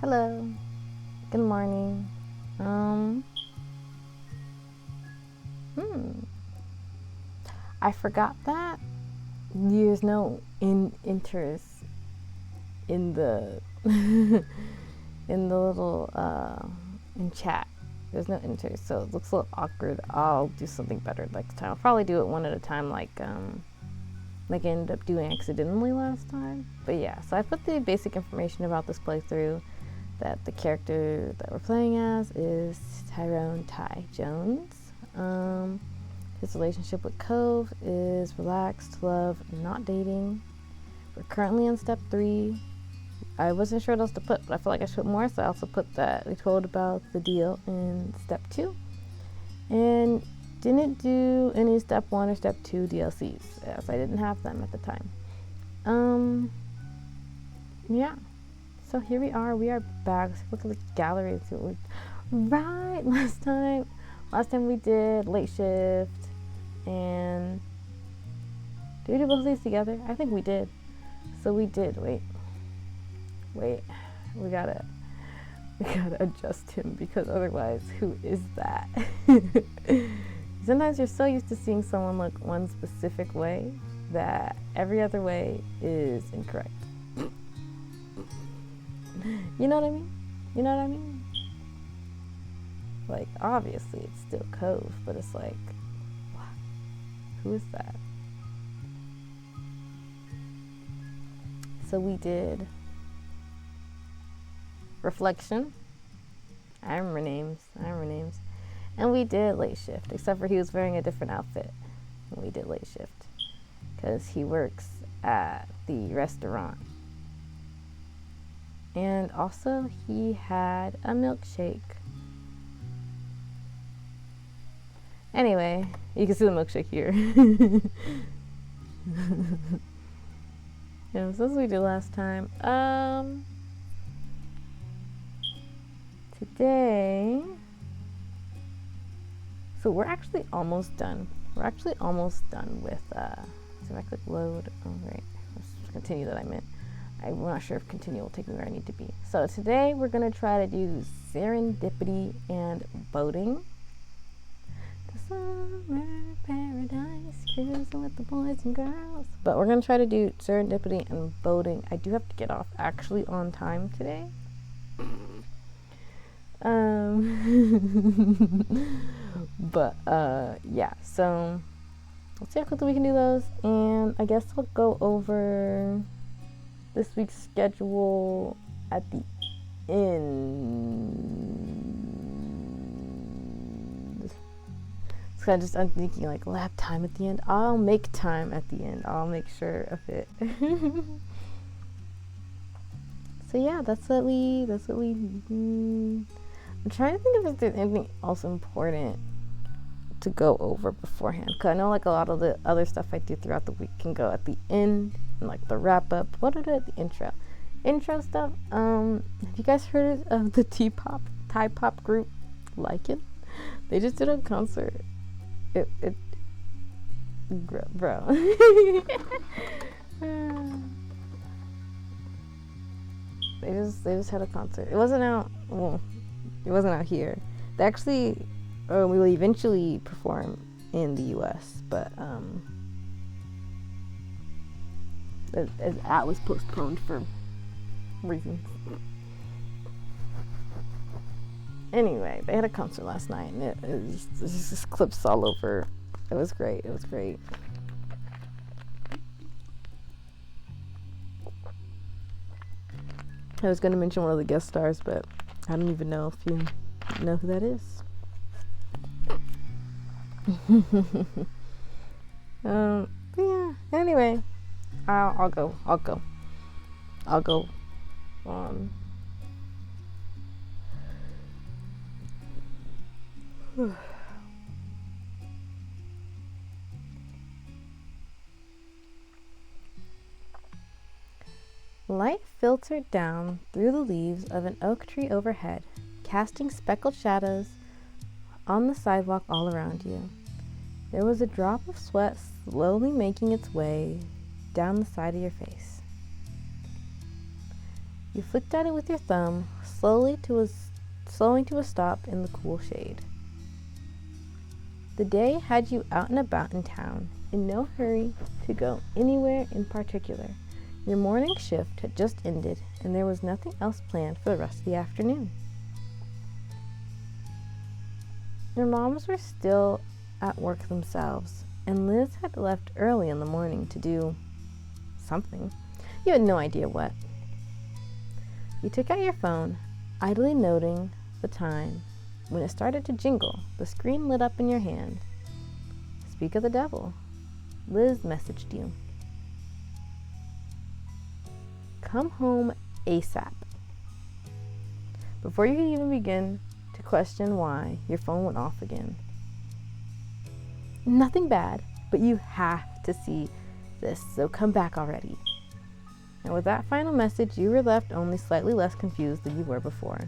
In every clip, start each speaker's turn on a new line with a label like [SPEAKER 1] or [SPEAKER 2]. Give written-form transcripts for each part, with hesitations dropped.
[SPEAKER 1] Hello. Good morning. I forgot that there's no interest in the in the little in chat. There's no interest, so it looks a little awkward. I'll do something better next time. I'll probably do it one at a time, like I ended up doing accidentally last time. But yeah, so I put the basic information about this playthrough. That the character that we're playing as is Tyrone Ty Jones. His relationship with Cove is relaxed, love, not dating. We're currently on step 3. I wasn't sure what else to put, but I feel like I should put more, so I also put that we told about the deal in step 2. And didn't do any step 1 or step 2 DLCs, as I didn't have them at the time. Yeah. So here we are back. Let's look at the gallery and see what we last time we did late shift. And did we do both of these together? I think we did. So we did. Wait. We gotta adjust him, because otherwise, who is that? Sometimes you're so used to seeing someone look one specific way that every other way is incorrect. You know what I mean? Like, obviously it's still Cove, but it's like, what? Who is that? So we did Reflection. I remember names. And we did Late Shift, except for he was wearing a different outfit when we did Late Shift, because he works at the restaurant. And also, he had a milkshake. Anyway, you can see the milkshake here. Yeah, so that's what we did last time. Today, so we're actually almost done. With, so if I click load, let's continue that I meant. I'm not sure if continue will take me where I need to be. So today we're going to try to do Serendipity and boating. The summer paradise, cruising with the boys and girls. But we're going to try to do Serendipity and boating. I do have to get off actually on time today. But yeah, so let's see how quickly we can do those. And I guess we'll go over this week's schedule at the end. So I'm thinking like lap time at the end. I'll make time at the end. I'll make sure of it. So yeah, that's what we I'm trying to think if there's anything else important to go over beforehand, because I know like a lot of the other stuff I do throughout the week can go at the end, and like the wrap up. What did I do at the intro stuff? Have you guys heard of the Thai pop group Lycan? They just did a concert. Bro. They just had a concert. It wasn't out here. They actually we will eventually perform in the US, but that was postponed for reasons. Anyway, they had a concert last night, and it was just clips all over. It was great. I was going to mention one of the guest stars, but I don't even know if you know who that is. But yeah, anyway, I'll go. Light filtered down through the leaves of an oak tree overhead, casting speckled shadows on the sidewalk all around you. There was a drop of sweat slowly making its way down the side of your face. You flicked at it with your thumb, slowing to a stop in the cool shade. The day had you out and about in town, in no hurry to go anywhere in particular. Your morning shift had just ended, and there was nothing else planned for the rest of the afternoon. Your moms were still at work themselves, and Liz had left early in the morning to do something. You had no idea what. You took out your phone, idly noting the time. When it started to jingle, the screen lit up in your hand. Speak of the devil. Liz messaged you. Come home ASAP. Before you could even begin to question why, your phone went off again. Nothing bad, but you have to see this, so come back already. And with that final message, you were left only slightly less confused than you were before.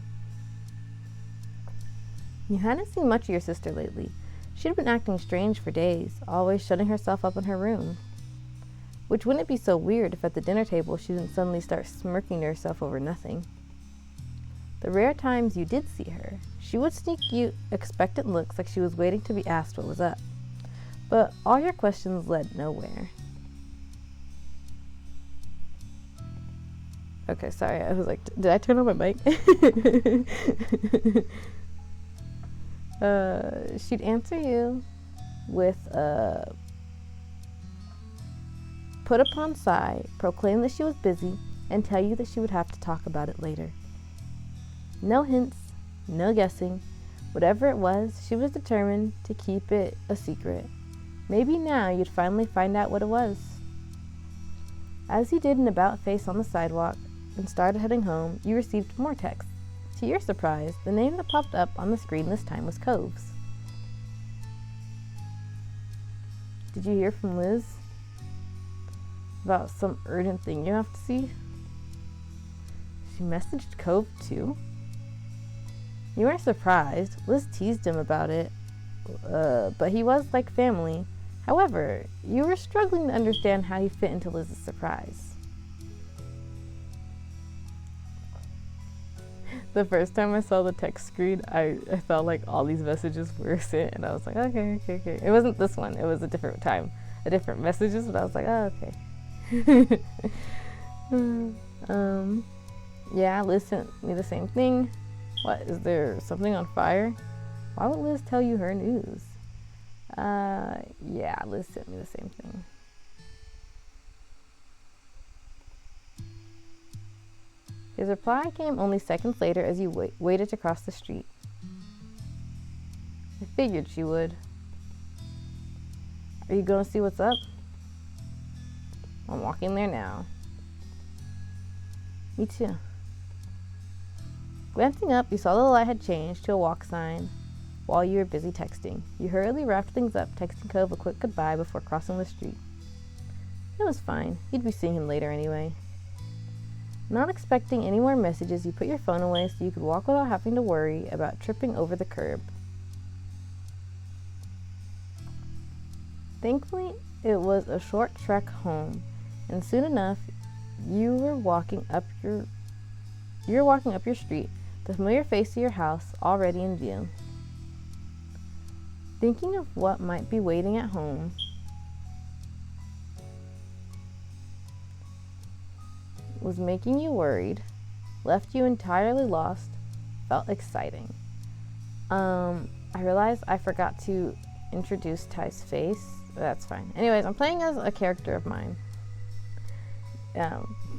[SPEAKER 1] You hadn't seen much of your sister lately. She'd been acting strange for days, always shutting herself up in her room. Which wouldn't be so weird if at the dinner table she didn't suddenly start smirking to herself over nothing. The rare times you did see her, she would sneak you expectant looks like she was waiting to be asked what was up. But all your questions led nowhere. Okay, sorry, I was like, did I turn on my mic? She'd answer you with a put upon sigh, proclaim that she was busy, and tell you that she would have to talk about it later. No hints, no guessing. Whatever it was, she was determined to keep it a secret. Maybe now you'd finally find out what it was. As you did an about-face on the sidewalk and started heading home, you received more texts. To your surprise, the name that popped up on the screen this time was Coves. Did you hear from Liz about some urgent thing you have to see? She messaged Cove too? You weren't surprised. Liz teased him about it, but he was like family. However, you were struggling to understand how he fit into Liz's surprise. The first time I saw the text screen, I felt like all these messages were sent, and I was like, okay. It wasn't this one. It was a different time, a different messages, but I was like, oh, okay. Yeah, Liz sent me the same thing. What, is there something on fire? Why would Liz tell you her news? Yeah, Liz sent me the same thing. His reply came only seconds later as you waited to cross the street. I figured she would. Are you going to see what's up? I'm walking there now. Me too. Glancing up, you saw the light had changed to a walk sign while you were busy texting. You hurriedly wrapped things up, texting Cove a quick goodbye before crossing the street. It was fine. You'd be seeing him later anyway. Not expecting any more messages, you put your phone away so you could walk without having to worry about tripping over the curb. Thankfully, it was a short trek home, and soon enough, you were walking up your street, the familiar face of your house already in view. Thinking of what might be waiting at home, was making you worried, left you entirely lost, felt exciting. I realized I forgot to introduce Ty's face. That's fine. Anyways, I'm playing as a character of mine,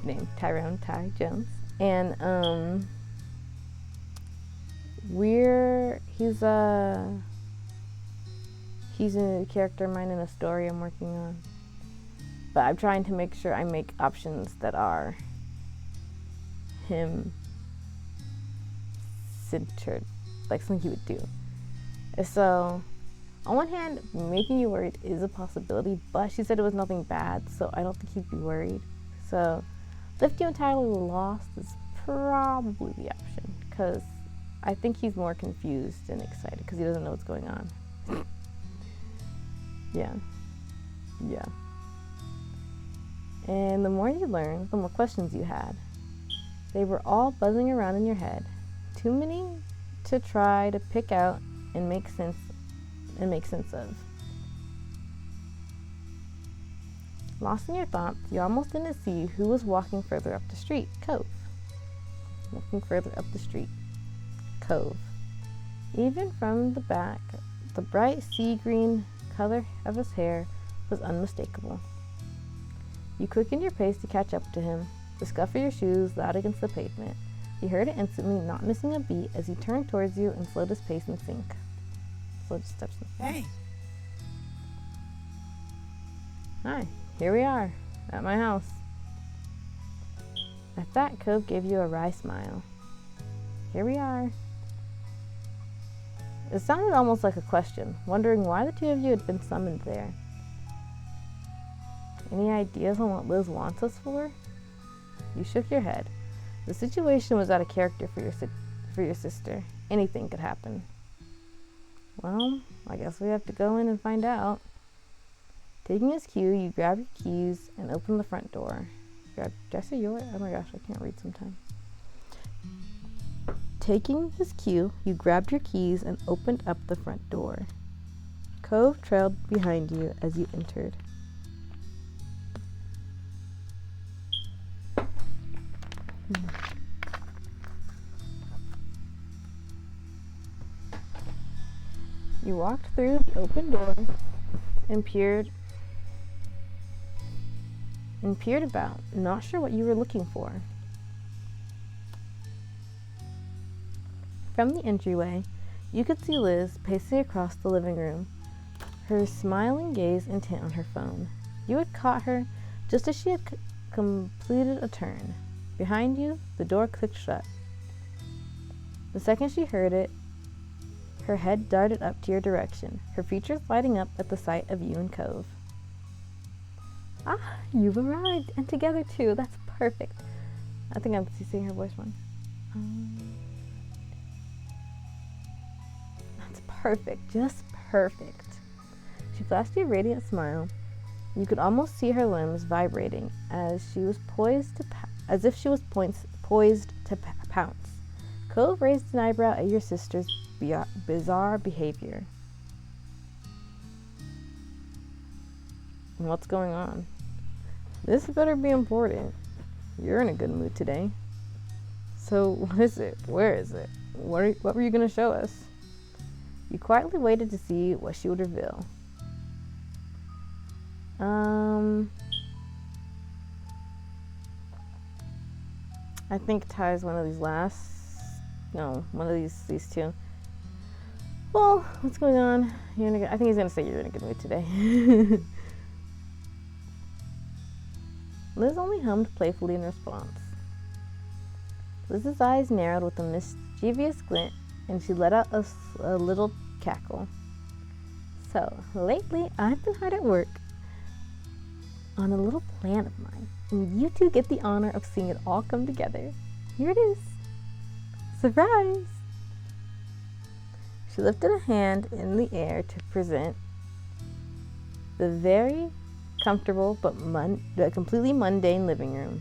[SPEAKER 1] named Tyrone Ty Jones, and he's a character of mine in a story I'm working on. But I'm trying to make sure I make options that are him centered, like something he would do. So, on one hand, making you worried is a possibility, but she said it was nothing bad, so I don't think he'd be worried. So, left you entirely lost is probably the option, because I think he's more confused and excited because he doesn't know what's going on. Yeah. And the more you learned, the more questions you had. They were all buzzing around in your head, too many to try to pick out and make sense of. Lost in your thoughts, you almost didn't see who was walking further up the street. Cove. Walking further up the street. Cove. Even from the back, the bright sea green color of his hair was unmistakable. You quickened your pace to catch up to him, the scuff of your shoes loud against the pavement. You heard it instantly, not missing a beat, as he turned towards you and slowed his pace in sync. Slowed his steps in sync.
[SPEAKER 2] Hey!
[SPEAKER 1] Hi, here we are, at my house. At that, Cove gave you a wry smile. Here we are. It sounded almost like a question, wondering why the two of you had been summoned there. Any ideas on what Liz wants us for? You shook your head. The situation was out of character for your sister. Anything could happen. Well, I guess we have to go in and find out. Taking his cue, you grab your keys and open the front door. Did I say yours? Oh my gosh, I can't read sometimes. Taking his cue, you grabbed your keys and opened up the front door. Cove trailed behind you as you entered. You walked through the open door and peered about, not sure what you were looking for. From the entryway, you could see Liz pacing across the living room, her smiling gaze intent on her phone. You had caught her just as she had completed a turn. Behind you, the door clicked shut. The second she heard it, her head darted up to your direction, her features lighting up at the sight of you and Cove. Ah, you've arrived, and together too. That's perfect. I think I'm seeing her voice wrong. That's perfect, just perfect. She flashed you a radiant smile. You could almost see her limbs vibrating as she was poised to pounce. Cove raised an eyebrow at your sister's bizarre behavior. What's going on? This better be important. You're in a good mood today. So, what is it? Where is it? What were you going to show us? You quietly waited to see what she would reveal. I think Ty's one of these one of these two. Well, what's going on? I think he's going to say you're in a good mood today. Liz only hummed playfully in response. Liz's eyes narrowed with a mischievous glint, and she let out a little cackle. So, lately, I've been hard at work on a little plan of mine, and you two get the honor of seeing it all come together. Here it is. Surprise! She lifted a hand in the air to present the very comfortable but completely mundane living room.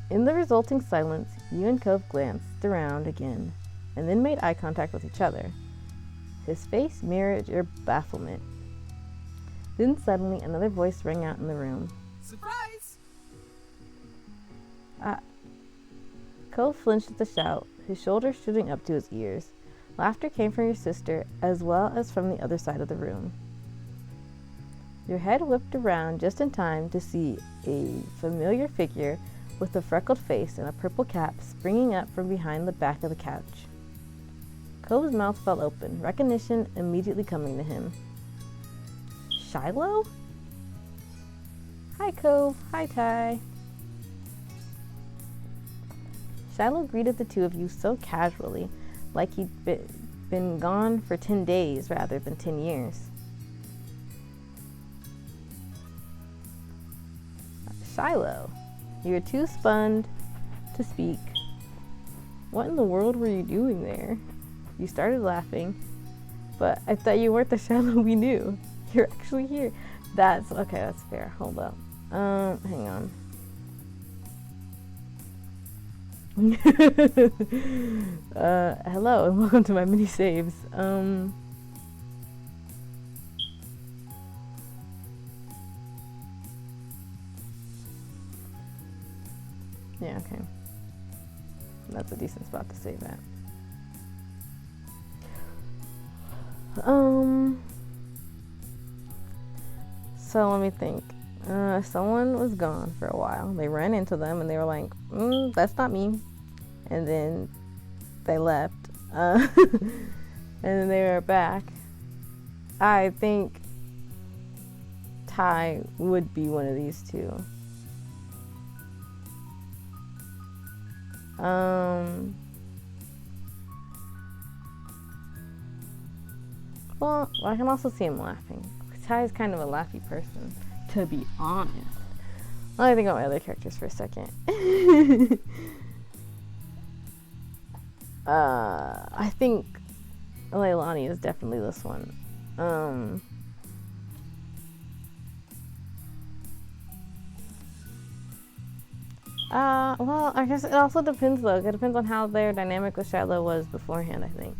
[SPEAKER 1] In the resulting silence, you and Cove glanced around again, and then made eye contact with each other. His face mirrored your bafflement. Then suddenly another voice rang out in the room.
[SPEAKER 2] Surprise!
[SPEAKER 1] Cove flinched at the shout, his shoulders shooting up to his ears. Laughter came from your sister, as well as from the other side of the room. Your head whipped around just in time to see a familiar figure with a freckled face and a purple cap springing up from behind the back of the couch. Cove's mouth fell open, recognition immediately coming to him. Shiloh? Hi, Cove. Hi, Ty. Shiloh greeted the two of you so casually, like he'd been gone for 10 days rather than 10 years. Shiloh, you were too stunned to speak. What in the world were you doing there? You started laughing, but I thought you weren't the Shiloh we knew. You're actually here. That's okay, that's fair. Hold up. Hang on. Hello and welcome to my mini saves. Yeah, okay. That's a decent spot to save at. So let me think. Someone was gone for a while. They ran into them and they were like, that's not me. And then they left. And then they were back. I think Ty would be one of these two. Well, I can also see him laughing. Ty is kind of a laughy person, to be honest. Let me think about my other characters for a second. I think Leilani is definitely this one. Well, I guess it also depends though. It depends on how their dynamic with Shiloh was beforehand, I think.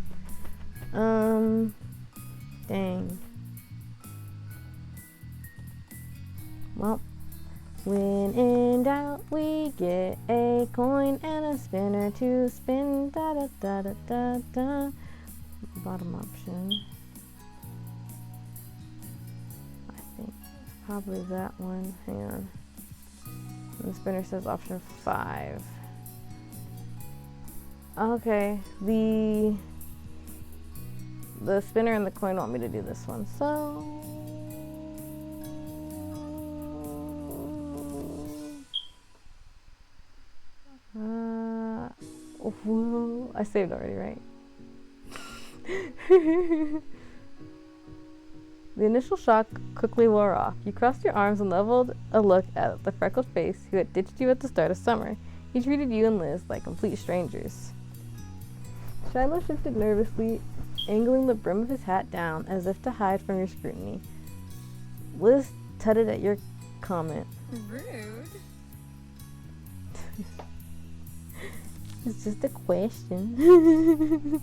[SPEAKER 1] Dang. Well, when in doubt, we get a coin and a spinner to spin. Da da da da da da. Bottom option. I think it's probably that one. Hang on. And the spinner says option 5. Okay, the spinner and the coin want me to do this one, so I saved already, right? The initial shock quickly wore off. You crossed your arms and leveled a look at the freckled face who had ditched you at the start of summer. He treated you and Liz like complete strangers. Shiloh shifted nervously, angling the brim of his hat down as if to hide from your scrutiny. Liz tutted at your comment.
[SPEAKER 2] Rude.
[SPEAKER 1] It's just a question.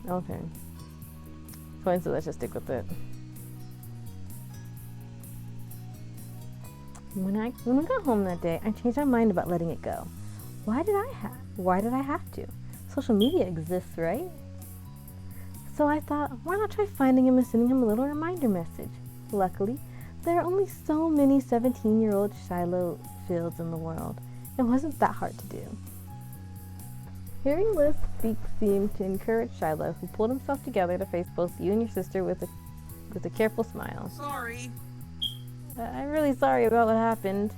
[SPEAKER 1] Okay. Fine, so let's just stick with it. When I got home that day, I changed my mind about letting it go. Why did I have to? Social media exists, right? So I thought, why not try finding him and sending him a little reminder message? Luckily, there are only so many 17-year-old Shiloh Fields in the world. It wasn't that hard to do. Hearing Liz speak seemed to encourage Shiloh, who pulled himself together to face both you and your sister with a careful smile.
[SPEAKER 2] Sorry.
[SPEAKER 1] I'm really sorry about what happened.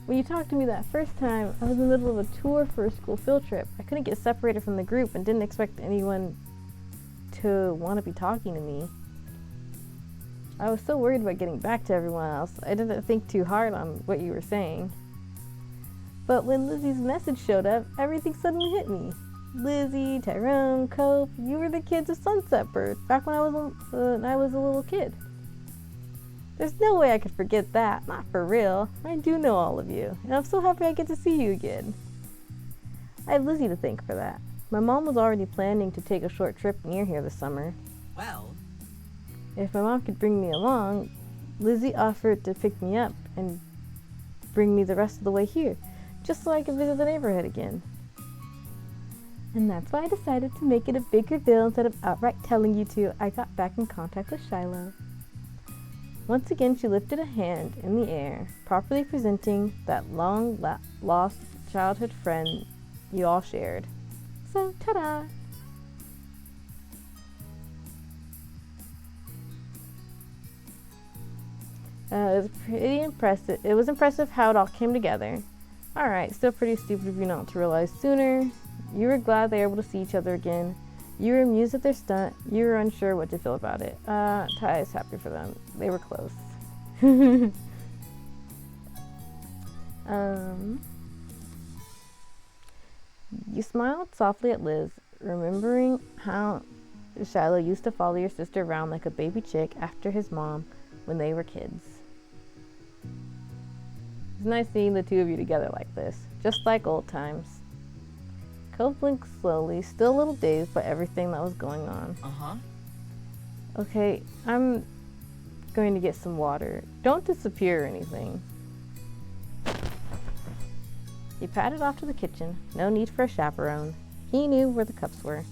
[SPEAKER 1] When you talked to me that first time, I was in the middle of a tour for a school field trip. I couldn't get separated from the group and didn't expect anyone to want to be talking to me. I was so worried about getting back to everyone else, I didn't think too hard on what you were saying. But when Lizzie's message showed up, everything suddenly hit me. Lizzie, Tyrone, Cope, you were the kids of Sunset Bird back when I was a little kid. There's no way I could forget that, not for real. I do know all of you, and I'm so happy I get to see you again. I have Lizzie to thank for that. My mom was already planning to take a short trip near here this summer.
[SPEAKER 2] Well,
[SPEAKER 1] if my mom could bring me along, Lizzie offered to pick me up and bring me the rest of the way here, just so I could visit the neighborhood again. And that's why I decided to make it a big reveal instead of outright telling you two I got back in contact with Shiloh. Once again, she lifted a hand in the air, properly presenting that long-lost childhood friend you all shared. So, ta-da! It was pretty impressive. It was impressive how it all came together. Alright, still pretty stupid of you not to realize sooner. You were glad they were able to see each other again. You were amused at their stunt. You were unsure what to feel about it. Ty is happy for them. They were close. You smiled softly at Liz, remembering how Shiloh used to follow your sister around like a baby chick after his mom when they were kids. It's nice seeing the two of you together like this, just like old times. Cove blinked slowly, still a little dazed by everything that was going on. Okay, I'm going to get some water. Don't disappear or anything. He padded off to the kitchen. No need for a chaperone. He knew where the cups were.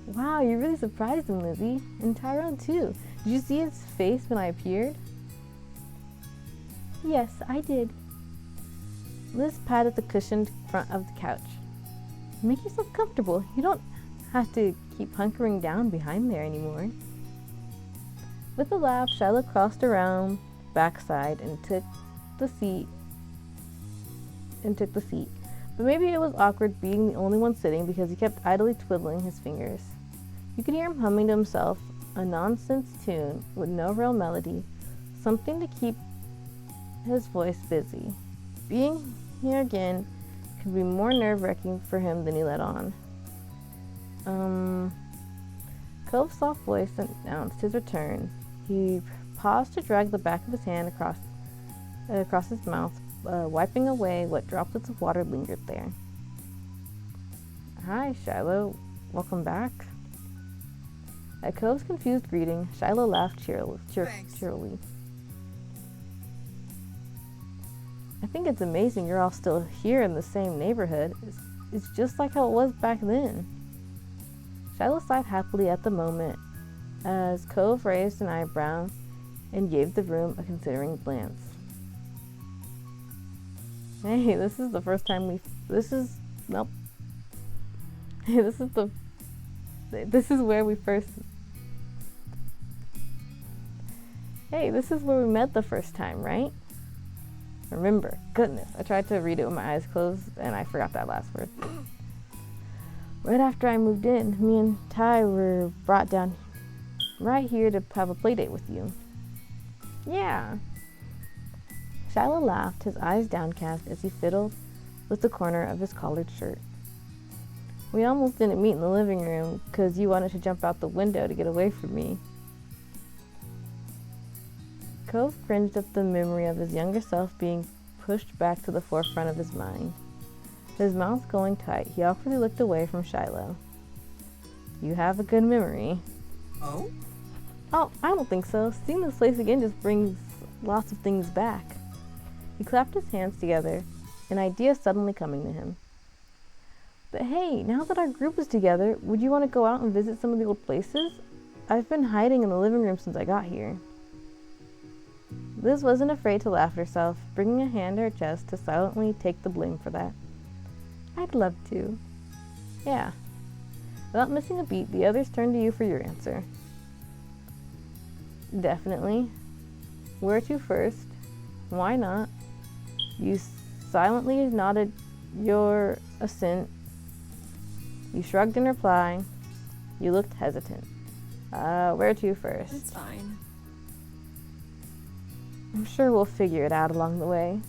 [SPEAKER 1] Wow, you really surprised him, Lizzie. And Tyrone, too. Did you see his face when I appeared? Yes, I did. Liz patted the cushioned front of the couch. Make yourself comfortable. You don't have to keep hunkering down behind there anymore. With a laugh, Shiloh crossed around backside and took the seat. But maybe it was awkward being the only one sitting because he kept idly twiddling his fingers. You could hear him humming to himself a nonsense tune with no real melody, something to keep his voice busy. Being here again could be more nerve-wracking for him than he let on. Cove's soft voice announced his return. He paused to drag the back of his hand across his mouth, wiping away what droplets of water lingered there. Hi, Shiloh. Welcome back. At Cove's confused greeting, Shiloh laughed cheerily. I think it's amazing you're all still here in the same neighborhood. It's just like how it was back then. Shiloh sighed happily at the moment as Cove raised an eyebrow and gave the room a considering glance. Hey, this is the first time this is where we met the first time, right? Remember, goodness, I tried to read it with my eyes closed and I forgot that last word. Right after I moved in, me and Ty were brought down right here to have a play date with you. Yeah. Shiloh laughed, his eyes downcast as he fiddled with the corner of his collared shirt. We almost didn't meet in the living room because you wanted to jump out the window to get away from me. Cove cringed at the memory of his younger self being pushed back to the forefront of his mind. His mouth going tight, he awkwardly looked away from Shiloh. You have a good memory.
[SPEAKER 2] Oh?
[SPEAKER 1] Oh, I don't think so. Seeing this place again just brings lots of things back. He clapped his hands together, an idea suddenly coming to him. But hey, now that our group is together, would you want to go out and visit some of the old places? I've been hiding in the living room since I got here. Liz wasn't afraid to laugh at herself, bringing a hand to her chest to silently take the blame for that. I'd love to. Yeah. Without missing a beat, the others turned to you for your answer. Definitely. Where to first? Why not? You silently nodded your assent. You shrugged in reply. You looked hesitant. Where to first?
[SPEAKER 2] It's fine.
[SPEAKER 1] I'm sure we'll figure it out along the way.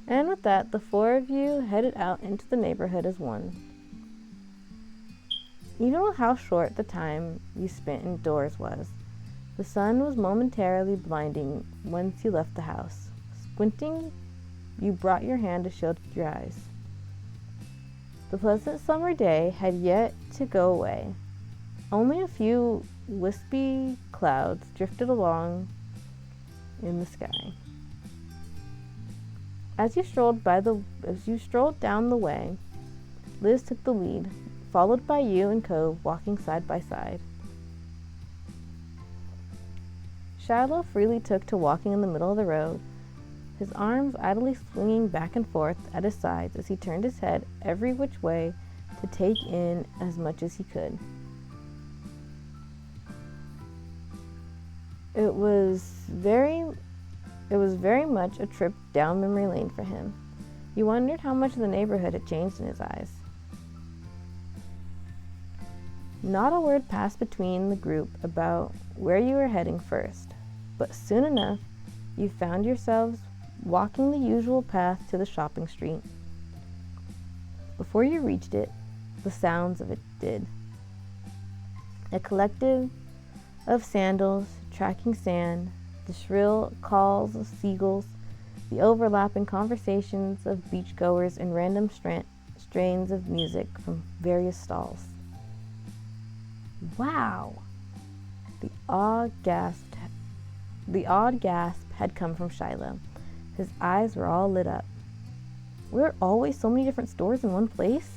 [SPEAKER 1] And with that, the four of you headed out into the neighborhood as one. You know how short the time you spent indoors was. The sun was momentarily blinding once you left the house. Squinting, you brought your hand to shield your eyes. The pleasant summer day had yet to go away. Only a few wispy clouds drifted along in the sky. As you strolled down the way, Liz took the lead, followed by you and Cove walking side by side. Shiloh freely took to walking in the middle of the road, his arms idly swinging back and forth at his sides as he turned his head every which way to take in as much as he could. It was very much a trip down memory lane for him. He wondered how much the neighborhood had changed in his eyes. Not a word passed between the group about where you were heading first, but soon enough, you found yourselves walking the usual path to the shopping street. Before you reached it, the sounds of it did. A collective of sandals tracking sand, the shrill calls of seagulls, the overlapping conversations of beachgoers, and random strains of music from various stalls. Wow! The odd gasp had come from Shiloh. His eyes were all lit up. Were there always so many different stores in one place?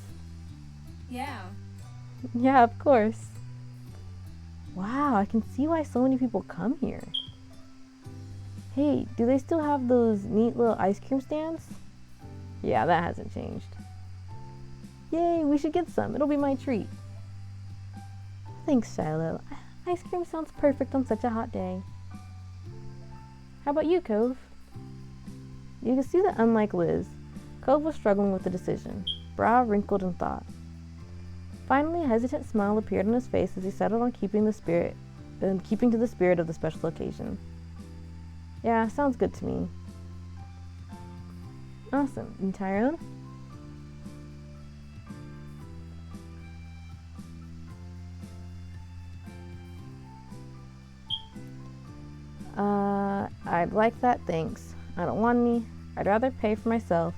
[SPEAKER 2] Yeah.
[SPEAKER 1] Yeah, of course. Wow, I can see why so many people come here. Hey, do they still have those neat little ice cream stands? Yeah, that hasn't changed. Yay, we should get some. It'll be my treat. Thanks, Shiloh. Ice cream sounds perfect on such a hot day. How about you, Cove? You could see that unlike Liz, Cove was struggling with the decision, brow wrinkled in thought. Finally, a hesitant smile appeared on his face as he settled on keeping to the spirit of the special occasion. Yeah, sounds good to me. Awesome. And Tyrone? I'd like that, thanks. I don't want any. I'd rather pay for myself.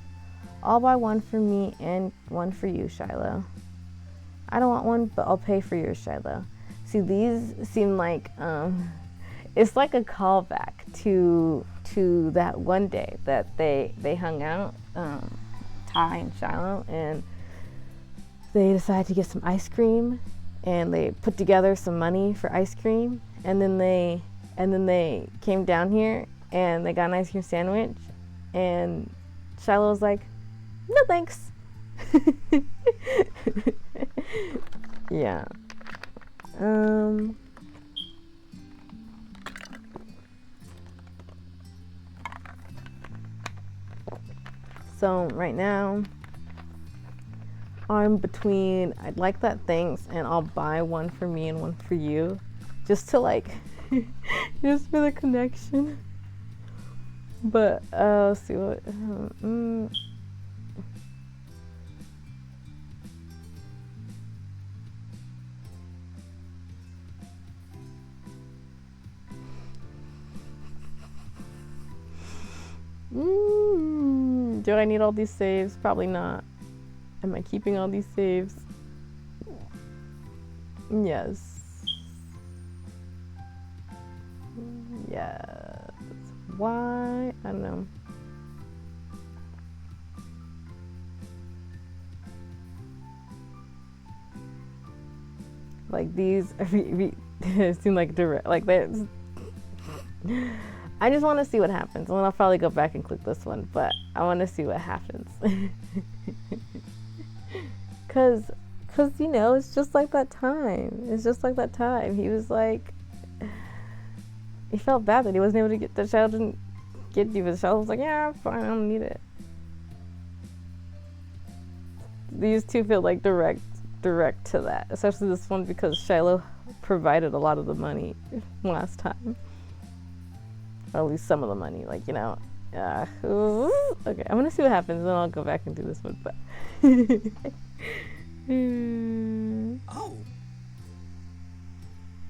[SPEAKER 1] I'll buy one for me and one for you, Shiloh. I don't want one, but I'll pay for yours, Shiloh. See, these seem like, it's like a callback to that one day that they hung out, Ty and Shiloh, and they decided to get some ice cream, and they put together some money for ice cream, and then they came down here and they got an ice cream sandwich, and Shiloh was like, no thanks. Yeah. So right now I'm between I'd like that thanks and I'll buy one for me and one for you, just to like just for the connection. But let's see what do I need all these saves? Probably not. Am I keeping all these saves? Yes. Yes. Why? I don't know. Like these seem like direct, like there's I just want to see what happens, and then I'll probably go back and click this one, but I want to see what happens. Cause you know, it's just like that time. It's just like that time. He was like, he felt bad that he wasn't able to get, the child didn't get you, but the child was like, yeah, I'm fine, I don't need it. These two feel like direct to that, especially this one because Shiloh provided a lot of the money last time. Or at least some of the money, like, you know. Okay, I'm gonna see what happens, then I'll go back and do this one, but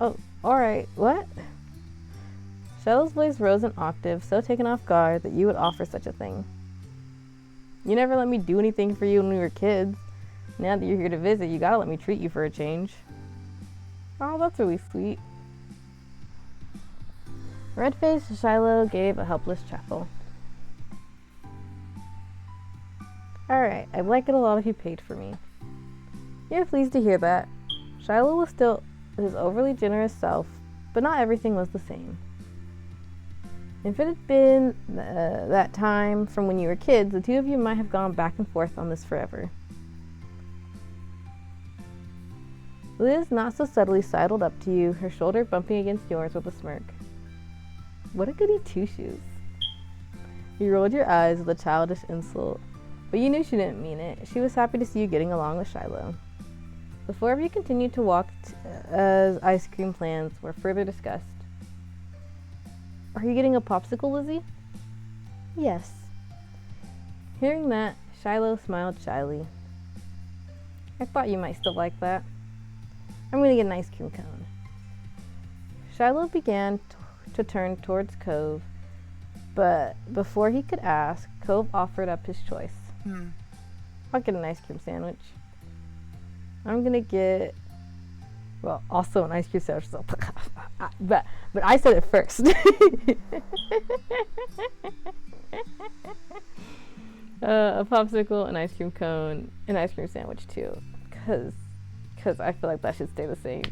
[SPEAKER 1] Oh, alright, what? Shadow's voice rose an octave, so taken off guard that you would offer such a thing. You never let me do anything for you when we were kids. Now that you're here to visit, you gotta let me treat you for a change. Oh, that's really sweet. Red-faced Shiloh gave a helpless chuckle. Alright, I'd like it a lot if you paid for me. You're pleased to hear that. Shiloh was still his overly generous self, but not everything was the same. If it had been that time from when you were kids, the two of you might have gone back and forth on this forever. Liz not so subtly sidled up to you, her shoulder bumping against yours with a smirk. What a goody two-shoes. You rolled your eyes with a childish insult, but you knew she didn't mean it. She was happy to see you getting along with Shiloh. The four of you continued to walk as ice cream plans were further discussed. Are you getting a popsicle, Lizzie? Yes. Hearing that, Shiloh smiled shyly. I thought you might still like that. I'm going to get an ice cream cone. Shiloh began to turn towards Cove, but before he could ask, Cove offered up his choice. I'll get an ice cream sandwich. I'm going to get, well, also an ice cream sandwich. So but I said it first. A popsicle, an ice cream cone, an ice cream sandwich too, because I feel like that should stay the same,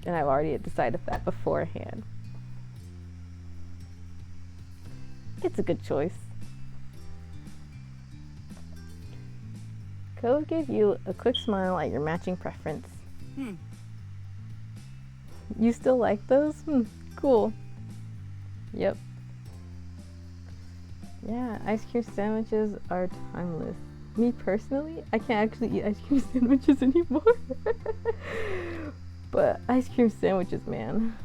[SPEAKER 1] and I've already decided that beforehand. It's a good choice. Cove gave you a quick smile at your matching preference. You still like those? Cool. Yep. Yeah, ice cream sandwiches are timeless. Me personally, I can't actually eat ice cream sandwiches anymore. But ice cream sandwiches, man.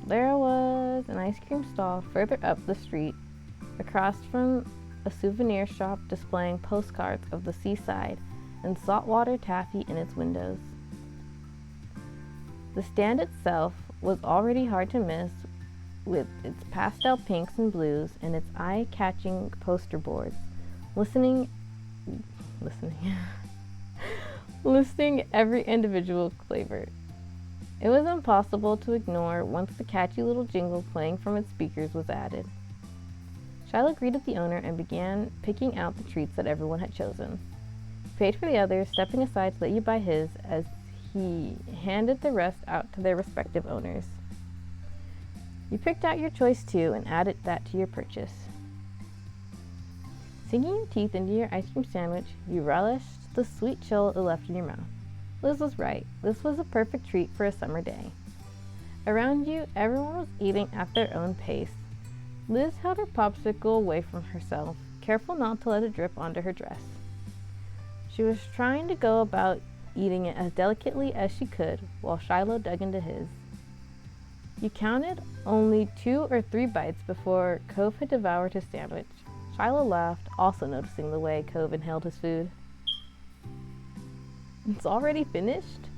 [SPEAKER 1] There was an ice cream stall further up the street, across from a souvenir shop displaying postcards of the seaside and saltwater taffy in its windows. The stand itself was already hard to miss, with its pastel pinks and blues and its eye-catching poster boards, listing every individual flavor. It was impossible to ignore once the catchy little jingle playing from its speakers was added. Shiloh greeted the owner and began picking out the treats that everyone had chosen. He paid for the others, stepping aside to let you buy his as he handed the rest out to their respective owners. You picked out your choice too and added that to your purchase. Sinking your teeth into your ice cream sandwich, you relished the sweet chill it left in your mouth. Liz was right. This was a perfect treat for a summer day. Around you, everyone was eating at their own pace. Liz held her popsicle away from herself, careful not to let it drip onto her dress. She was trying to go about eating it as delicately as she could, while Shiloh dug into his. You counted only 2 or 3 bites before Cove had devoured his sandwich. Shiloh laughed, also noticing the way Cove inhaled his food. It's already finished?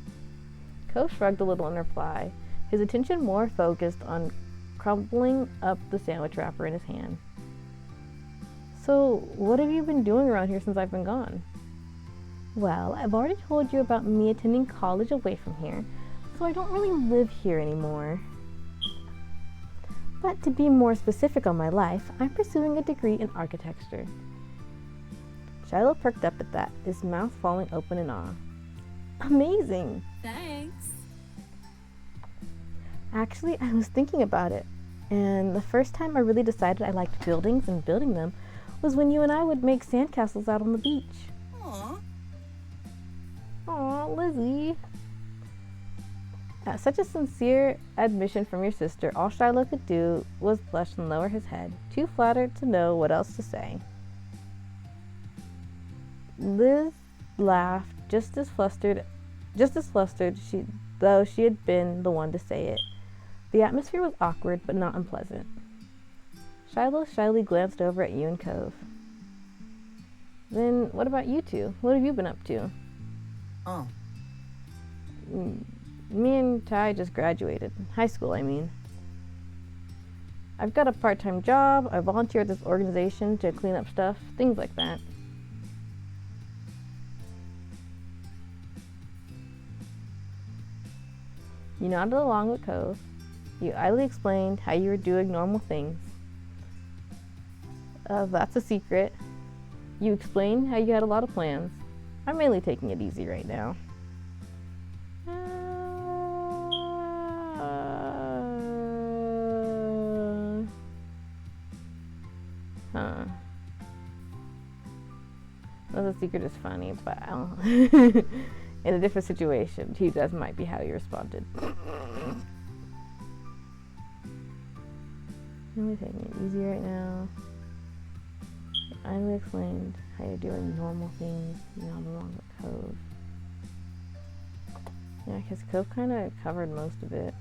[SPEAKER 1] Cove shrugged a little in reply, his attention more focused on crumbling up the sandwich wrapper in his hand. So, what have you been doing around here since I've been gone? Well, I've already told you about me attending college away from here, so I don't really live here anymore. But to be more specific on my life, I'm pursuing a degree in architecture. Shiloh perked up at that, his mouth falling open in awe. Amazing!
[SPEAKER 2] Thanks.
[SPEAKER 1] Actually, I was thinking about it, and the first time I really decided I liked buildings and building them was when you and I would make sandcastles out on the beach.
[SPEAKER 2] Aw.
[SPEAKER 1] Aw, Lizzie. At such a sincere admission from your sister, all Shiloh could do was blush and lower his head, too flattered to know what else to say. Liz laughed, just as flustered though she had been the one to say it. The atmosphere was awkward, but not unpleasant. Shiloh shyly glanced over at you and Cove. Then, what about you two? What have you been up to?
[SPEAKER 3] Oh.
[SPEAKER 1] Me and Ty just graduated. High school, I mean. I've got a part-time job. I volunteer at this organization to clean up stuff, things like that. You nodded along with Cove. You idly explained how you were doing normal things. That's a secret. You explained how you had a lot of plans. I'm mainly taking it easy right now. Well, the secret is funny, but in a different situation, that might be how you responded. I'm taking it easy right now. I explained how you're doing normal things, along with Cove. Yeah, because Cove kind of covered most of it.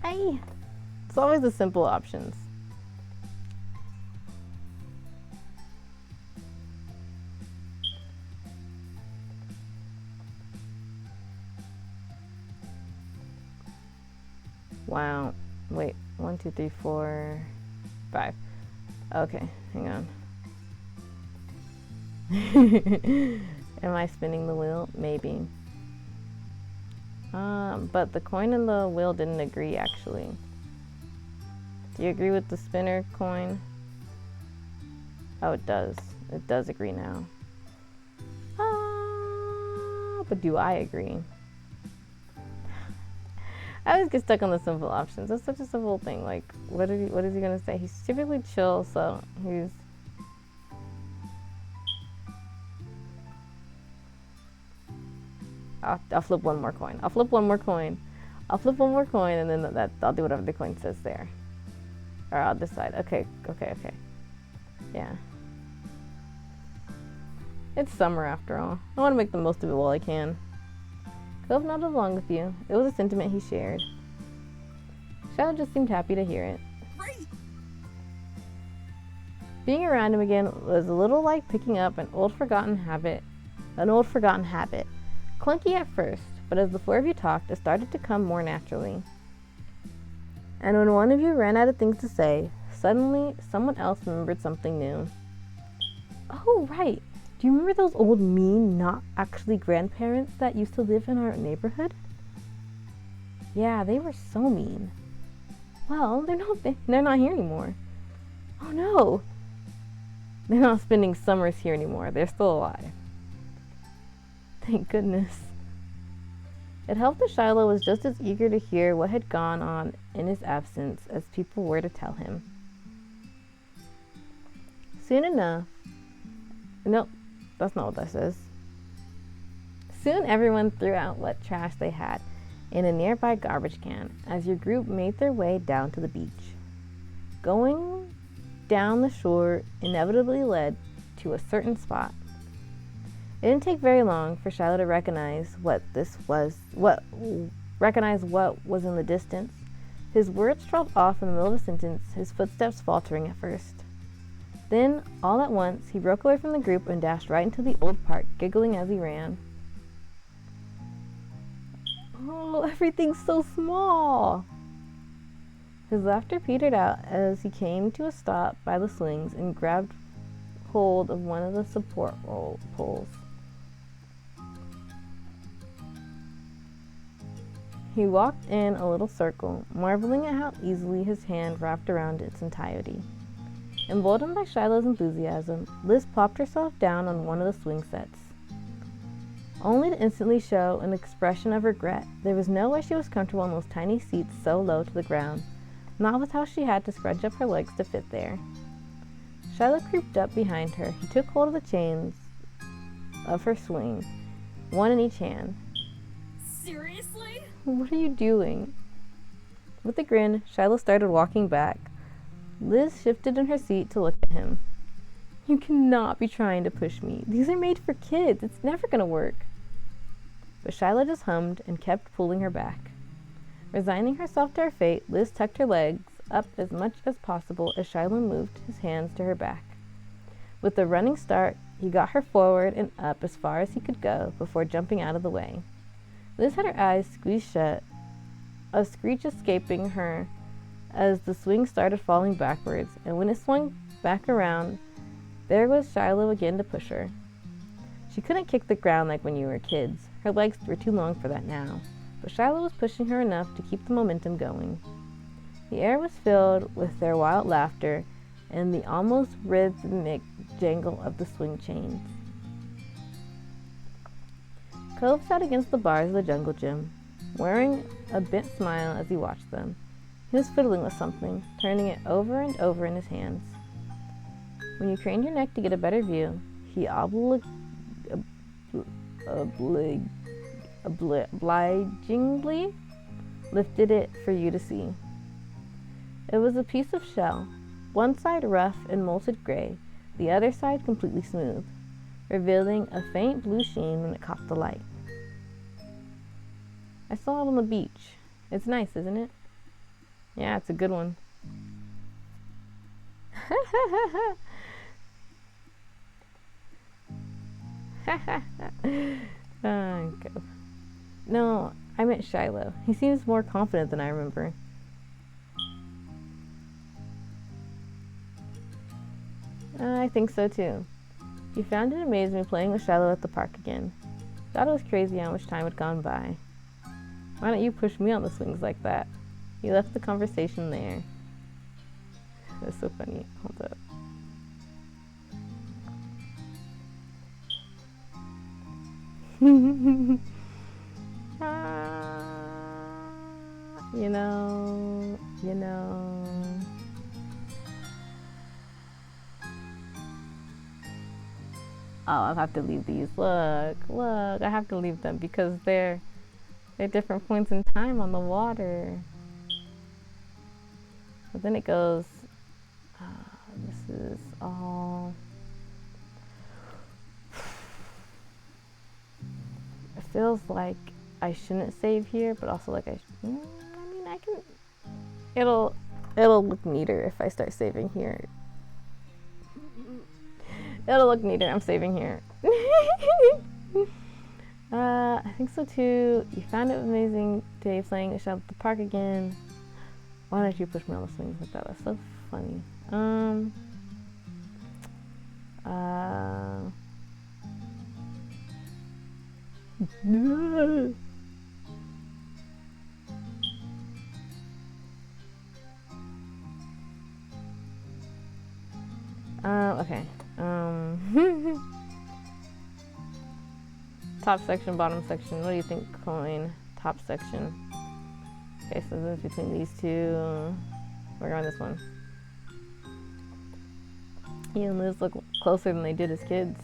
[SPEAKER 1] Hey! It's always the simple options. Wow. Wait. 1, 2, 3, 4, 5. Okay, hang on. Am I spinning the wheel? Maybe. But the coin and the wheel didn't agree, actually. Do you agree with the spinner coin? Oh, it does. It does agree now. But do I agree? I always get stuck on the simple options. It's such a simple thing. Like, what is he gonna say? He's typically chill, so he's... I'll flip one more coin. I'll flip one more coin, and then I'll do whatever the coin says there. Or I'll decide. Okay. Yeah. It's summer after all. I want to make the most of it while I can. Cove nodded along with you. It was a sentiment he shared. Shiloh just seemed happy to hear it.
[SPEAKER 2] Great.
[SPEAKER 1] Being around him again was a little like picking up an old forgotten habit. Clunky at first, but as the four of you talked, it started to come more naturally. And when one of you ran out of things to say, suddenly someone else remembered something new. Oh, right. Do you remember those old mean, not actually grandparents that used to live in our neighborhood? Yeah, they were so mean. Well, they're not here anymore. Oh no. They're not spending summers here anymore. They're still alive. Thank goodness. It helped that Shiloh was just as eager to hear what had gone on in his absence as people were to tell him. Soon enough... Nope, that's not what that says. Soon everyone threw out what trash they had in a nearby garbage can as your group made their way down to the beach. Going down the shore inevitably led to a certain spot. It didn't take very long for Shiloh to recognize what was in the distance. His words trailed off in the middle of a sentence, his footsteps faltering at first. Then, all at once, he broke away from the group and dashed right into the old park, giggling as he ran. Oh, everything's so small! His laughter petered out as he came to a stop by the swings and grabbed hold of one of the support poles. He walked in a little circle, marveling at how easily his hand wrapped around its entirety. Emboldened by Shiloh's enthusiasm, Liz plopped herself down on one of the swing sets, only to instantly show an expression of regret. There was no way she was comfortable on those tiny seats so low to the ground, not with how she had to scrunch up her legs to fit there. Shiloh creeped up behind her. He took hold of the chains of her swing, one in each hand.
[SPEAKER 2] Seriously?
[SPEAKER 1] What are you doing? With a grin, Shiloh started walking back. Liz shifted in her seat to look at him. You cannot be trying to push me. These are made for kids. It's never going to work. But Shiloh just hummed and kept pulling her back. Resigning herself to her fate, Liz tucked her legs up as much as possible as Shiloh moved his hands to her back. With a running start, he got her forward and up as far as he could go before jumping out of the way. Liz had her eyes squeezed shut, a screech escaping her as the swing started falling backwards, and when it swung back around, there was Shiloh again to push her. She couldn't kick the ground like when you were kids. Her legs were too long for that now, but Shiloh was pushing her enough to keep the momentum going. The air was filled with their wild laughter and the almost rhythmic jangle of the swing chains. Cove sat against the bars of the jungle gym, wearing a bent smile as he watched them. He was fiddling with something, turning it over and over in his hands. When you craned your neck to get a better view, he obligingly lifted it for you to see. It was a piece of shell, one side rough and molted gray, the other side completely smooth. revealing a faint blue sheen when it caught the light. I saw it on the beach. It's nice, isn't it? Yeah, it's a good one. Okay. No, I meant Shiloh. He seems more confident than I remember. I think so too. He found it amazing playing with Shiloh at the park again. Thought it was crazy how much time had gone by. Why don't you push me on the swings like that? He left the conversation there. That's so funny. Hold up. You know. Oh, I'll have to leave these. Look, I have to leave them because they're different points in time on the water. But then it goes, this is all, it feels like I shouldn't save here, but also like I can, it'll look neater if I start saving here. It'll look neater, I'm saving here. I think so too. You found it amazing today playing a shot at the park again. Why don't you push me on the swings like that? That's so funny. Okay. Top section, bottom section. What do you think, coin? Top section. Okay, so this is between these two. We're going this one. He and Liz look closer than they did as kids.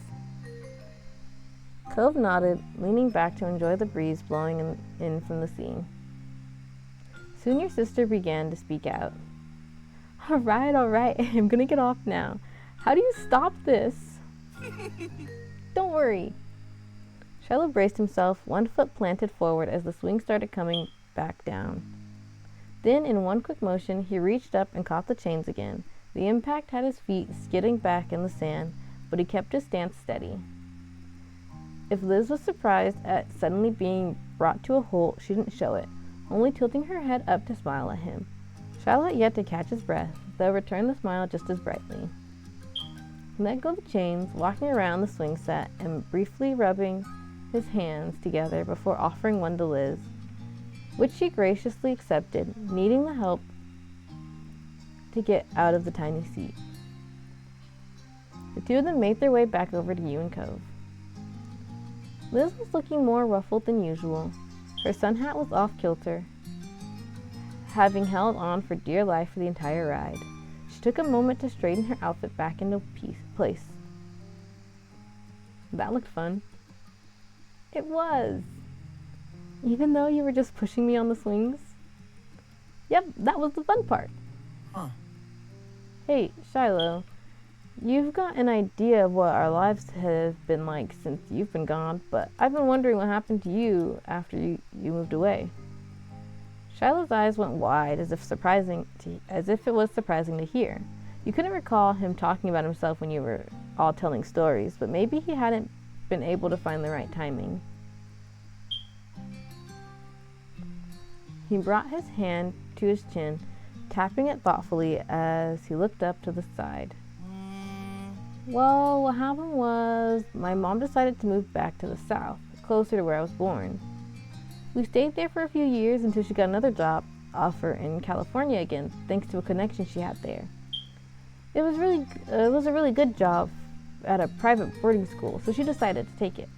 [SPEAKER 1] Cove nodded, leaning back to enjoy the breeze blowing in from the sea. Soon your sister began to speak out. All right, I'm gonna get off now. How do you stop this? Don't worry. Shiloh braced himself, one foot planted forward as the swing started coming back down. Then, in one quick motion, he reached up and caught the chains again. The impact had his feet skidding back in the sand, but he kept his stance steady. If Liz was surprised at suddenly being brought to a halt, she didn't show it, only tilting her head up to smile at him. Shiloh had yet to catch his breath, though returned the smile just as brightly. He let go of the chains, walking around the swing set and briefly rubbing his hands together before offering one to Liz, which she graciously accepted, needing the help to get out of the tiny seat. The two of them made their way back over to Ewan Cove. Liz was looking more ruffled than usual. Her sun hat was off kilter, having held on for dear life for the entire ride. She took a moment to straighten her outfit back into place. That looked fun. It was. Even though you were just pushing me on the swings? Yep, that was the fun part. Huh. Hey, Shiloh, you've got an idea of what our lives have been like since you've been gone, but I've been wondering what happened to you after you moved away. Shiloh's eyes went wide as if it was surprising to hear. You couldn't recall him talking about himself when you were all telling stories, but maybe he hadn't been able to find the right timing. He brought his hand to his chin, tapping it thoughtfully as he looked up to the side. Well, what happened was my mom decided to move back to the south, closer to where I was born. We stayed there for a few years until she got another job offer in California again, thanks to a connection she had there. It was a really good job at a private boarding school, so she decided to take it.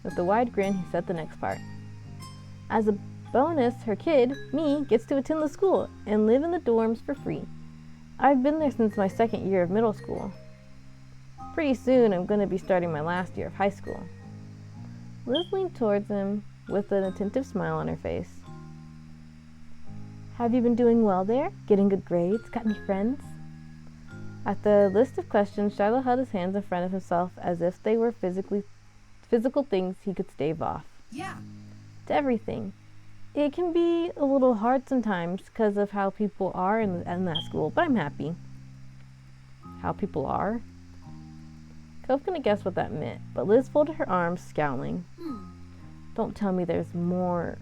[SPEAKER 1] With a wide grin, he said the next part. As a bonus, her kid, me, gets to attend the school and live in the dorms for free. I've been there since my second year of middle school. Pretty soon, I'm going to be starting my last year of high school. Liz leaned towards him with an attentive smile on her face. Have you been doing well there? Getting good grades? Got any friends? At the list of questions, Shiloh held his hands in front of himself as if they were physical things he could stave off.
[SPEAKER 2] Yeah.
[SPEAKER 1] To everything. It can be a little hard sometimes because of how people are in that school, but I'm happy. How people are? Cove couldn't guess what that meant, but Liz folded her arms, scowling. Don't tell me there's more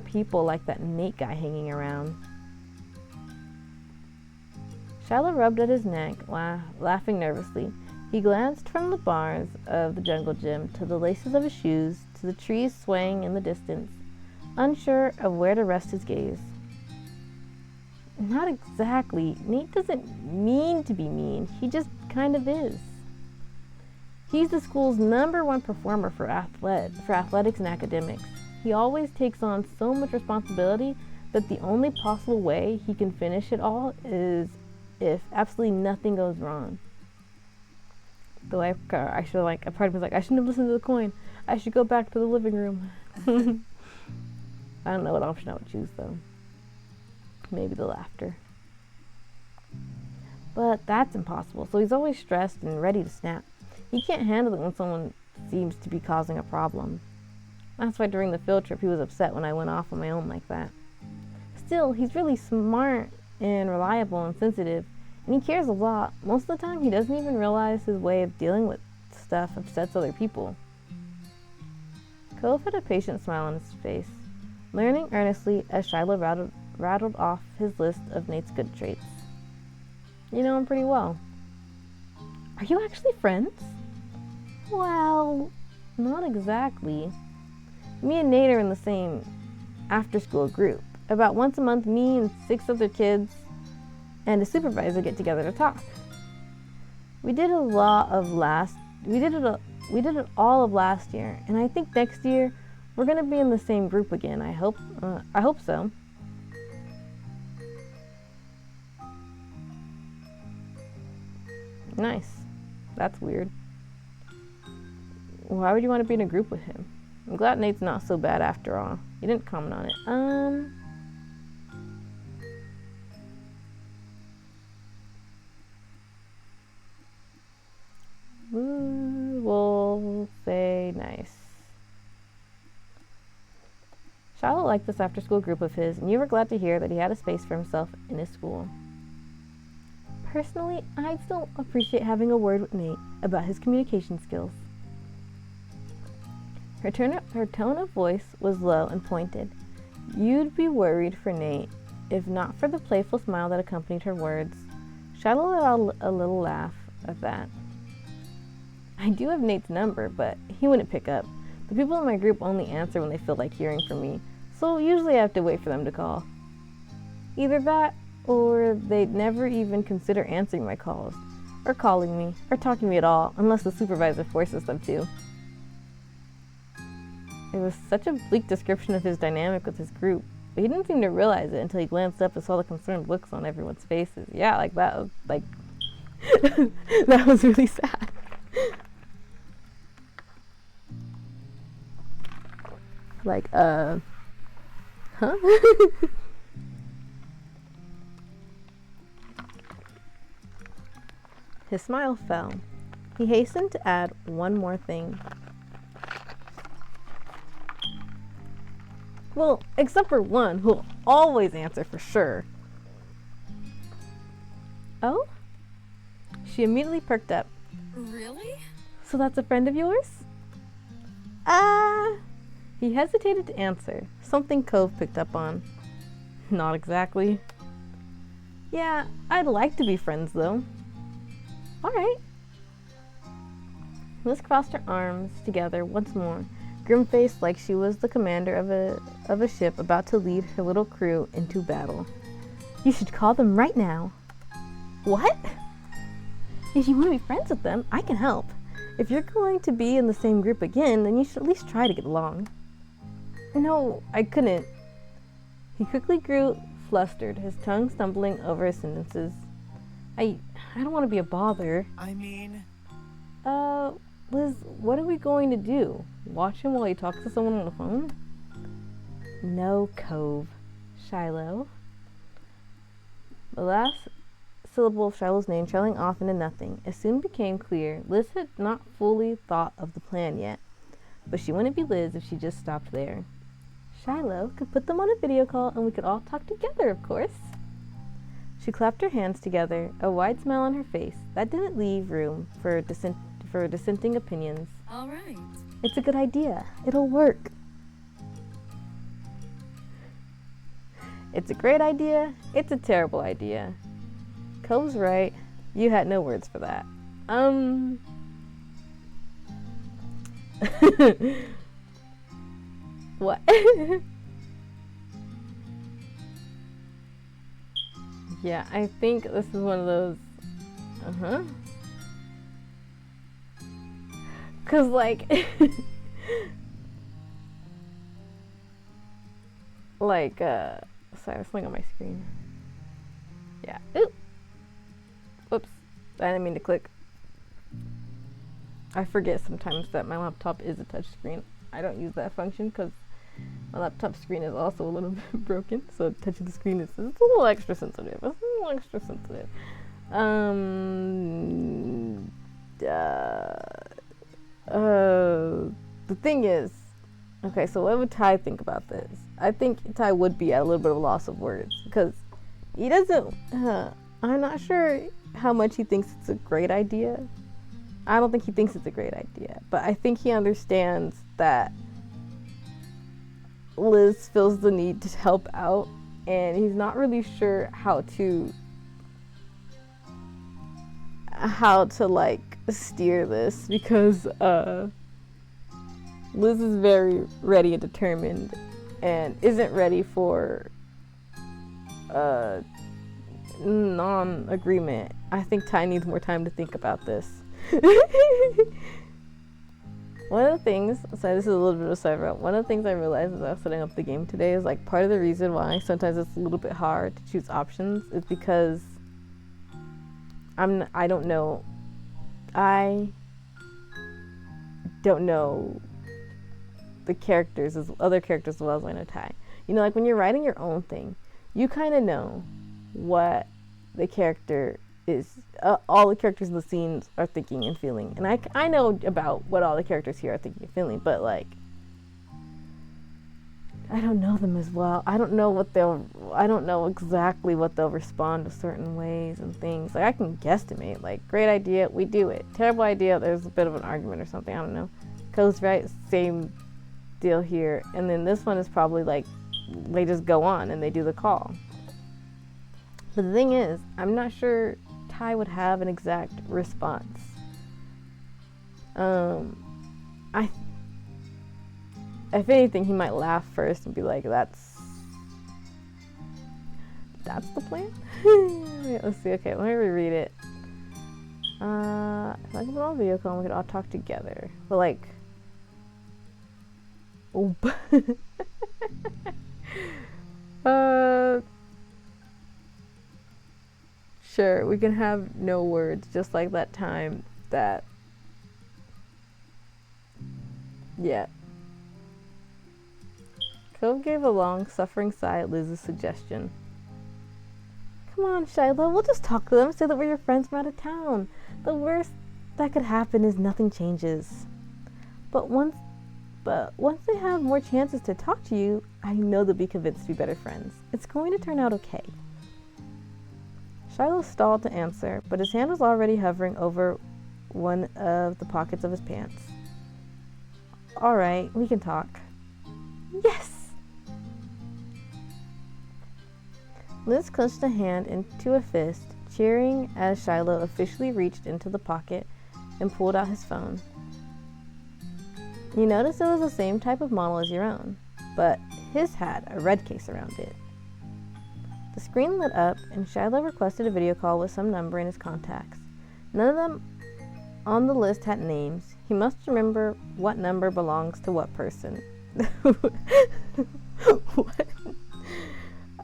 [SPEAKER 1] people like that Nate guy hanging around. Shiloh rubbed at his neck, laughing nervously. He glanced from the bars of the jungle gym to the laces of his shoes to the trees swaying in the distance, unsure of where to rest his gaze. Not exactly. Nate doesn't mean to be mean. He just kind of is. He's the school's #1 performer for athletics and academics. He always takes on so much responsibility that the only possible way he can finish it all is if absolutely nothing goes wrong. Though a part of me was like, I shouldn't have listened to the coin. I should go back to the living room. I don't know what option I would choose, though. Maybe the laughter. But that's impossible, so he's always stressed and ready to snap. He can't handle it when someone seems to be causing a problem. That's why during the field trip he was upset when I went off on my own like that. Still, he's really smart and reliable and sensitive, and he cares a lot. Most of the time, he doesn't even realize his way of dealing with stuff upsets other people. Cove had a patient smile on his face, learning earnestly as Shiloh rattled off his list of Nate's good traits. You know him pretty well. Are you actually friends? Well, not exactly. Me and Nate are in the same after-school group. About once a month, me and 6 other kids and a supervisor get together to talk. We did it all of last year, and I think next year we're gonna be in the same group again. I hope so. Nice. That's weird. Why would you want to be in a group with him? I'm glad Nate's not so bad after all. You didn't comment on it. We'll say nice. Shiloh liked this after-school group of his, and you were glad to hear that he had a space for himself in his school. Personally, I'd still appreciate having a word with Nate about his communication skills. Her tone of voice was low and pointed. You'd be worried for Nate, if not for the playful smile that accompanied her words. Shiloh let out a little laugh at that. I do have Nate's number, but he wouldn't pick up. The people in my group only answer when they feel like hearing from me, so usually I have to wait for them to call. Either that, or they'd never even consider answering my calls, or calling me, or talking to me at all, unless the supervisor forces them to. It was such a bleak description of his dynamic with his group, but he didn't seem to realize it until he glanced up and saw the concerned looks on everyone's faces. Yeah, that was, that was really sad. Huh? His smile fell. He hastened to add one more thing. Well, except for one who'll always answer for sure. Oh? She immediately perked up.
[SPEAKER 2] Really?
[SPEAKER 1] So that's a friend of yours? He hesitated to answer, something Cove picked up on. Not exactly. Yeah, I'd like to be friends though. Alright. Liz crossed her arms together once more, grim-faced like she was the commander of a ship about to lead her little crew into battle. You should call them right now. What? If you want to be friends with them, I can help. If you're going to be in the same group again, then you should at least try to get along. No, I couldn't. He quickly grew flustered, his tongue stumbling over his sentences. I don't want to be a bother.
[SPEAKER 3] I mean...
[SPEAKER 1] Liz, what are we going to do? Watch him while he talks to someone on the phone? No, Cove. Shiloh. The last syllable of Shiloh's name trailing off into nothing. It soon became clear Liz had not fully thought of the plan yet, but she wouldn't be Liz if she just stopped there. Shiloh could put them on a video call and we could all talk together, of course. She clapped her hands together, a wide smile on her face. That didn't leave room for dissenting opinions.
[SPEAKER 2] All right.
[SPEAKER 1] It's a good idea. It'll work. It's a great idea. It's a terrible idea. Cove's right. You had no words for that. What? Yeah, I think this is one of those. Cause like, sorry, I was playing on my screen. Yeah. Ooh. Whoops. I didn't mean to click. I forget sometimes that my laptop is a touch screen. I don't use that function because my laptop screen is also a little bit broken, so touching the screen is a little extra sensitive. The thing is, okay, so what would Ty think about this? I think Ty would be at a little bit of a loss of words because he doesn't. I'm not sure how much he thinks it's a great idea. I don't think he thinks it's a great idea, but I think he understands that Liz feels the need to help out, and he's not really sure how to like steer this because Liz is very ready and determined and isn't ready for non-agreement. I think Ty needs more time to think about this. One of the things, sorry, this is a little bit of a side route. One of the things I realized as I was setting up the game today is like part of the reason why sometimes it's a little bit hard to choose options is because I don't know the characters as other characters as well as I know Ty. You know, like when you're writing your own thing, you kind of know what the character is, all the characters in the scenes are thinking and feeling, and I know about what all the characters here are thinking and feeling, but like I don't know them as well. I don't know exactly what they'll respond to certain ways and things. Like I can guesstimate, like great idea, we do it. Terrible idea, there's a bit of an argument or something. I don't know. Coast right, same deal here. And then this one is probably like they just go on and they do the call. But the thing is, I'm not sure Ty would have an exact response. If anything, he might laugh first and be like, that's the plan? Wait, let's see. Okay, let me reread it. If I can put on video call, we could all talk together. But like, oh. Sure, we can have no words, just like that time that, yeah. Cove gave a long, suffering sigh at Liz's suggestion. Come on, Shiloh, we'll just talk to them, say that we're your friends from out of town. The worst that could happen is nothing changes. But once they have more chances to talk to you, I know they'll be convinced to be better friends. It's going to turn out okay. Shiloh stalled to answer, but his hand was already hovering over one of the pockets of his pants. All right, we can talk. Yes! Liz clenched a hand into a fist, cheering as Shiloh officially reached into the pocket and pulled out his phone. You noticed it was the same type of model as your own, but his had a red case around it. The screen lit up, and Shiloh requested a video call with some number in his contacts. None of them on the list had names. He must remember what number belongs to what person. What?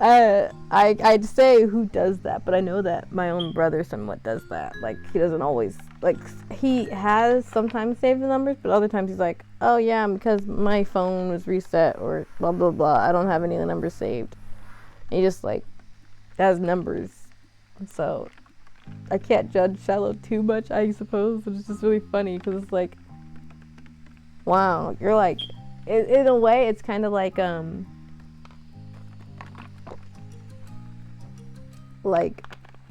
[SPEAKER 1] I'd say who does that, but I know that my own brother somewhat does that. Like, he doesn't always, like, he has sometimes saved the numbers, but other times he's like, oh yeah, because my phone was reset or blah, blah, blah. I don't have any of the numbers saved. And he just, like, has numbers. So I can't judge Shiloh too much, I suppose. It's just really funny because it's like, wow, you're like, in a way, it's kind of like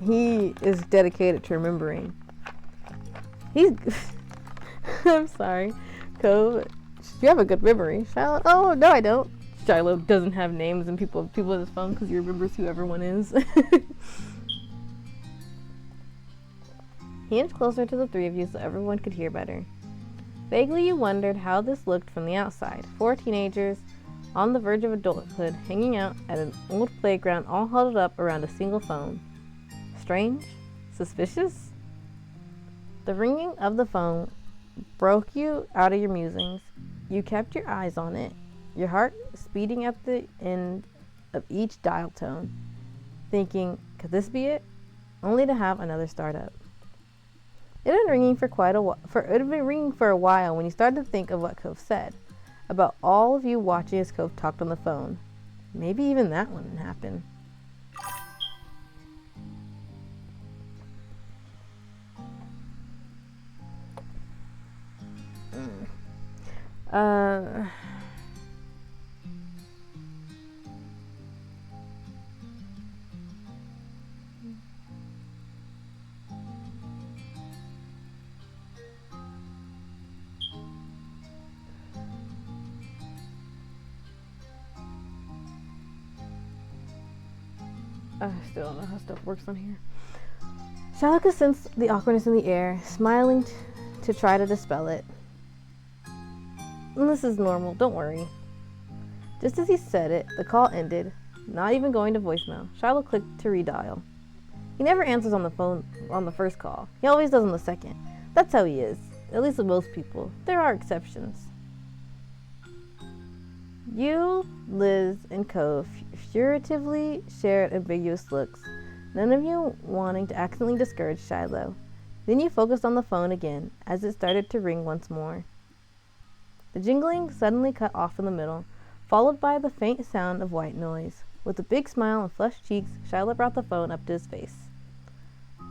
[SPEAKER 1] he is dedicated to remembering. He's, I'm sorry, Cove. You have a good memory, Shiloh. Oh no, I don't. Shiloh doesn't have names and people in his phone because he remembers who everyone is. He inched closer to the three of you so everyone could hear better. Vaguely you wondered how this looked from the outside. 4 teenagers on the verge of adulthood hanging out at an old playground all huddled up around a single phone. Strange? Suspicious? The ringing of the phone broke you out of your musings. You kept your eyes on it, your heart speeding at the end of each dial tone, thinking, could this be it? Only to have another startup. It had been ringing for a while when you started to think of what Cove said about all of you watching as Cove talked on the phone. Maybe even that wouldn't happen. I still don't know how stuff works on here. Shiloh could sense the awkwardness in the air, smiling to try to dispel it. This is normal, don't worry. Just as he said it, the call ended, not even going to voicemail. Shiloh clicked to redial. He never answers on the phone on the first call. He always does on the second. That's how he is, at least with most people. There are exceptions. You, Liz, and Cove furtively shared ambiguous looks, none of you wanting to accidentally discourage Shiloh. Then you focused on the phone again as it started to ring once more. The jingling suddenly cut off in the middle, followed by the faint sound of white noise. With a big smile and flushed cheeks, Shiloh brought the phone up to his face.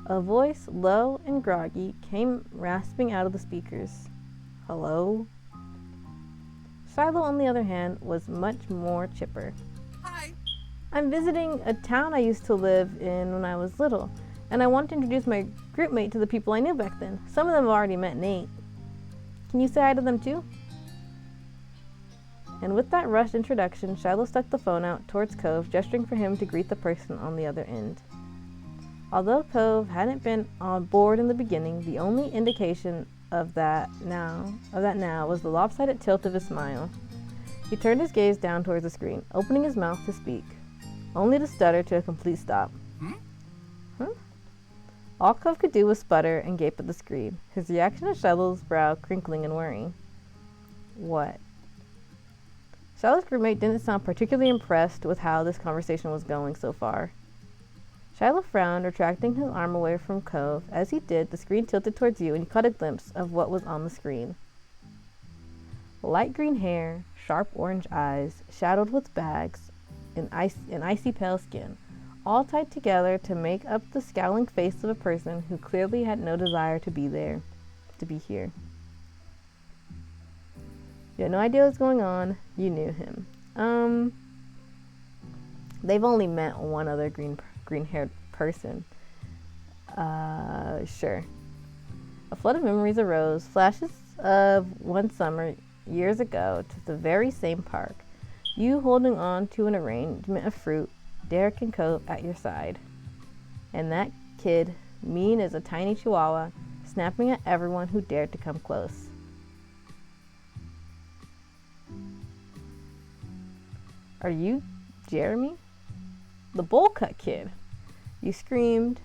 [SPEAKER 1] A voice, low and groggy, came rasping out of the speakers. Hello? Shiloh, on the other hand, was much more chipper.
[SPEAKER 2] Hi.
[SPEAKER 1] I'm visiting a town I used to live in when I was little, and I want to introduce my group mate to the people I knew back then. Some of them have already met Nate. Can you say hi to them too? And with that rushed introduction, Shiloh stuck the phone out towards Cove, gesturing for him to greet the person on the other end. Although Cove hadn't been on board in the beginning, the only indication of that now was the lopsided tilt of his smile. He turned his gaze down towards the screen, opening his mouth to speak, only to stutter to a complete stop. Huh? All Cove could do was sputter and gape at the screen, his reaction to Shiloh's brow crinkling in worry. What? Shiloh's groupmate didn't sound particularly impressed with how this conversation was going so far. Shiloh frowned, retracting his arm away from Cove. As he did, the screen tilted towards you and you caught a glimpse of what was on the screen. Light green hair, sharp orange eyes, shadowed with bags, and icy pale skin, all tied together to make up the scowling face of a person who clearly had no desire to be here. You had no idea what was going on. You knew him. They've only met one other green-haired person. Sure. A flood of memories arose, flashes of one summer years ago to the very same park. You holding on to an arrangement of fruit, Derek and Cove at your side. And that kid, mean as a tiny chihuahua, snapping at everyone who dared to come close. Are you Jeremy? The bowl cut kid. You screamed.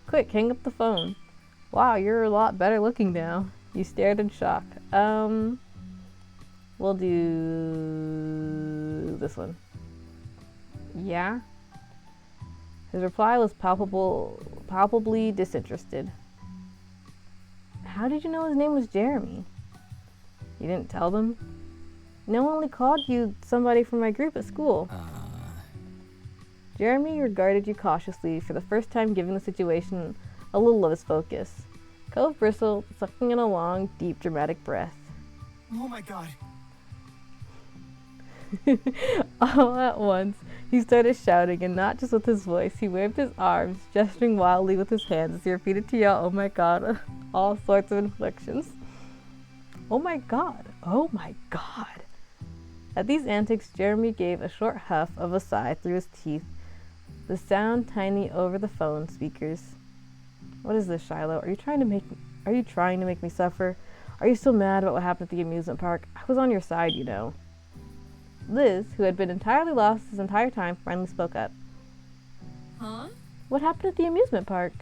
[SPEAKER 1] Quick, hang up the phone. Wow, you're a lot better looking now. You stared in shock. We'll do this one. Yeah? His reply was palpably disinterested. How did you know his name was Jeremy? You didn't tell them? No one only called you somebody from my group at school. Jeremy regarded you cautiously, for the first time given the situation a little of his focus. Cove bristled, sucking in a long, deep, dramatic breath.
[SPEAKER 3] Oh my god.
[SPEAKER 1] All at once, he started shouting, and not just with his voice. He waved his arms, gesturing wildly with his hands as he repeated to yell, "Oh my god," all sorts of inflections. Oh my god. Oh my god. At these antics, Jeremy gave a short huff of a sigh through his teeth, the sound tiny over the phone speakers. What is this, Shiloh? Are you trying to make me suffer? Are you still mad about what happened at the amusement park? I was on your side, you know. Liz, who had been entirely lost this entire time, finally spoke up.
[SPEAKER 2] Huh?
[SPEAKER 1] What happened at the amusement park?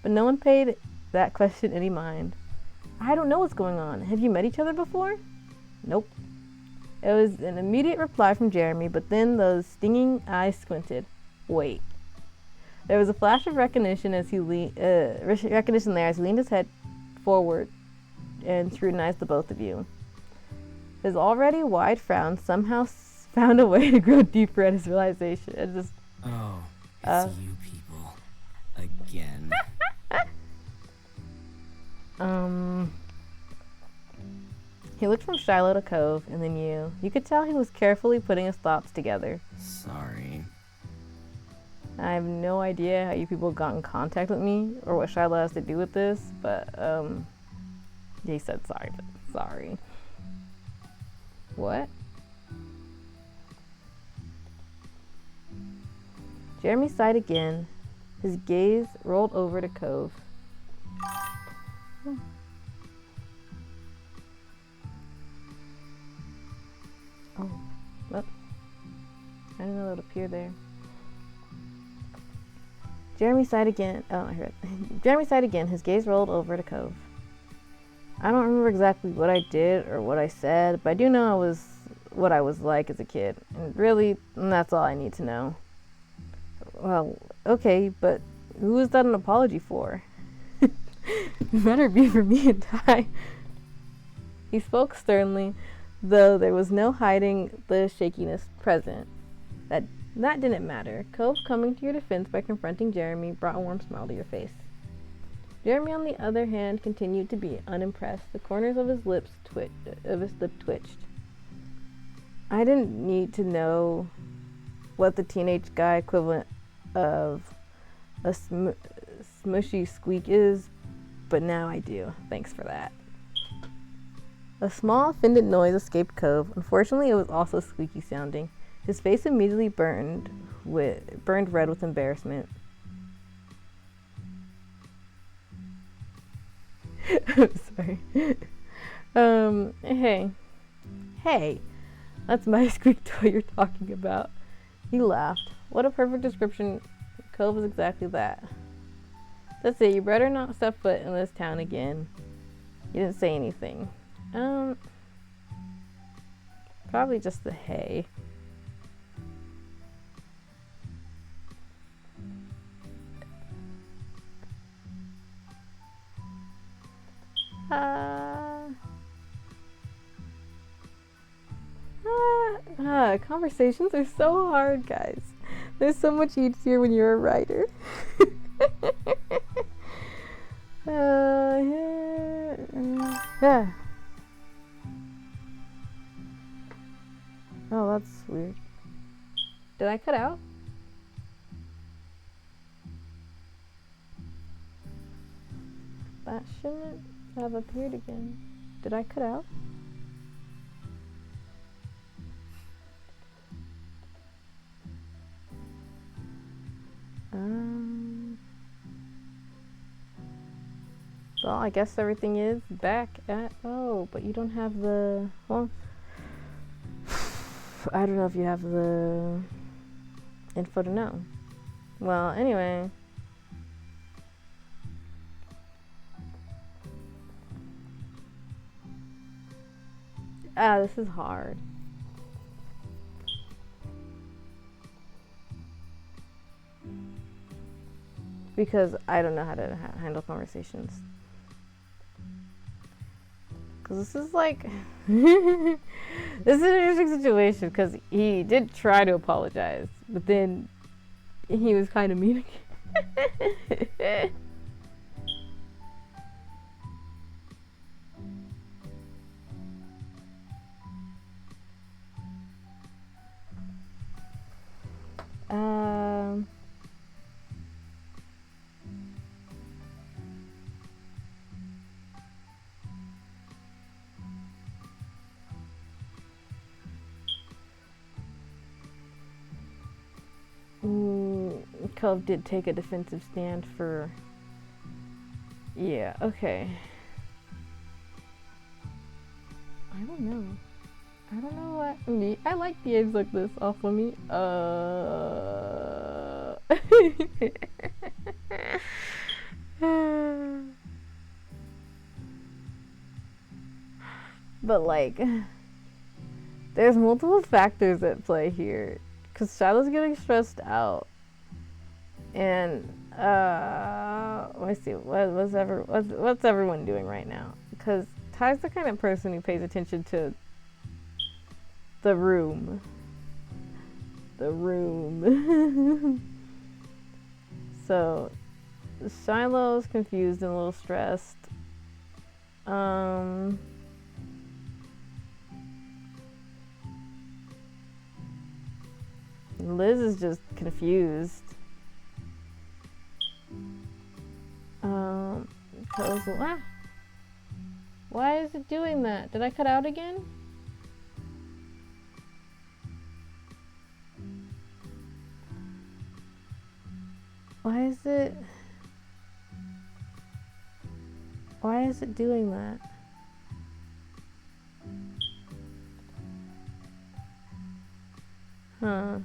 [SPEAKER 1] But no one paid that question any mind. I don't know what's going on. Have you met each other before? Nope. It was an immediate reply from Jeremy, but then those stinging eyes squinted. Wait. There was a flash of recognition as he leaned his head forward and scrutinized the both of you. His already wide frown somehow found a way to grow deeper at his realization. It just,
[SPEAKER 3] Oh, it's you people. Again.
[SPEAKER 1] He looked from Shiloh to Cove, and then you. You could tell he was carefully putting his thoughts together.
[SPEAKER 3] Sorry.
[SPEAKER 1] I have no idea how you people got in contact with me, or what Shiloh has to do with this, but, he said sorry, but sorry. What? Jeremy sighed again. His gaze rolled over to Cove. Oh, well, I didn't know that would appear there. Jeremy sighed again. Oh, I heard it. Jeremy sighed again. His gaze rolled over to Cove. I don't remember exactly what I did or what I said, but I do know I was what I was like as a kid. And really, that's all I need to know. Well, okay, but who was that an apology for? It better be for me and Ty. He spoke sternly, though there was no hiding the shakiness present. That didn't matter. Cove, coming to your defense by confronting Jeremy, brought a warm smile to your face. Jeremy, on the other hand, continued to be unimpressed. The corners of his lip twitched. I didn't need to know what the teenage guy equivalent of a smushy squeak is, but now I do. Thanks for that. A small, offended noise escaped Cove. Unfortunately, it was also squeaky sounding. His face immediately burned red with embarrassment. I'm sorry. Hey, that's my squeak toy you're talking about. He laughed. What a perfect description. Cove is exactly that. That's it. You better not step foot in this town again. You didn't say anything. Probably just the hay. Conversations are so hard, guys. They're so much easier when you're a writer. Yeah. Oh, that's weird. Did I cut out? That shouldn't have appeared again. Did I cut out? Well, I guess everything is back at... Oh, but you don't have the... Well, I don't know if you have the info to know. Well, anyway... this is hard. Because I don't know how to handle conversations. Because this is like... this is an interesting situation because he did try to apologize, but then he was kind of mean again. Um. Cove did take a defensive stand for. Yeah, okay. I don't know. I don't know what. I like the eggs like this off of me. But like, there's multiple factors at play here. Because Shiloh's getting stressed out. And, let me see, what's everyone doing right now? Because Ty's the kind of person who pays attention to the room. The room. So, Shiloh's confused and a little stressed. Liz is just confused. Why is it doing that? Did I cut out again? Why is it doing that? Huh.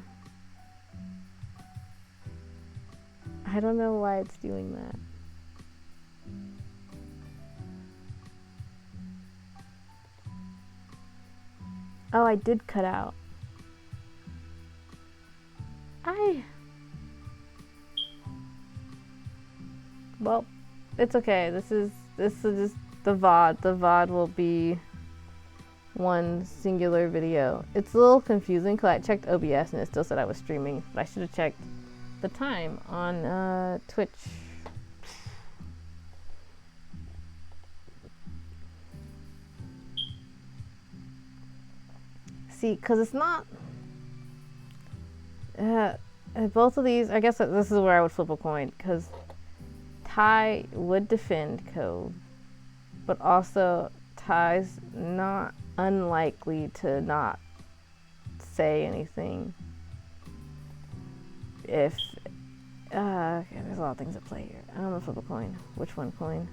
[SPEAKER 1] I don't know why it's doing that. Oh, I did cut out. Well, it's okay. This is just the VOD. The VOD will be one singular video. It's a little confusing because I checked OBS and it still said I was streaming, but I should have checked the time on Twitch. See, because it's not both of these, I guess this is where I would flip a coin, because Ty would defend Cove, but also Ty's not unlikely to not say anything if okay, there's a lot of things at play here. I'm gonna flip a coin. Which one coin?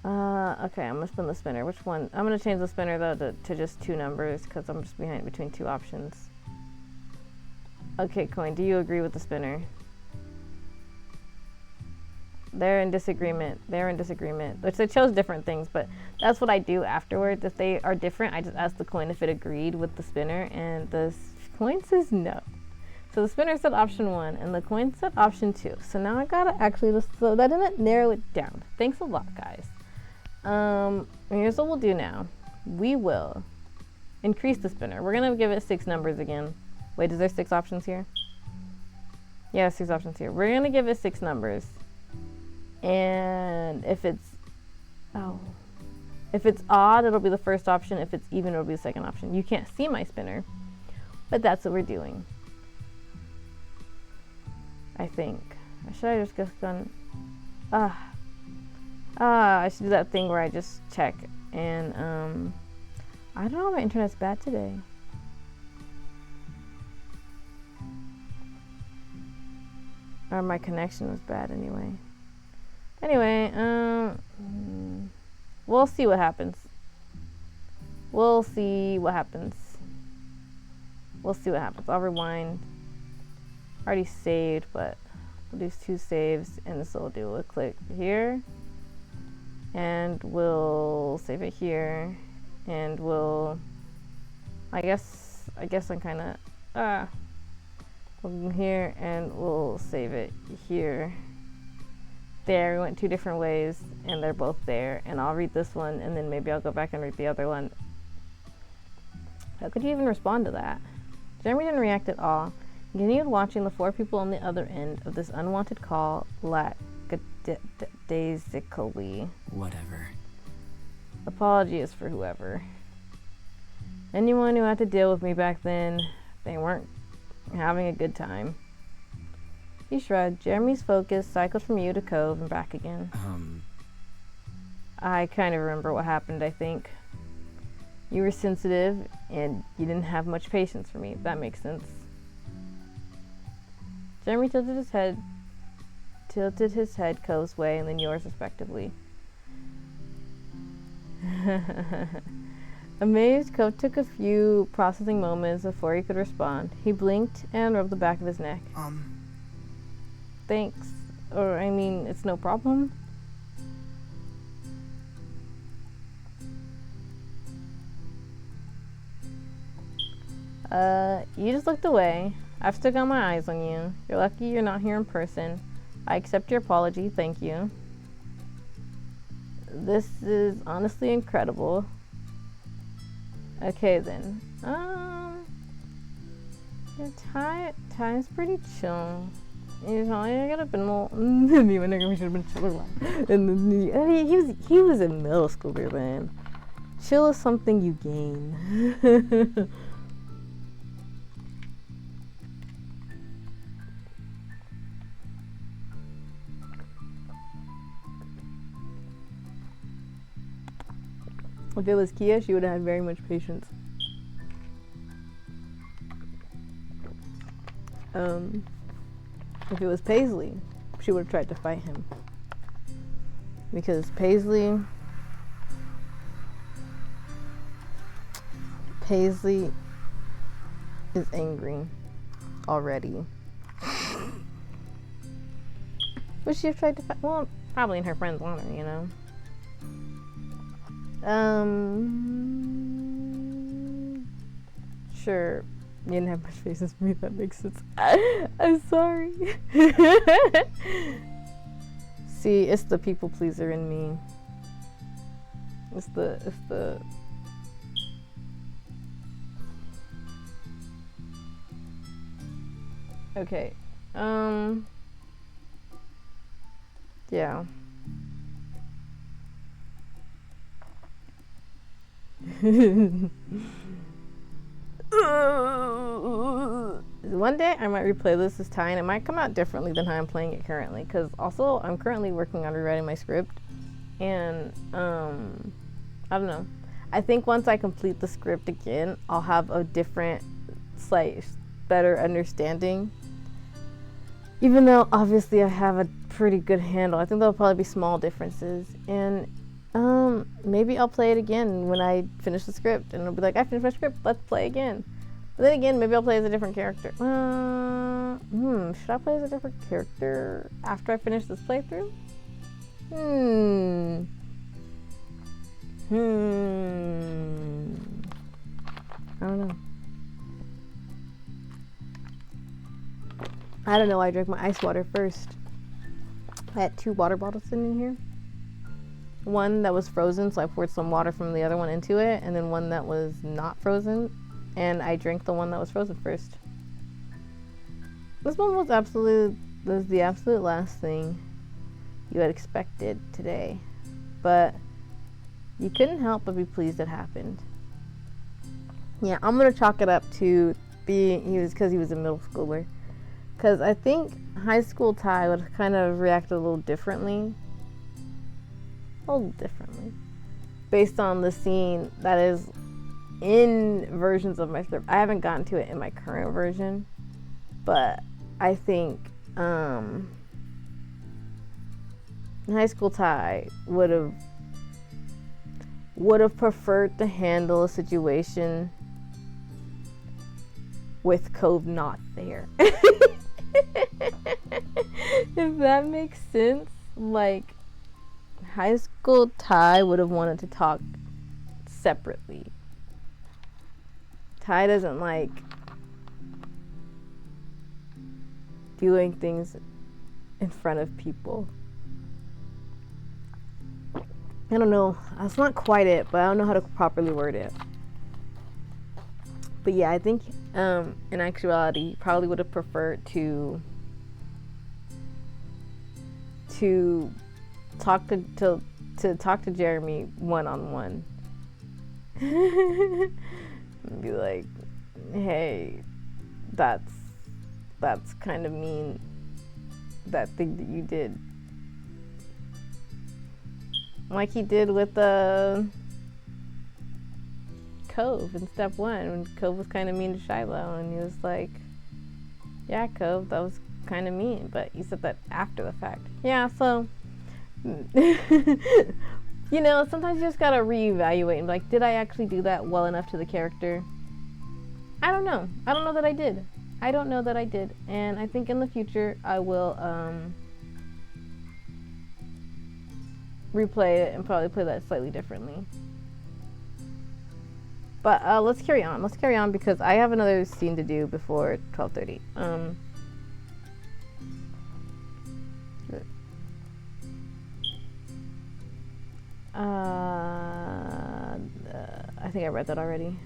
[SPEAKER 1] Okay, I'm gonna spin the spinner. Which one? I'm gonna change the spinner though to just 2 numbers because I'm just behind between 2 options. Okay, coin, do you agree with the spinner? They're in disagreement. Which they chose different things, but that's what I do afterwards. If they are different, I just ask the coin if it agreed with the spinner, and the coin says no. So the spinner said option 1, and the coin said option 2. So now I gotta actually so that didn't narrow it down. Thanks a lot, guys. Here's what we'll do now. We will increase the spinner. We're gonna give it 6 numbers again. Wait, is there 6 options here? Yeah, 6 options here. We're gonna give it 6 numbers. And if it's odd, it'll be the first option. If it's even, it'll be the second option. You can't see my spinner, but that's what we're doing. I think. Should I just gone? I should do that thing where I just check and I don't know. My internet's bad today. Or my connection was bad anyway. Anyway, we'll see what happens. We'll see what happens. I'll rewind. Already saved, but we'll do 2 saves, and this will do. We'll click here, and we'll save it here, and we'll. I guess I'm kind of we'll go here, and we'll save it here. There, we went 2 different ways, and they're both there. And I'll read this one, and then maybe I'll go back and read the other one. How could you even respond to that? Jeremy didn't react at all. He continued watching the 4 people on the other end of this unwanted call lackadaisically.
[SPEAKER 3] Whatever.
[SPEAKER 1] Apology is for whoever. Anyone who had to deal with me back then, they weren't having a good time. He shrugged. Jeremy's focus cycled from you to Cove and back again. I kind of remember what happened, I think. You were sensitive, and you didn't have much patience for me, if that makes sense. Jeremy tilted his head Cove's way and then yours respectively. Amazed, Cove took a few processing moments before he could respond. He blinked and rubbed the back of his neck. Thanks. Or, I mean, it's no problem. You just looked away. I've still got my eyes on you. You're lucky you're not here in person. I accept your apology, thank you. This is honestly incredible. Okay then. Yeah, Ty's pretty chill. You know, I gotta been more. Me when I should have been chill. And then I mean, he was in middle school then. Chill is something you gain. If it was Kia, she would have had very much patience. If it was Paisley, she would have tried to fight him. Because Paisley is angry already. Would she have tried to fight? Well, probably in her friend's honor, you know. Sure. You didn't have much patience for me, that makes sense. I'm sorry. See, it's the people pleaser in me. It's the Okay. Yeah. One day I might replay this as Ty, and it might come out differently than how I'm playing it currently, because also I'm currently working on rewriting my script, and I don't know. I think once I complete the script again, I'll have a different, slight, better understanding. Even though obviously I have a pretty good handle, I think there'll probably be small differences, and maybe I'll play it again when I finish the script, and it'll be like, I finished my script, let's play again. But then again, maybe I'll play as a different character. Should I play as a different character after I finish this playthrough? I don't know. I don't know, I drank my ice water first. I had 2 water bottles sitting in here. One that was frozen, so I poured some water from the other one into it, and then one that was not frozen, and I drank the one that was frozen first. This one was the absolute last thing you had expected today, but you couldn't help but be pleased it happened. Yeah, I'm gonna chalk it up to because he was a middle schooler. Because I think high school Ty would have kind of reacted a little differently. Based on the scene that is in versions of my script. I haven't gotten to it in my current version, but I think high school Ty would have preferred to handle a situation with Cove not there. If that makes sense. Like, high school Ty would have wanted to talk separately. Ty doesn't like doing things in front of people. I don't know. That's not quite it, but I don't know how to properly word it. But yeah, I think in actuality, he probably would have preferred to talk to Jeremy one-on-one. And be like, hey, that's that's kind of mean, that thing that you did. Like he did with Cove in step 1, when Cove was kind of mean to Shiloh, and he was like, yeah, Cove, that was kind of mean, but you said that after the fact. Yeah, so, you know, sometimes you just gotta reevaluate and be like, did I actually do that well enough to the character? I don't know. I don't know that I did. I don't know that I did. And I think in the future I will replay it and probably play that slightly differently. But let's carry on. Let's carry on because I have another scene to do before 12:30. I think I read that already.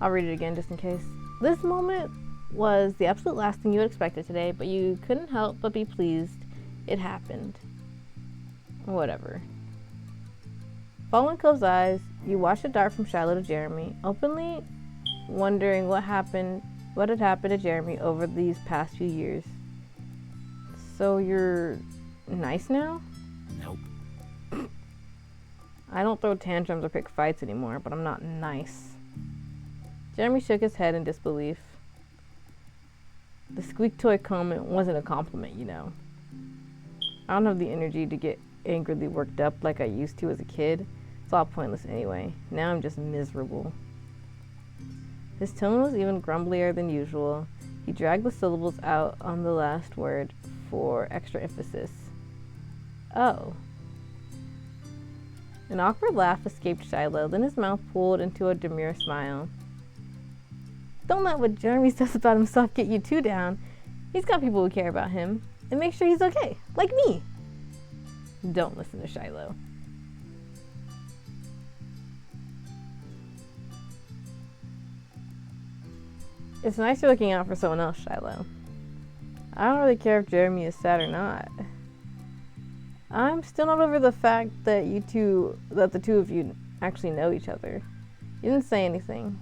[SPEAKER 1] I'll read it again just in case. This moment was the absolute last thing you had expected today, but you couldn't help but be pleased it happened. Whatever. Following Cove's eyes, you watched it dart from Shiloh to Jeremy, openly wondering what had happened to Jeremy over these past few years. So you're nice now?
[SPEAKER 3] Nope.
[SPEAKER 1] I don't throw tantrums or pick fights anymore, but I'm not nice. Jeremy shook his head in disbelief. The squeak toy comment wasn't a compliment, you know. I don't have the energy to get angrily worked up like I used to as a kid. It's all pointless anyway. Now I'm just miserable. His tone was even grumblier than usual. He dragged the syllables out on the last word for extra emphasis. Oh. An awkward laugh escaped Shiloh, then his mouth pulled into a demure smile. Don't let what Jeremy says about himself get you too down. He's got people who care about him, and make sure he's okay, like me. Don't listen to Shiloh. It's nice you're looking out for someone else, Shiloh. I don't really care if Jeremy is sad or not. I'm still not over the fact that the two of you actually know each other. You didn't say anything.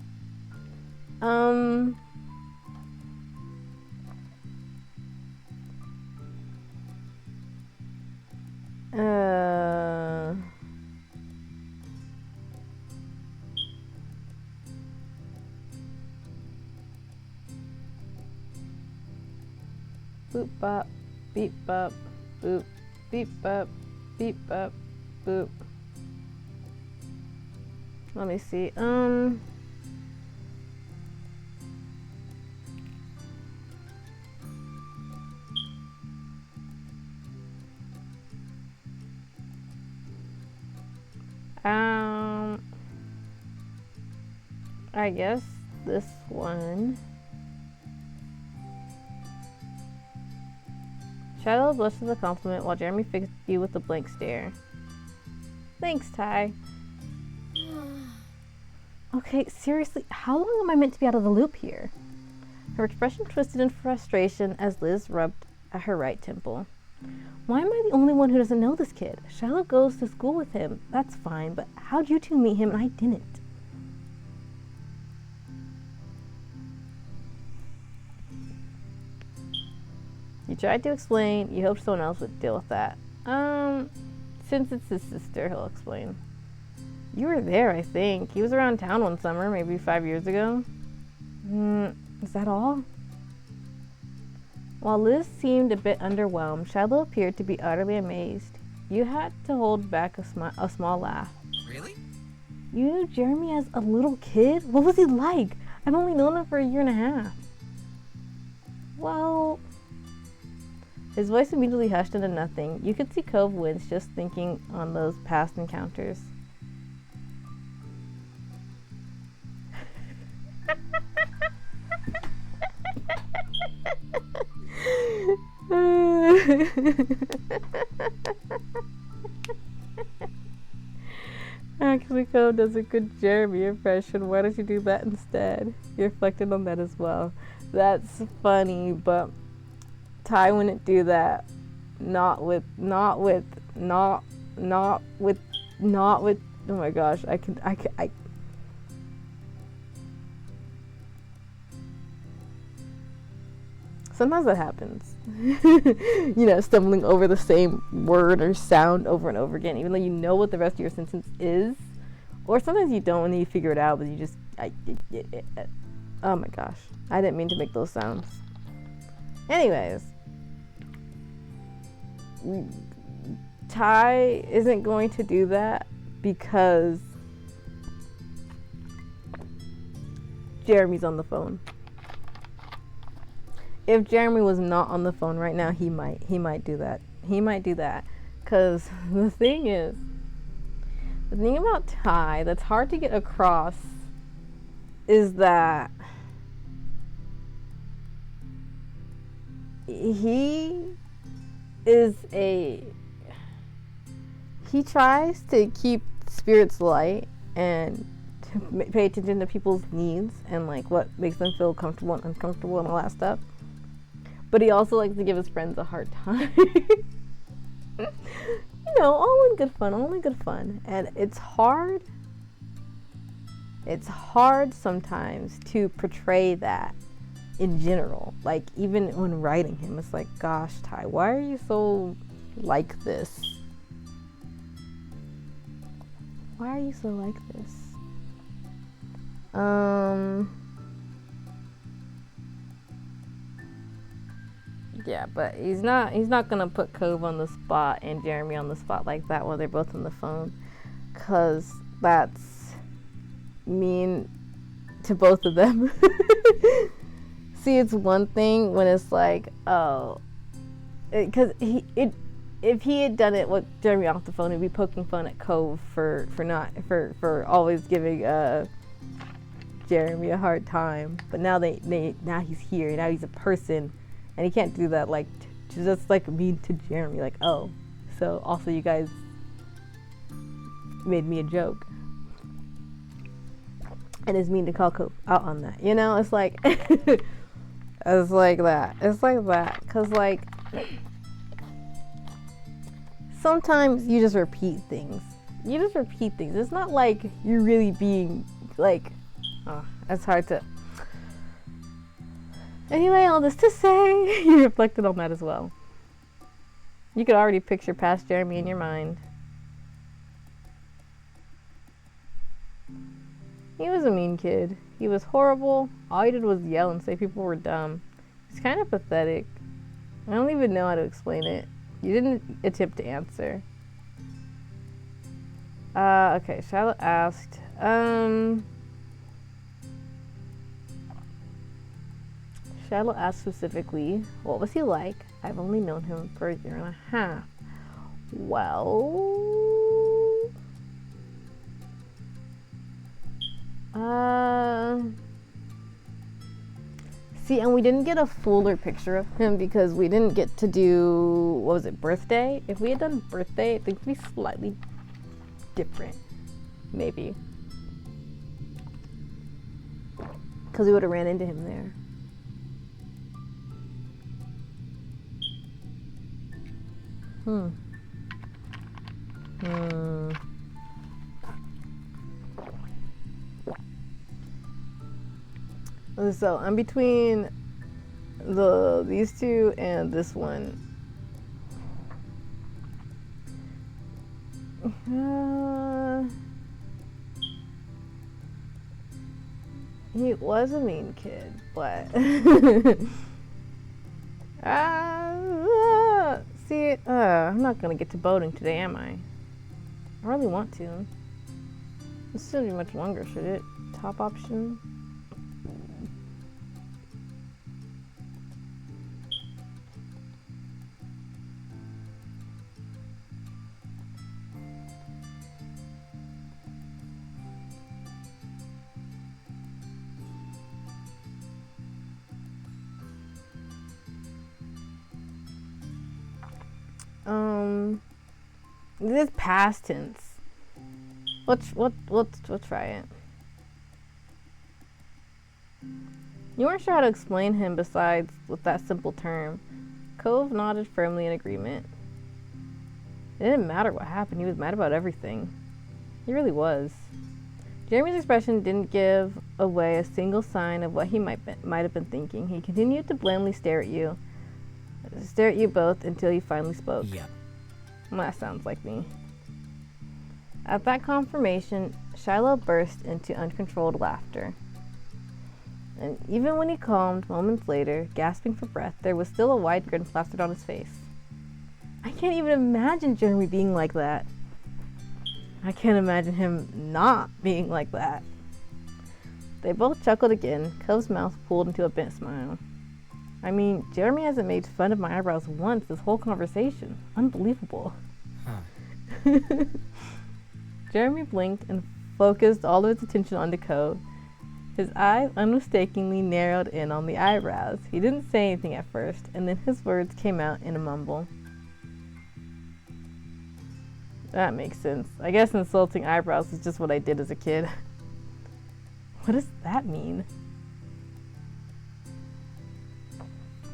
[SPEAKER 1] Boop bop, beep bop, boop, beep bop, beep bop, boop. Let me see. I guess this one. Shiloh blushed at the compliment while Jeremy fixed you with a blank stare. Thanks, Ty. Okay, seriously, how long am I meant to be out of the loop here? Her expression twisted in frustration as Liz rubbed at her right temple. Why am I the only one who doesn't know this kid? Shiloh goes to school with him. That's fine, but how'd you two meet him and I didn't? You tried to explain. You hoped someone else would deal with that. Since it's his sister, he'll explain. You were there, I think. He was around town one summer, maybe 5 years ago. Is that all? While Liz seemed a bit underwhelmed, Shiloh appeared to be utterly amazed. You had to hold back a small laugh.
[SPEAKER 3] Really?
[SPEAKER 1] You knew Jeremy as a little kid? What was he like? I've only known him for a year and a half. Well... His voice immediately hushed into nothing. You could see Cove wince just thinking on those past encounters. Actually, Cove does a good Jeremy impression. Why don't you do that instead? You reflected on that as well. That's funny, but Ty wouldn't do that. Not with. Oh my gosh, I. sometimes that happens. You know, stumbling over the same word or sound over and over again, even though you know what the rest of your sentence is. Or sometimes you don't and then you figure it out, but you just... oh my gosh. I didn't mean to make those sounds. Anyways. Ty isn't going to do that because Jeremy's on the phone. If Jeremy was not on the phone right now, he might do that. He might do that. Because the thing about Ty that's hard to get across is that he tries to keep spirits light and to pay attention to people's needs and like what makes them feel comfortable and uncomfortable and all that stuff. But he also likes to give his friends a hard time. You know, all in good fun. And it's hard sometimes to portray that in general. Like, even when writing him, it's like, gosh, Ty, why are you so like this? Why are you so like this? Yeah, but he's not gonna put Cove on the spot and Jeremy on the spot like that while they're both on the phone, cause that's mean to both of them. See, it's one thing when it's like, oh, because if he had done it with Jeremy off the phone, he'd be poking fun at Cove for always giving Jeremy a hard time. But now now he's here, now he's a person. And he can't do that, like, just like mean to Jeremy, like, oh, so also you guys made me a joke. And it's mean to call Cope out on that, you know? It's like, it's like that. Because, like, sometimes you just repeat things. It's not like you're really being, like, oh, it's hard to... Anyway, all this to say, you reflected on that as well. You could already picture past Jeremy in your mind. He was a mean kid. He was horrible. All he did was yell and say people were dumb. It's kind of pathetic. I don't even know how to explain it. You didn't attempt to answer. Okay, Charlotte asked, Shiloh asked specifically, what was he like? I've only known him for a year and a half. Well... See, and we didn't get a fuller picture of him because we didn't get to do, what was it, birthday? If we had done birthday, I think it'd be slightly different. Maybe. Because we would have ran into him there. So I'm between these two and this one. He was a mean kid, but see, I'm not gonna get to boating today, am I? I really want to. This shouldn't be much longer, should it? Top option. This is past tense. We'll try it. You weren't sure how to explain him besides with that simple term. Cove nodded firmly in agreement. It didn't matter what happened. He was mad about everything. He really was. Jeremy's expression didn't give away a single sign of what he might have been thinking. He continued to blandly stare at you both until he finally spoke.
[SPEAKER 3] Yep.
[SPEAKER 1] Well, that sounds like me. At that confirmation, Shiloh burst into uncontrolled laughter. And even when he calmed moments later, gasping for breath, there was still a wide grin plastered on his face. I can't even imagine Jeremy being like that. I can't imagine him not being like that. They both chuckled again. Cove's mouth pulled into a bent smile. I mean, Jeremy hasn't made fun of my eyebrows once this whole conversation. Unbelievable.
[SPEAKER 3] Huh.
[SPEAKER 1] Jeremy blinked and focused all of his attention onto Cove. His eyes unmistakably narrowed in on the eyebrows. He didn't say anything at first, and then his words came out in a mumble. That makes sense. I guess insulting eyebrows is just what I did as a kid. What does that mean?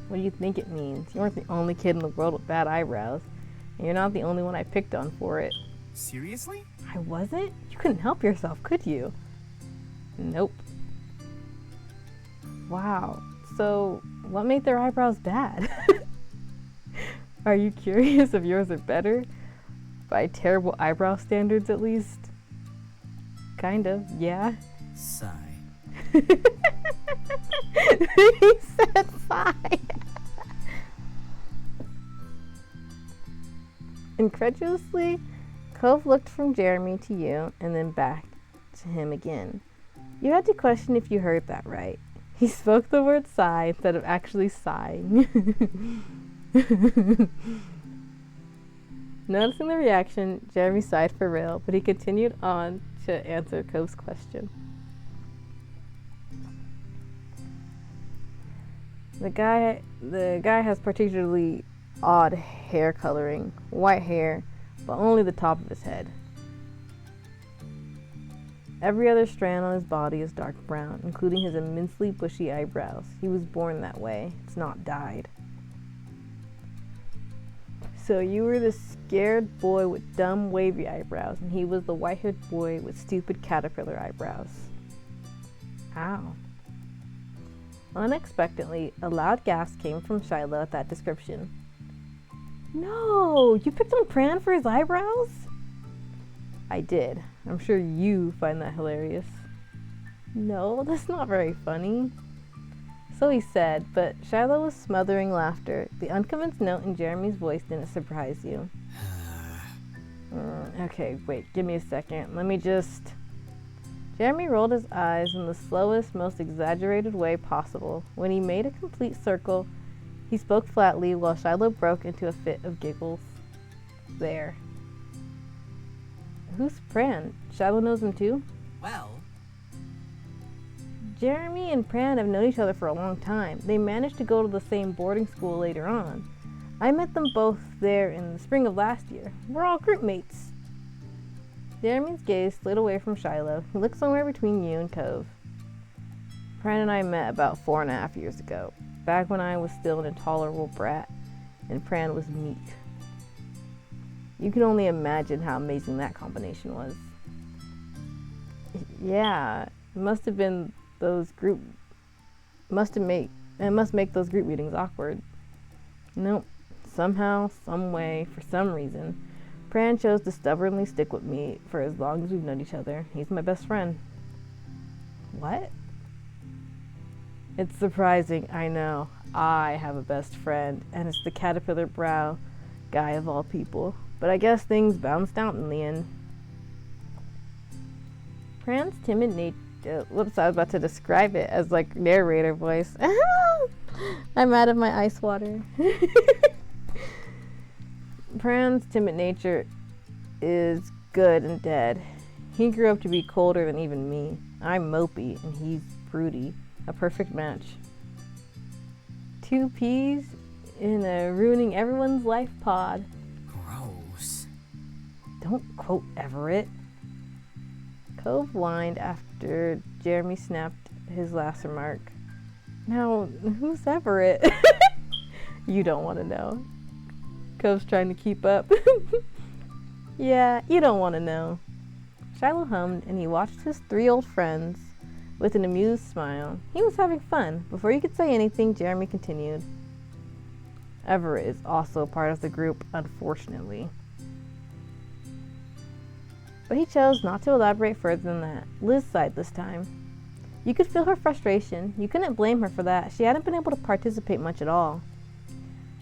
[SPEAKER 1] What do you think it means? You weren't the only kid in the world with bad eyebrows, and you're not the only one I picked on for it.
[SPEAKER 3] Seriously?
[SPEAKER 1] I wasn't? You couldn't help yourself, could you? Nope. Wow. So, what made their eyebrows bad? Are you curious if yours are better? By terrible eyebrow standards, at least? Kind of, yeah.
[SPEAKER 3] Sigh.
[SPEAKER 1] He said sigh. Incredulously, Cove looked from Jeremy to you and then back to him again. You had to question if you heard that right. He spoke the word sigh instead of actually sighing. Noticing the reaction, Jeremy sighed for real, but he continued on to answer Cove's question. The guy has particularly odd hair coloring, white hair, but only the top of his head. Every other strand on his body is dark brown, including his immensely bushy eyebrows. He was born that way. It's not dyed. So you were the scared boy with dumb, wavy eyebrows, and he was the white-haired boy with stupid caterpillar eyebrows. Ow. Unexpectedly, a loud gasp came from Shiloh at that description. No! You picked on Pran for his eyebrows? I did. I'm sure you find that hilarious. No, that's not very funny. So he said, but Shiloh was smothering laughter. The unconvinced note in Jeremy's voice didn't surprise you. Okay, wait, give me a second. Let me just... Jeremy rolled his eyes in the slowest, most exaggerated way possible. When he made a complete circle, he spoke flatly while Shiloh broke into a fit of giggles. There. Who's Pran? Shiloh knows him too?
[SPEAKER 3] Well...
[SPEAKER 1] Jeremy and Pran have known each other for a long time. They managed to go to the same boarding school later on. I met them both there in the spring of last year. We're all group mates. Jeremy's gaze slid away from Shiloh. He looked somewhere between you and Cove. Pran and I met about 4.5 years ago, back when I was still an intolerable brat, and Pran was meek. You can only imagine how amazing that combination was. Yeah, it must make those group meetings awkward. Nope. Somehow, some way, for some reason, Pran chose to stubbornly stick with me for as long as we've known each other. He's my best friend. What? It's surprising, I know. I have a best friend, and it's the caterpillar brow guy of all people. But I guess things bounced out in the end. Pran's timid nature... Whoops, I was about to describe it as like narrator voice. I'm out of my ice water. Pran's timid nature is good and dead. He grew up to be colder than even me. I'm mopey and he's broody. A perfect match. 2 peas in a ruining everyone's life pod.
[SPEAKER 3] Gross.
[SPEAKER 1] Don't quote Everett. Cove whined after Jeremy snapped his last remark. Now, who's Everett? You don't want to know. Cove's trying to keep up. Yeah, you don't want to know. Shiloh hummed, and he watched his 3 old friends with an amused smile. He was having fun. Before he could say anything, Jeremy continued. Everett is also part of the group, unfortunately. But he chose not to elaborate further than that. Liz sighed this time. You could feel her frustration. You couldn't blame her for that. She hadn't been able to participate much at all.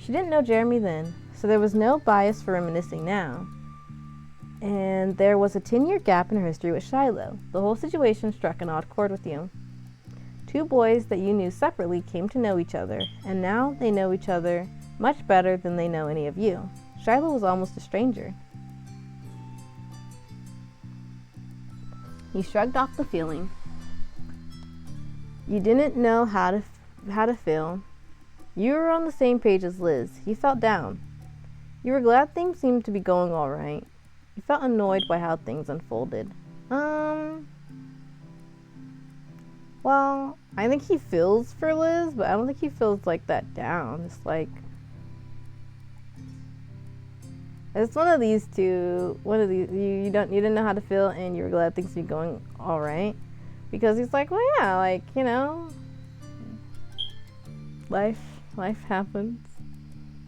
[SPEAKER 1] She didn't know Jeremy then, so there was no bias for reminiscing now. And there was a 10-year gap in her history with Shiloh. The whole situation struck an odd chord with you. 2 boys that you knew separately came to know each other, and now they know each other much better than they know any of you. Shiloh was almost a stranger. He shrugged off the feeling. You didn't know how to feel. You were on the same page as Liz. You felt down. You were glad things seemed to be going all right. You felt annoyed by how things unfolded. Well, I think he feels for Liz, but I don't think he feels like that down. It's like, it's one of these two. One of these, you didn't know how to feel, and you were glad things were going all right, because he's like, well, yeah, like, you know, life happens,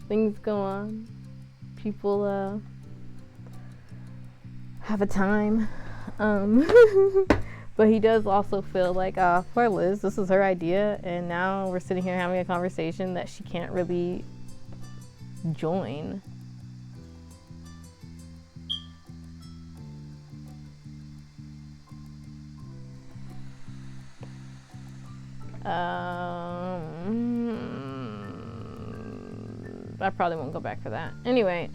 [SPEAKER 1] things go on, people have a time, but he does also feel like, poor Liz, this is her idea, and now we're sitting here having a conversation that she can't really join. I probably won't go back for that. Anyway,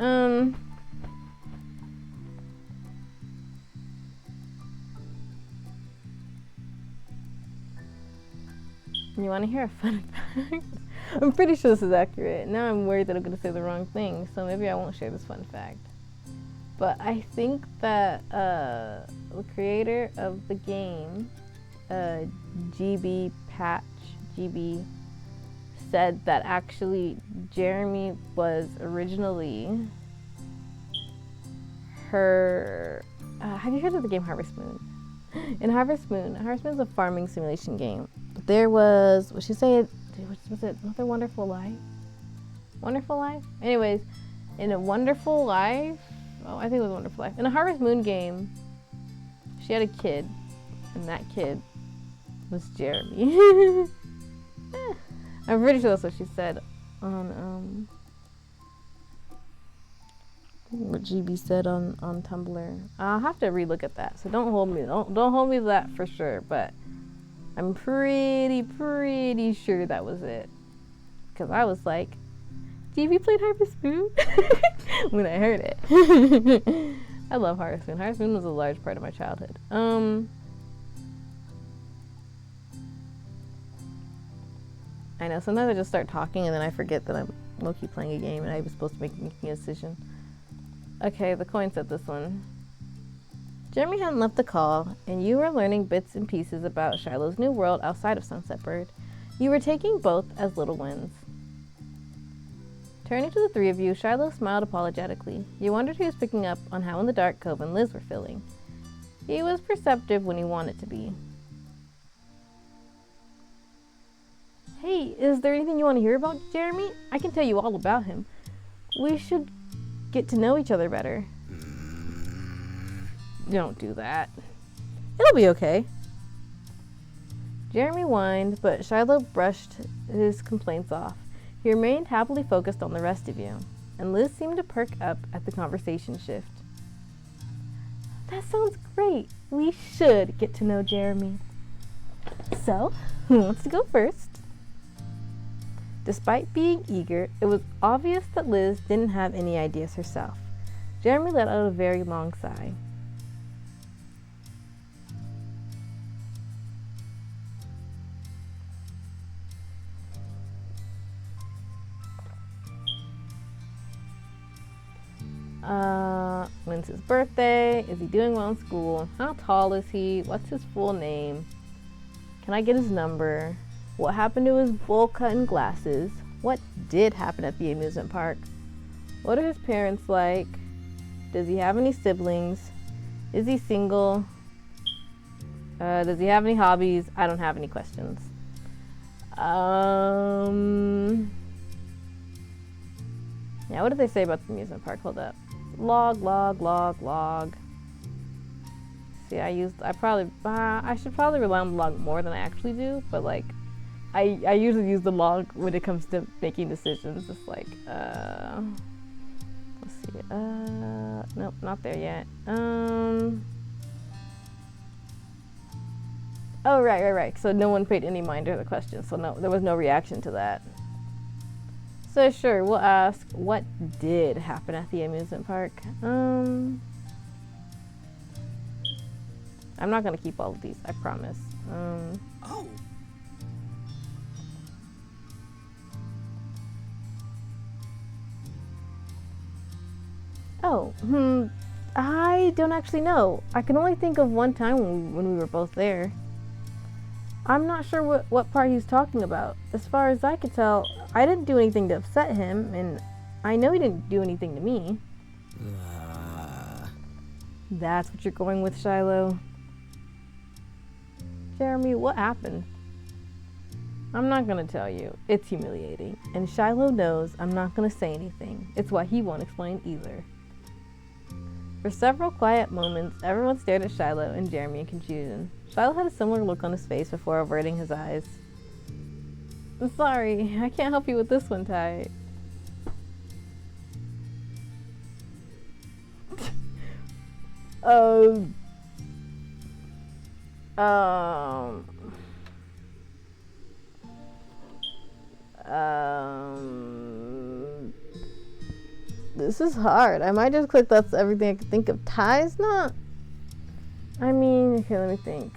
[SPEAKER 1] you want to hear a fun fact? I'm pretty sure this is accurate. Now I'm worried that I'm going to say the wrong thing, so maybe I won't share this fun fact. But I think that the creator of the game, GB said that actually Jeremy was originally her. Have you heard of the game Harvest Moon? In Harvest Moon's a farming simulation game. There was, what she said, was it Another Wonderful Life? Wonderful Life? Anyways, in a Wonderful Life, I think it was Wonderful Life. In a Harvest Moon game, she had a kid, and that kid was Jeremy. I'm pretty sure that's what she said on what GB said on Tumblr. I'll have to relook at that, so don't hold me to that for sure, but I'm pretty sure that was it, because I was like, GB played Harvest Moon when I heard it. I love Harvest Moon. Harvest Moon was a large part of my childhood. I know, sometimes I just start talking and then I forget that I'm low-key playing a game and I was supposed to be making a decision. Okay, the coin said this one. Jeremy hadn't left the call, and you were learning bits and pieces about Shiloh's new world outside of Sunset Bird. You were taking both as little wins. Turning to the 3 of you, Shiloh smiled apologetically. You wondered he was picking up on how in the dark Cove and Liz were feeling. He was perceptive when he wanted to be. Hey, is there anything you want to hear about Jeremy? I can tell you all about him. We should get to know each other better. Don't do that. It'll be okay. Jeremy whined, but Shiloh brushed his complaints off. He remained happily focused on the rest of you, and Liz seemed to perk up at the conversation shift. That sounds great. We should get to know Jeremy. So, who wants to go first? Despite being eager, it was obvious that Liz didn't have any ideas herself. Jeremy let out a very long sigh. When's his birthday? Is he doing well in school? How tall is he? What's his full name? Can I get his number? What happened to his bowl cut and glasses? What did happen at the amusement park? What are his parents like? Does he have any siblings? Is he single? Does he have any hobbies? I don't have any questions. Yeah, what did they say about the amusement park? Hold up. Log. See, I should probably rely on the log more than I actually do, but like, I usually use the log when it comes to making decisions. Just like, let's see. Nope, not there yet. Oh, right. So no one paid any mind to the question, so no, there was no reaction to that. So sure, we'll ask, what did happen at the amusement park? I'm not gonna keep all of these, I promise.
[SPEAKER 3] Oh.
[SPEAKER 1] I don't actually know. I can only think of one time when we were both there. I'm not sure what part he's talking about. As far as I could tell, I didn't do anything to upset him, and I know he didn't do anything to me. That's what you're going with, Shiloh? Jeremy, what happened? I'm not gonna tell you. It's humiliating. And Shiloh knows I'm not gonna say anything. It's why he won't explain either. For several quiet moments, everyone stared at Shiloh and Jeremy in confusion. Shiloh had a similar look on his face before averting his eyes. I'm sorry, I can't help you with this one, Ty. This is hard. I might just click that's everything I could think of. Ty's not. I mean, okay, let me think.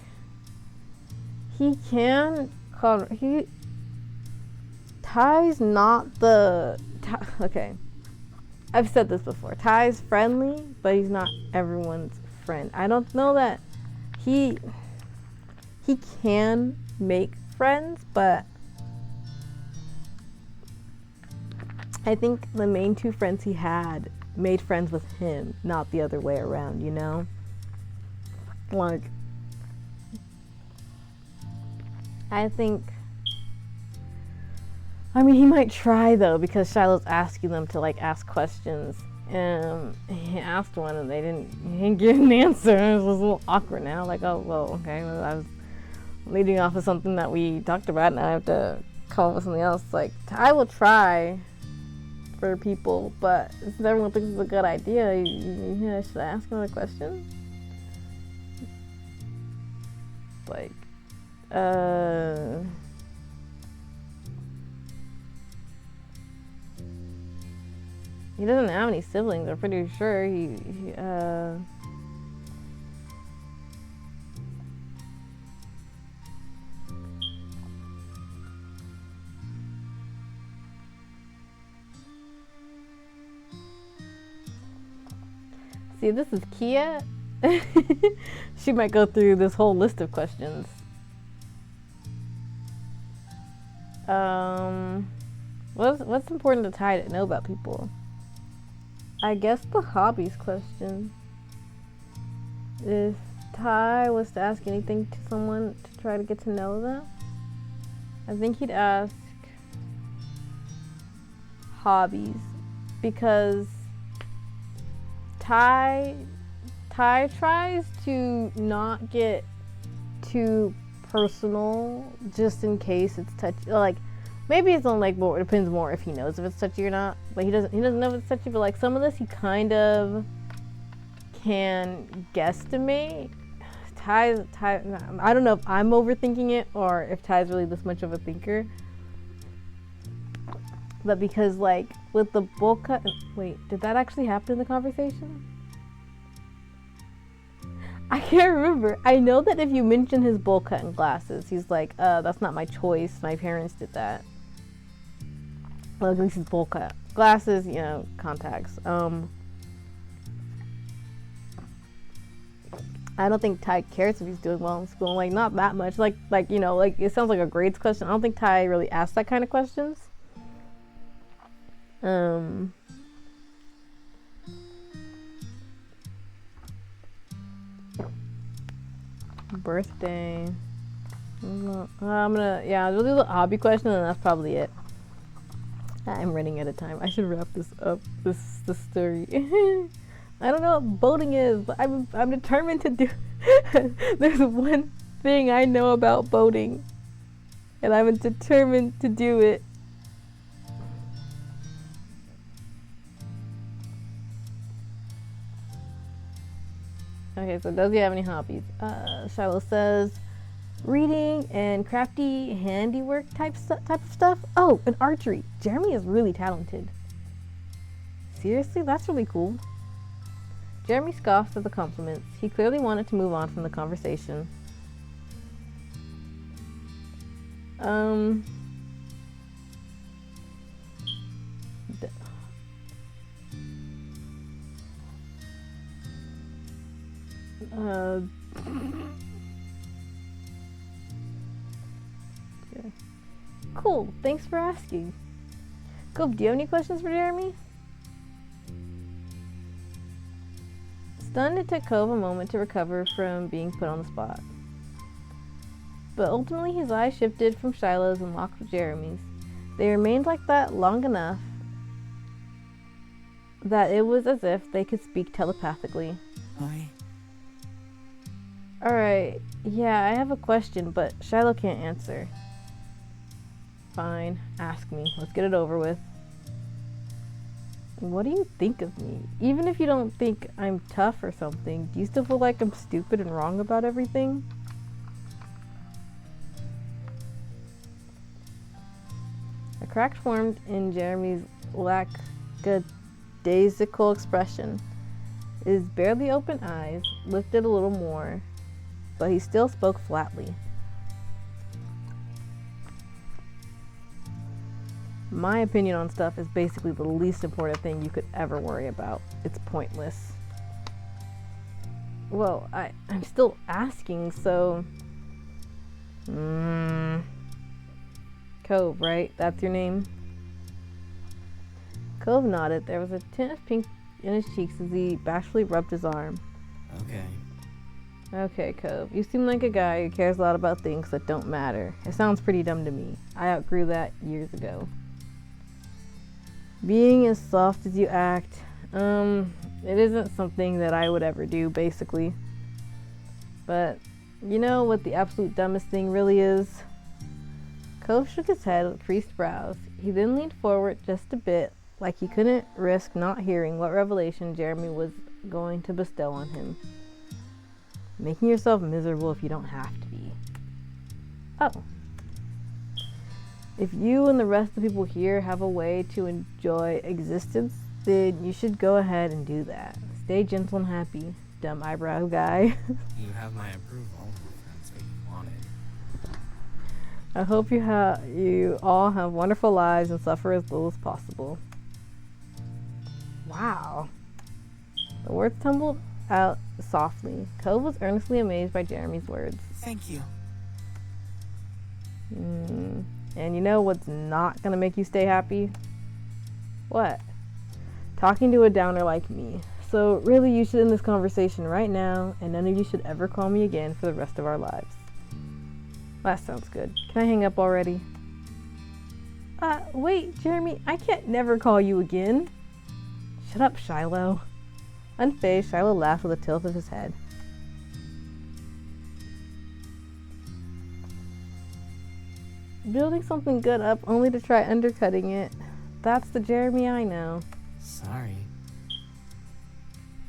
[SPEAKER 1] He can call. Ty's not the. Okay. I've said this before. Ty's friendly, but he's not everyone's friend. I don't know that he can make friends, but I think the main two friends he had made friends with him, not the other way around, you know? Like, I think, I mean, he might try though, because Shiloh's asking them to like ask questions. He asked one and he didn't give an answer. It was a little awkward now. Like, oh, well, okay. Well, I was leading off of something that we talked about, and I have to come up with something else. Like, I will try for people, but since everyone thinks it's a good idea, should I ask another question? Like, he doesn't have any siblings, I'm pretty sure. See, this is Kia. She might go through this whole list of questions. What's important to Ty to know about people? I guess the hobbies question. If Ty was to ask anything to someone to try to get to know them, I think he'd ask hobbies, because Ty tries to not get too personal, just in case it's touchy. Like, maybe it's on like more. It depends more if he knows if it's touchy or not. But he doesn't know if it's touchy. But like some of this, he kind of can guesstimate. Ty. I don't know if I'm overthinking it or if Ty's really this much of a thinker. But because like with the bowl cut, wait, did that actually happen in the conversation? I can't remember. I know that if you mention his bowl cut and glasses, he's like, that's not my choice. My parents did that. Well, at least his bowl cut. Glasses, you know, contacts. I don't think Ty cares if he's doing well in school. Like, not that much. Like you know, like it sounds like a grades question. I don't think Ty really asks that kind of questions. Birthday. Yeah, we'll do the hobby question and that's probably it. I'm running out of time. I should wrap this up, this story. I don't know what boating is, but I'm determined to do. There's one thing I know about boating, and I'm determined to do it. Okay, so does he have any hobbies? Shiloh says reading and crafty handiwork type of stuff. Oh, and archery. Jeremy is really talented. Seriously? That's really cool. Jeremy scoffs at the compliments. He clearly wanted to move on from the conversation. Okay. Cool, thanks for asking. Cool, do you have any questions for Jeremy? Stunned, it took Cove a moment to recover from being put on the spot. But ultimately his eyes shifted from Shiloh's and locked with Jeremy's. They remained like that long enough that it was as if they could speak telepathically.
[SPEAKER 3] Hi.
[SPEAKER 1] Alright, yeah, I have a question, but Shiloh can't answer. Fine, ask me. Let's get it over with. What do you think of me? Even if you don't think I'm tough or something, do you still feel like I'm stupid and wrong about everything? A crack formed in Jeremy's lackadaisical expression. His barely open eyes lifted a little more, but he still spoke flatly. My opinion on stuff is basically the least important thing you could ever worry about. It's pointless. Well, I'm still asking, so... Cove, right? That's your name? Cove nodded. There was a tint of pink in his cheeks as he bashfully rubbed his arm.
[SPEAKER 3] Okay.
[SPEAKER 1] Okay, Cove. You seem like a guy who cares a lot about things that don't matter. It sounds pretty dumb to me. I outgrew that years ago. Being as soft as you act, it isn't something that I would ever do, basically. But, you know what the absolute dumbest thing really is? Cove shook his head with creased brows. He then leaned forward just a bit, like he couldn't risk not hearing what revelation Jeremy was going to bestow on him. Making yourself miserable if you don't have to be. Oh. If you and the rest of the people here have a way to enjoy existence, then you should go ahead and do that. Stay gentle and happy, dumb eyebrow guy.
[SPEAKER 3] You have my approval. That's what you wanted.
[SPEAKER 1] I hope you all have wonderful lives and suffer as little as possible. Wow. The words tumbled out softly. Cove was earnestly amazed by Jeremy's words.
[SPEAKER 3] Thank you.
[SPEAKER 1] And you know what's not gonna make you stay happy? What? Talking to a downer like me. So really, you should end this conversation right now, and none of you should ever call me again for the rest of our lives. That sounds good. Can I hang up already? Wait, Jeremy, I can't never call you again. Shut up, Shiloh. Unfazed, Shiloh laughed with a tilt of his head. Building something good up only to try undercutting it. That's the Jeremy I know.
[SPEAKER 3] Sorry.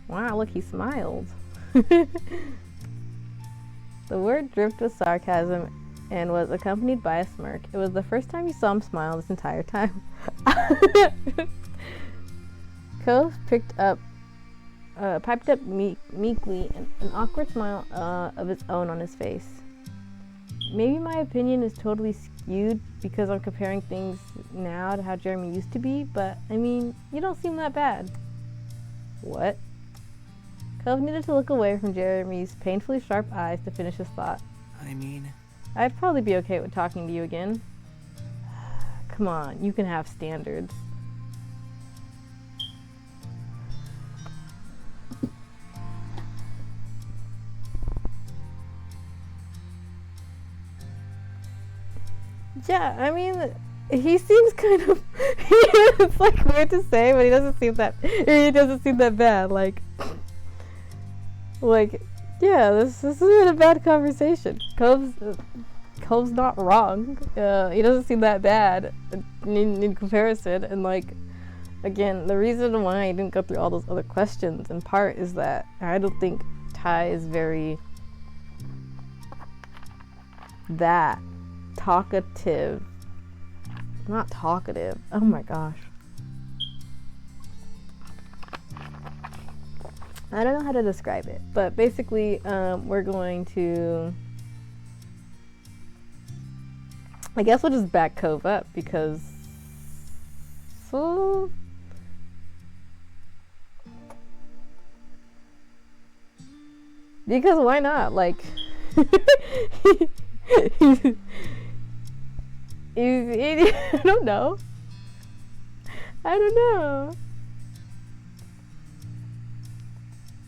[SPEAKER 1] Wow, look, he smiled. The word dripped with sarcasm and was accompanied by a smirk. It was the first time you saw him smile this entire time. Cove piped up meekly, an awkward smile of its own on his face. Maybe my opinion is totally skewed because I'm comparing things now to how Jeremy used to be, but I mean, you don't seem that bad. What? Cove needed to look away from Jeremy's painfully sharp eyes to finish his thought.
[SPEAKER 3] I mean...
[SPEAKER 1] I'd probably be okay with talking to you again. Come on, you can have standards. Yeah, I mean, he seems kind of. It's like weird to say, but he doesn't seem that. He doesn't seem that bad. Like, yeah, this isn't a bad conversation. Cove's not wrong. He doesn't seem that bad in comparison. And like, again, the reason why I didn't go through all those other questions in part is that I don't think Ty is very that talkative. Not talkative. Oh my gosh. I don't know how to describe it, but basically, we're going to. I guess we'll just back Cove up because. So. Because why not? Like. I don't know. I don't know.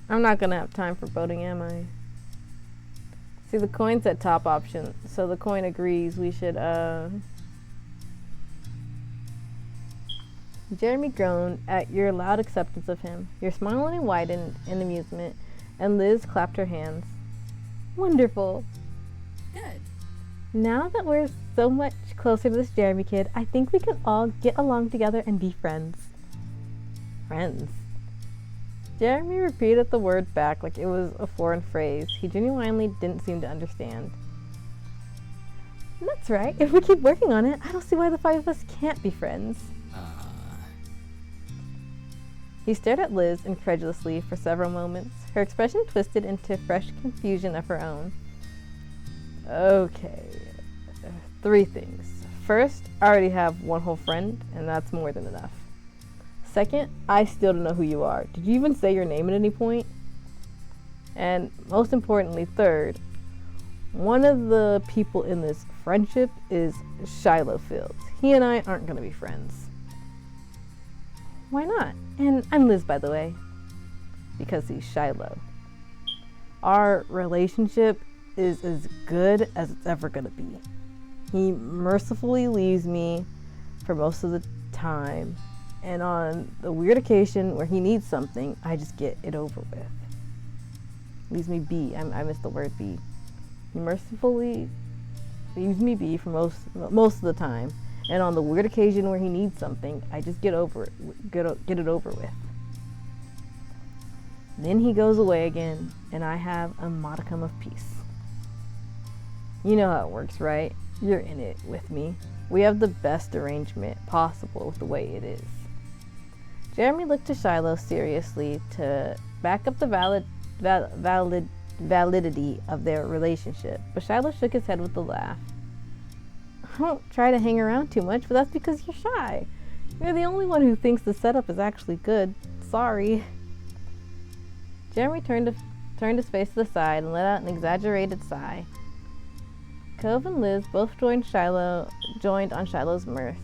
[SPEAKER 1] I'm not gonna have time for boating, am I? See, the coin's at top option, so the coin agrees we should, Jeremy groaned at your loud acceptance of him. Your smile only widened in amusement, and Liz clapped her hands. Wonderful.
[SPEAKER 2] Good.
[SPEAKER 1] Now that we're so much closer to this Jeremy kid, I think we can all get along together and be friends. Friends. Jeremy repeated the word back like it was a foreign phrase. He genuinely didn't seem to understand. That's right. If we keep working on it, I don't see why the five of us can't be friends. He stared at Liz incredulously for several moments, her expression twisted into fresh confusion of her own. Okay. 3 things. First, I already have one whole friend, and that's more than enough. Second, I still don't know who you are. Did you even say your name at any point? And most importantly, third, one of the people in this friendship is Shiloh Fields. He and I aren't going to be friends. Why not? And I'm Liz, by the way. Because he's Shiloh. Our relationship is as good as it's ever going to be. He mercifully leaves me for most of the time. And on the weird occasion where he needs something, I just get it over with. Leaves me be. I missed the word be. He mercifully leaves me be for most of the time. And on the weird occasion where he needs something, I just get over it. Get it over with. Then he goes away again, and I have a modicum of peace. You know how it works, right? You're in it with me. We have the best arrangement possible with the way it is. Jeremy looked to Shiloh seriously to back up the validity of their relationship, but Shiloh shook his head with a laugh. I don't try to hang around too much, but that's because you're shy. You're the only one who thinks the setup is actually good. Sorry. Jeremy turned his face to the side and let out an exaggerated sigh. Cove and Liz both joined on Shiloh's mirth.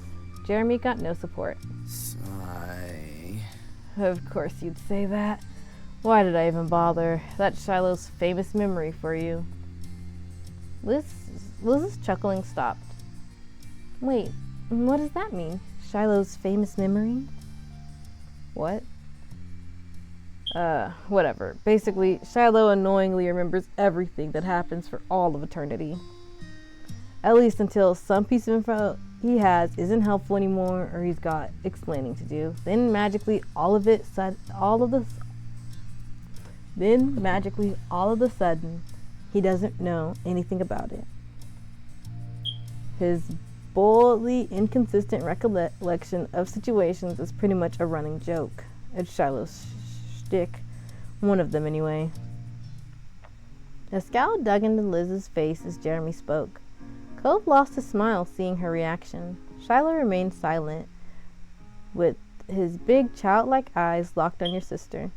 [SPEAKER 1] Jeremy got no support.
[SPEAKER 3] Sigh.
[SPEAKER 1] Of course you'd say that. Why did I even bother? That's Shiloh's famous memory for you. Liz's chuckling stopped. Wait, what does that mean? Shiloh's famous memory? What? Whatever. Basically, Shiloh annoyingly remembers everything that happens for all of eternity. At least until some piece of info he has isn't helpful anymore or he's got explaining to do. Then magically all of a sudden he doesn't know anything about it. His boldly inconsistent recollection of situations is pretty much a running joke. It's Shiloh's shtick. One of them anyway. A scowl dug into Liz's face as Jeremy spoke. Cove lost his smile seeing her reaction. Shiloh remained silent, with his big childlike eyes locked on your sister.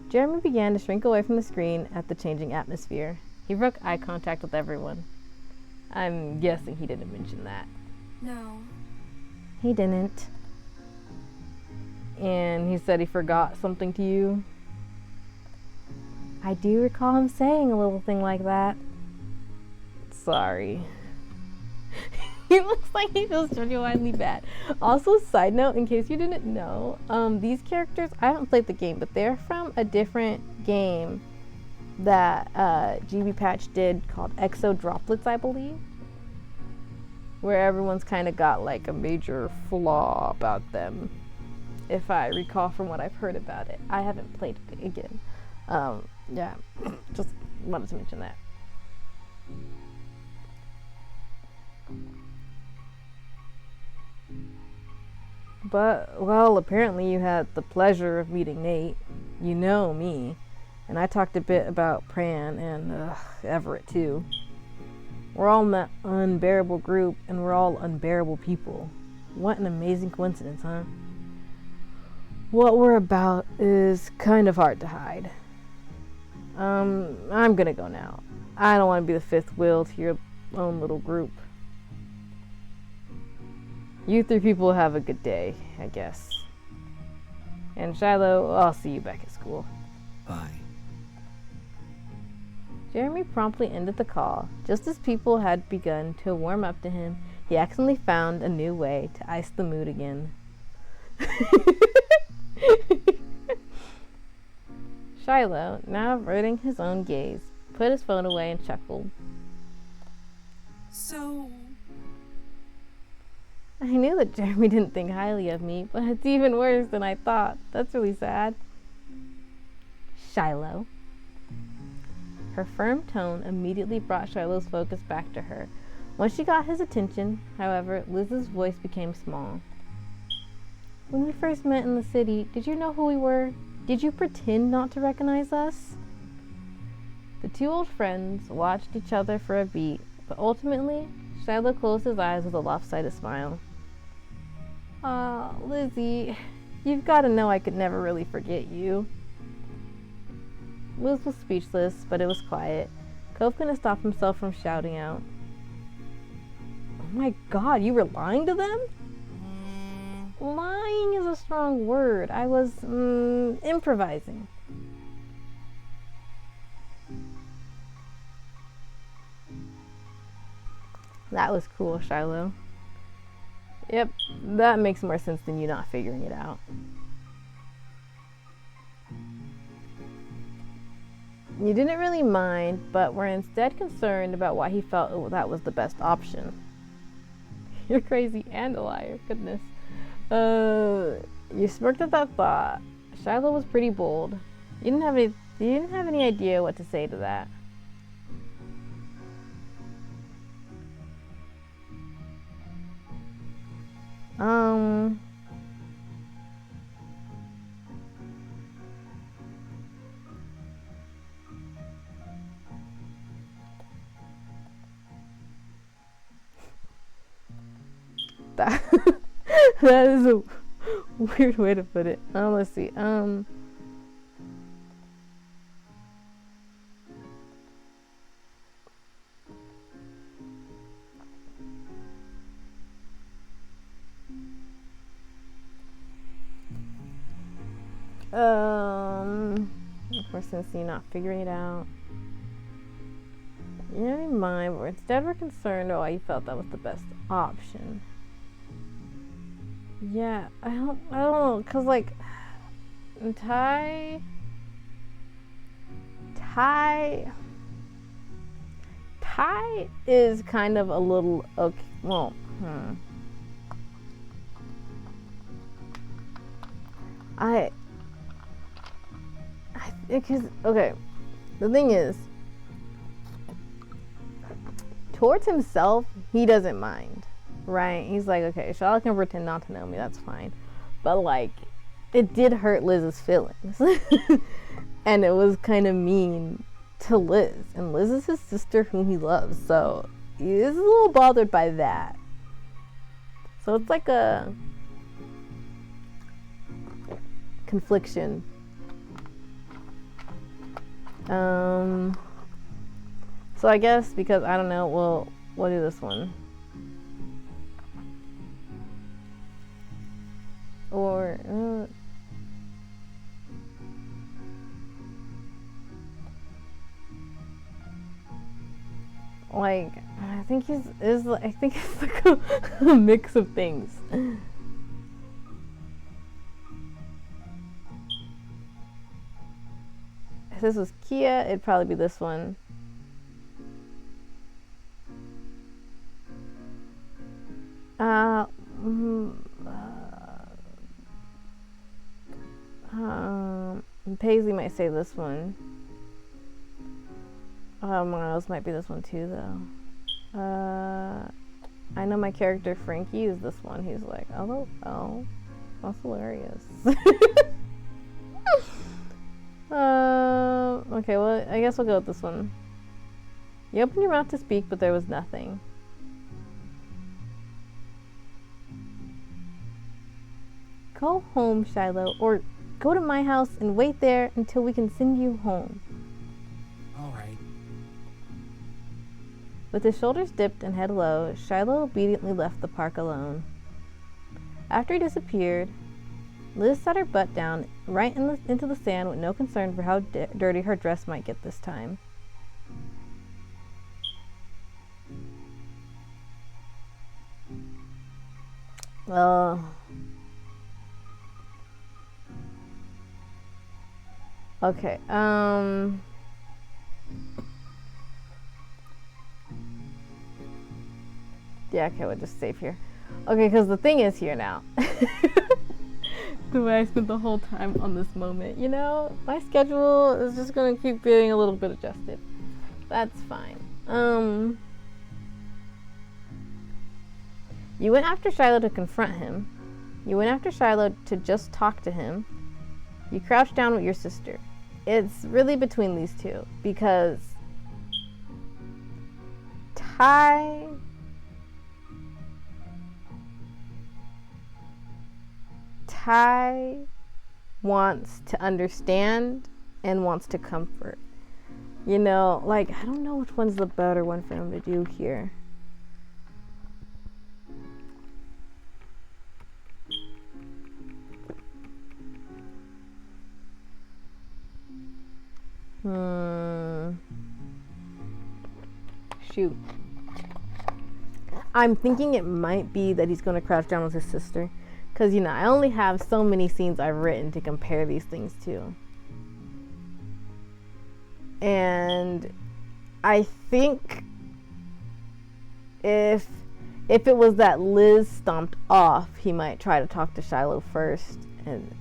[SPEAKER 1] Jeremy began to shrink away from the screen at the changing atmosphere. He broke eye contact with everyone. I'm guessing he didn't mention that.
[SPEAKER 2] No.
[SPEAKER 1] He didn't. And he said he forgot something to you. I do recall him saying a little thing like that. Sorry. He looks like he feels genuinely bad. Also, side note, in case you didn't know, these characters, I haven't played the game, but they're from a different game that GB Patch did called Exo Droplets, I believe, where everyone's kind of got like a major flaw about them, if I recall from what I've heard about it. I haven't played it again. Yeah, just wanted to mention that. But, well, apparently you had the pleasure of meeting Nate. You know me. And I talked a bit about Pran and Everett, too. We're all in that unbearable group, and we're all unbearable people. What an amazing coincidence, huh? What we're about is kind of hard to hide. I'm gonna go now. I don't want to be the fifth wheel to your own little group. You three people have a good day, I guess. And Shiloh, I'll see you back at school.
[SPEAKER 3] Bye.
[SPEAKER 1] Jeremy promptly ended the call. Just as people had begun to warm up to him, he accidentally found a new way to ice the mood again. Shiloh, now averting his own gaze, put his phone away and chuckled.
[SPEAKER 2] So,
[SPEAKER 1] I knew that Jeremy didn't think highly of me, but it's even worse than I thought. That's really sad. Shiloh. Her firm tone immediately brought Shiloh's focus back to her. Once she got his attention, however, Liz's voice became small. When we first met in the city, did you know who we were? Did you pretend not to recognize us? The two old friends watched each other for a beat, but ultimately, Shiloh closed his eyes with a lopsided smile. Aw, Lizzie, you've got to know I could never really forget you. Liz was speechless, but it was quiet. Cove couldn't stop himself from shouting out. Oh my god, you were lying to them? Lying is a strong word. I was, improvising. That was cool, Shiloh. Yep, that makes more sense than you not figuring it out. You didn't really mind, but were instead concerned about why he felt that was the best option. You're crazy and a liar, goodness. You smirked at that thought. Shiloh was pretty bold. You didn't have any idea what to say to that. That that is a weird way to put it. Let's see. Of course, since you're not figuring it out. You didn't mind, but instead we're concerned about why you felt that was the best option. Yeah, I don't know, cause like Ty is kind of a little okay. Well, because okay, the thing is, towards himself, he doesn't mind. Right? He's like, okay, Charlotte can pretend not to know me, that's fine. But like, it did hurt Liz's feelings. And it was kind of mean to Liz. And Liz is his sister whom he loves. So he is a little bothered by that. So it's like a confliction. So I guess because, I don't know, we'll do this one. Like, I think it's like a mix of things. If this was Kia, it'd probably be this one. Paisley might say this one. Miles might be this one too, though. I know my character Frankie is this one. He's like, oh, that's hilarious. Okay, well, I guess we'll go with this one. You opened your mouth to speak, but there was nothing. Go home, Shiloh, or go to my house and wait there until we can send you home.
[SPEAKER 3] All right.
[SPEAKER 1] With his shoulders dipped and head low, Shiloh obediently left the park alone. After he disappeared, Liz sat her butt down right into the sand with no concern for how dirty her dress might get this time. Okay, yeah, okay, we'll just save here. Okay, because the thing is here now. The way I spent the whole time on this moment, you know, my schedule is just gonna keep being a little bit adjusted. That's fine. You went after Shiloh to confront him. You went after Shiloh to just talk to him. You crouched down with your sister. It's really between these two because Ty wants to understand and wants to comfort. You know, like, I don't know which one's the better one for him to do here. Shoot. I'm thinking it might be that he's going to crouch down with his sister. Because, you know, I only have so many scenes I've written to compare these things to. And I think if it was that Liz stomped off, he might try to talk to Shiloh first. And,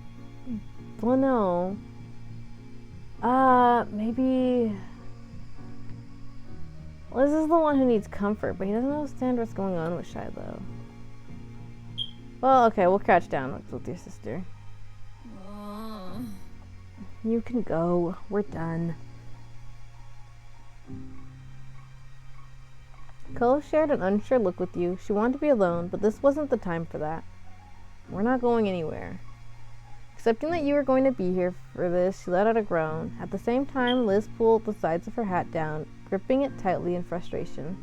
[SPEAKER 1] well, no. Maybe Liz is the one who needs comfort, but he doesn't understand what's going on with Shiloh. Well, okay, we'll crouch down with your sister. You can go. We're done. Cole shared an unsure look with you. She wanted to be alone, but this wasn't the time for that. We're not going anywhere. Accepting that you were going to be here for this, she let out a groan. At the same time, Liz pulled the sides of her hat down, gripping it tightly in frustration.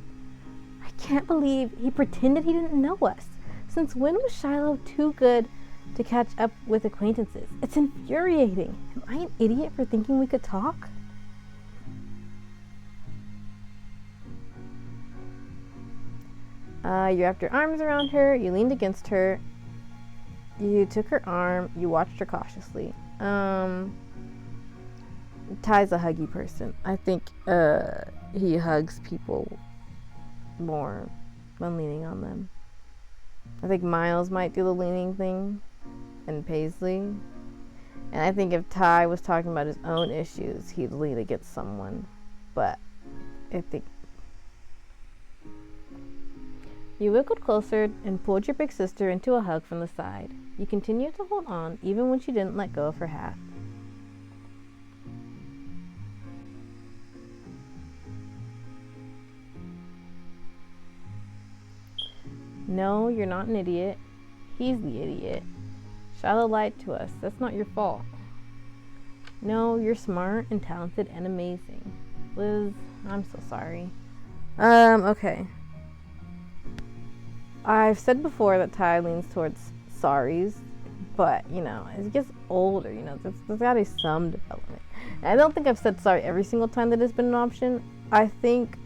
[SPEAKER 1] I can't believe he pretended he didn't know us. Since when was Shiloh too good to catch up with acquaintances? It's infuriating. Am I an idiot for thinking we could talk? You wrapped your arms around her, you leaned against her, you took her arm, you watched her cautiously. Ty's a huggy person. I think he hugs people more than leaning on them. I think Miles might do the leaning thing, and Paisley. And I think if Ty was talking about his own issues, he'd lean against someone. But I think you wiggled closer and pulled your big sister into a hug from the side. You continued to hold on, even when she didn't let go of her hat. No, you're not an idiot. He's the idiot. Shiloh lied to us. That's not your fault. No, you're smart and talented and amazing. Liz, I'm so sorry. Okay. I've said before that Ty leans towards sorries, but, you know, as he gets older, you know, there's gotta be some development. And I don't think I've said sorry every single time that it's been an option. I think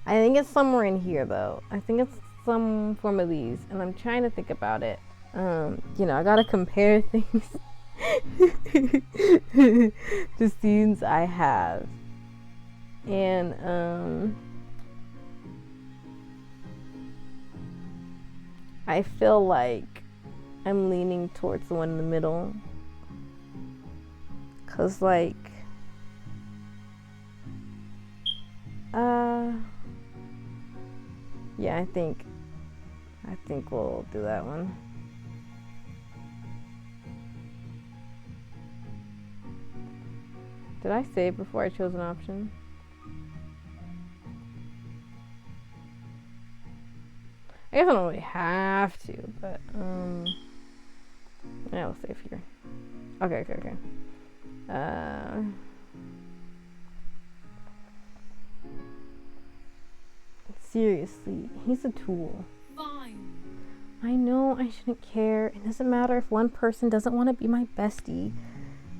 [SPEAKER 1] I think it's somewhere in here though. I think it's some form of these, and I'm trying to think about it. I gotta compare things to scenes I have, and I feel like I'm leaning towards the one in the middle, cause yeah, I think we'll do that one. Did I save before I chose an option? I guess I don't really have to, but yeah, we'll save here. Okay. Seriously, he's a tool.
[SPEAKER 2] Fine.
[SPEAKER 1] I know I shouldn't care. It doesn't matter if one person doesn't want to be my bestie.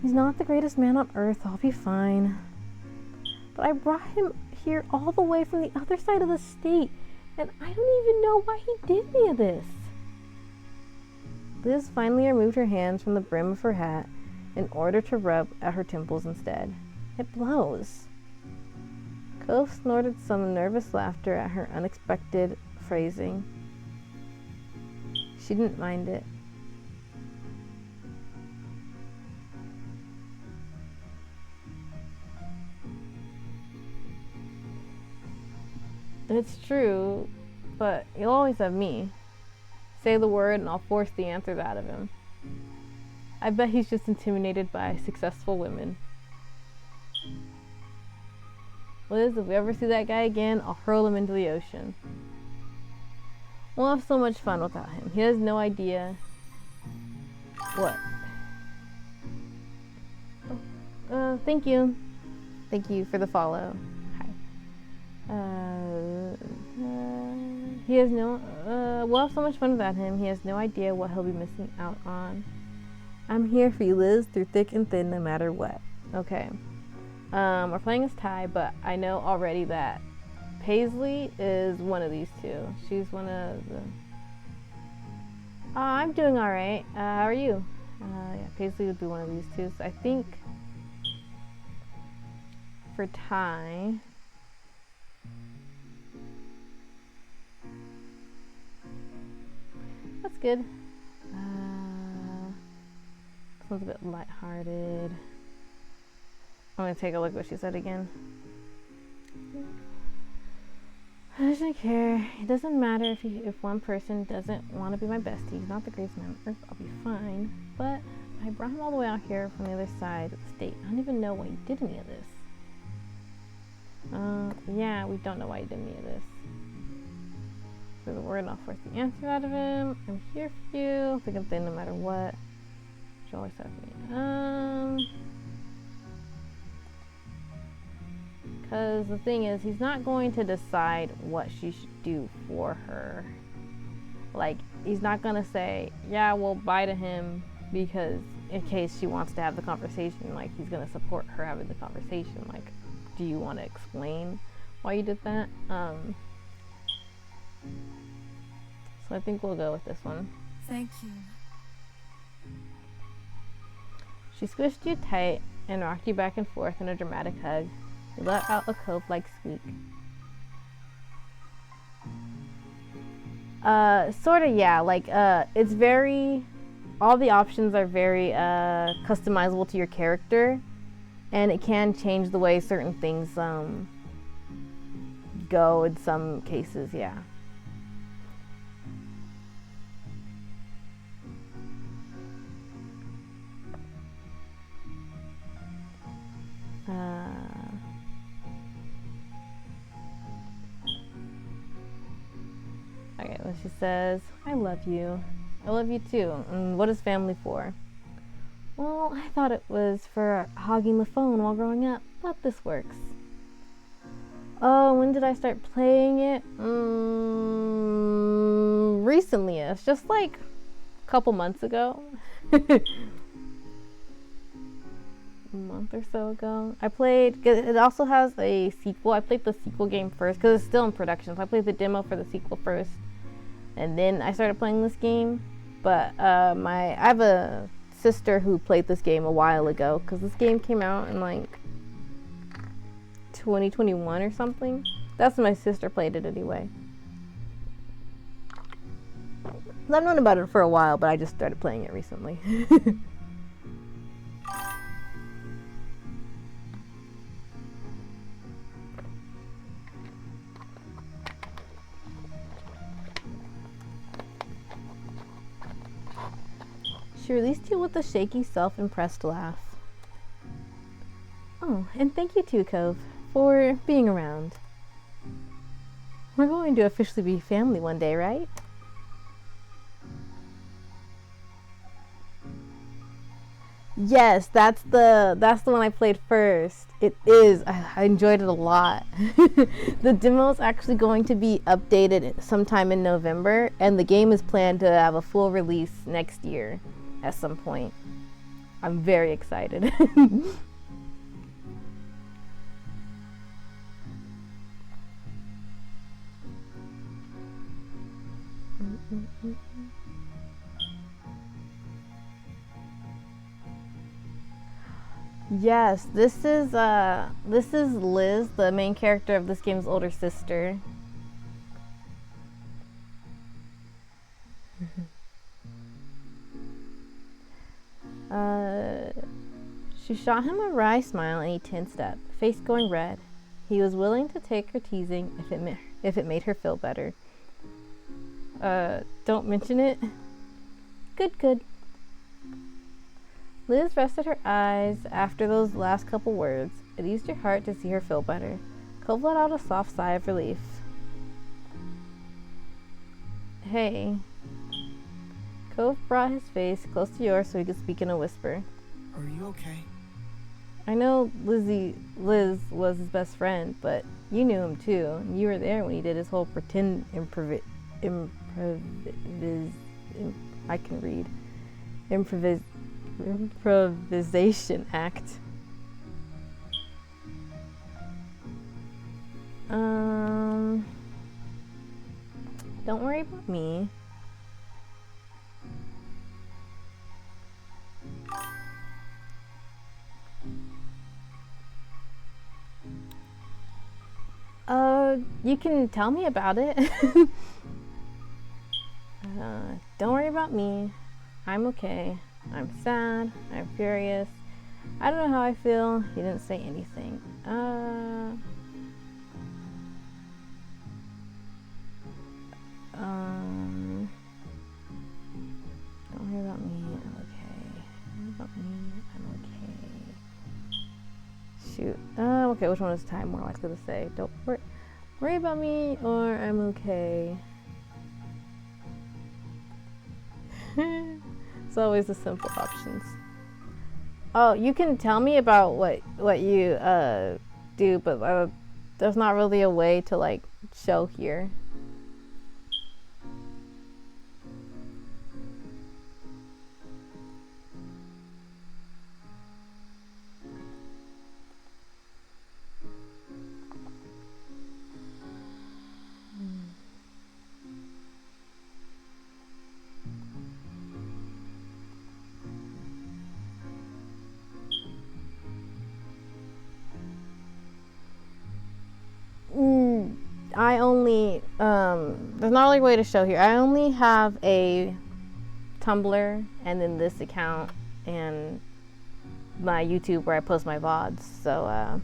[SPEAKER 1] He's not the greatest man on earth. I'll be fine. But I brought him here all the way from the other side of the state, and I don't even know why he did any of this. Liz finally removed her hands from the brim of her hat in order to rub at her temples instead. It blows. Cove snorted some nervous laughter at her unexpected phrasing. She didn't mind it. It's true, but you'll always have me. Say the word and I'll force the answers out of him. I bet he's just intimidated by successful women. Liz, if we ever see that guy again, I'll hurl him into the ocean. We'll have so much fun without him. He has no idea what. Thank you. Thank you for the follow. Hi. He has no, we'll have so much fun without him. He has no idea what he'll be missing out on. I'm here for you, Liz, through thick and thin, no matter what. Okay. We're playing as tie, but I know already that Paisley is one of these two. She's one of the... I'm doing alright. How are you? Yeah, Paisley would be one of these two. So I think for tie... That's good. This one's a bit lighthearted. I'm gonna take a look at what she said again. I doesn't care. It doesn't matter if one person doesn't want to be my bestie. He's not the greatest man on earth. I'll be fine. But I brought him all the way out here from the other side of the state. I don't even know why he did any of this. Yeah, we don't know why he did any of this. So the word, I'll force the answer out of him. I'm here for you. Thick and thin, no matter what. She always have me. Because the thing is, he's not going to decide what she should do for her. Like, he's not going to say, yeah, we'll bye to him because in case she wants to have the conversation, like, he's going to support her having the conversation. Like, do you want to explain why you did that? So I think we'll go with this one.
[SPEAKER 2] Thank you.
[SPEAKER 1] She squished you tight and rocked you back and forth in a dramatic hug. You let out a cove-like squeak. Sorta, yeah. Like, it's very... All the options are very customizable to your character. And it can change the way certain things go in some cases, yeah. Okay, well, she says, I love you. I love you too. And what is family for? Well, I thought it was for hogging the phone while growing up, but this works. Oh, when did I start playing it? recently. It's just like a couple months ago. A month or so ago. I played, it also has a sequel. I played the sequel game first because it's still in production. So I played the demo for the sequel first. And then I started playing this game. But I have a sister who played this game a while ago because this game came out in like 2021 or something. That's when my sister played it anyway. I've known about it for a while, but I just started playing it recently. She released you with a shaky, self-impressed laugh. Oh, and thank you too, Cove, for being around. We're going to officially be family one day, right? Yes, that's the one I played first. It is. I enjoyed it a lot. The demo is actually going to be updated sometime in November, and the game is planned to have a full release next year at some point. I'm very excited. Yes, this is Liz, the main character of this game's older sister. She shot him a wry smile and he tensed up, face going red. He was willing to take her teasing if it made her feel better. Don't mention it. Good. Liz rested her eyes after those last couple words. It eased your heart to see her feel better. Cove let out a soft sigh of relief. Hey. Cove brought his face close to yours so he could speak in a whisper.
[SPEAKER 3] Are you okay?
[SPEAKER 1] I know Liz was his best friend, but you knew him too. You were there when he did his whole pretend improvisation act. Don't worry about me. You can tell me about it. Don't worry about me. I'm okay. I'm sad. I'm furious. I don't know how I feel. He didn't say anything. Don't worry about me. I'm okay. Don't worry about me. I'm okay. Shoot. Okay, which one is Ty more likely to say? Don't worry about me or I'm okay. It's always the simple options. Oh, you can tell me about what you do, but there's not really a way to like show here. I only, there's not really a way to show here. I only have a Tumblr and then this account and my YouTube where I post my VODs. So,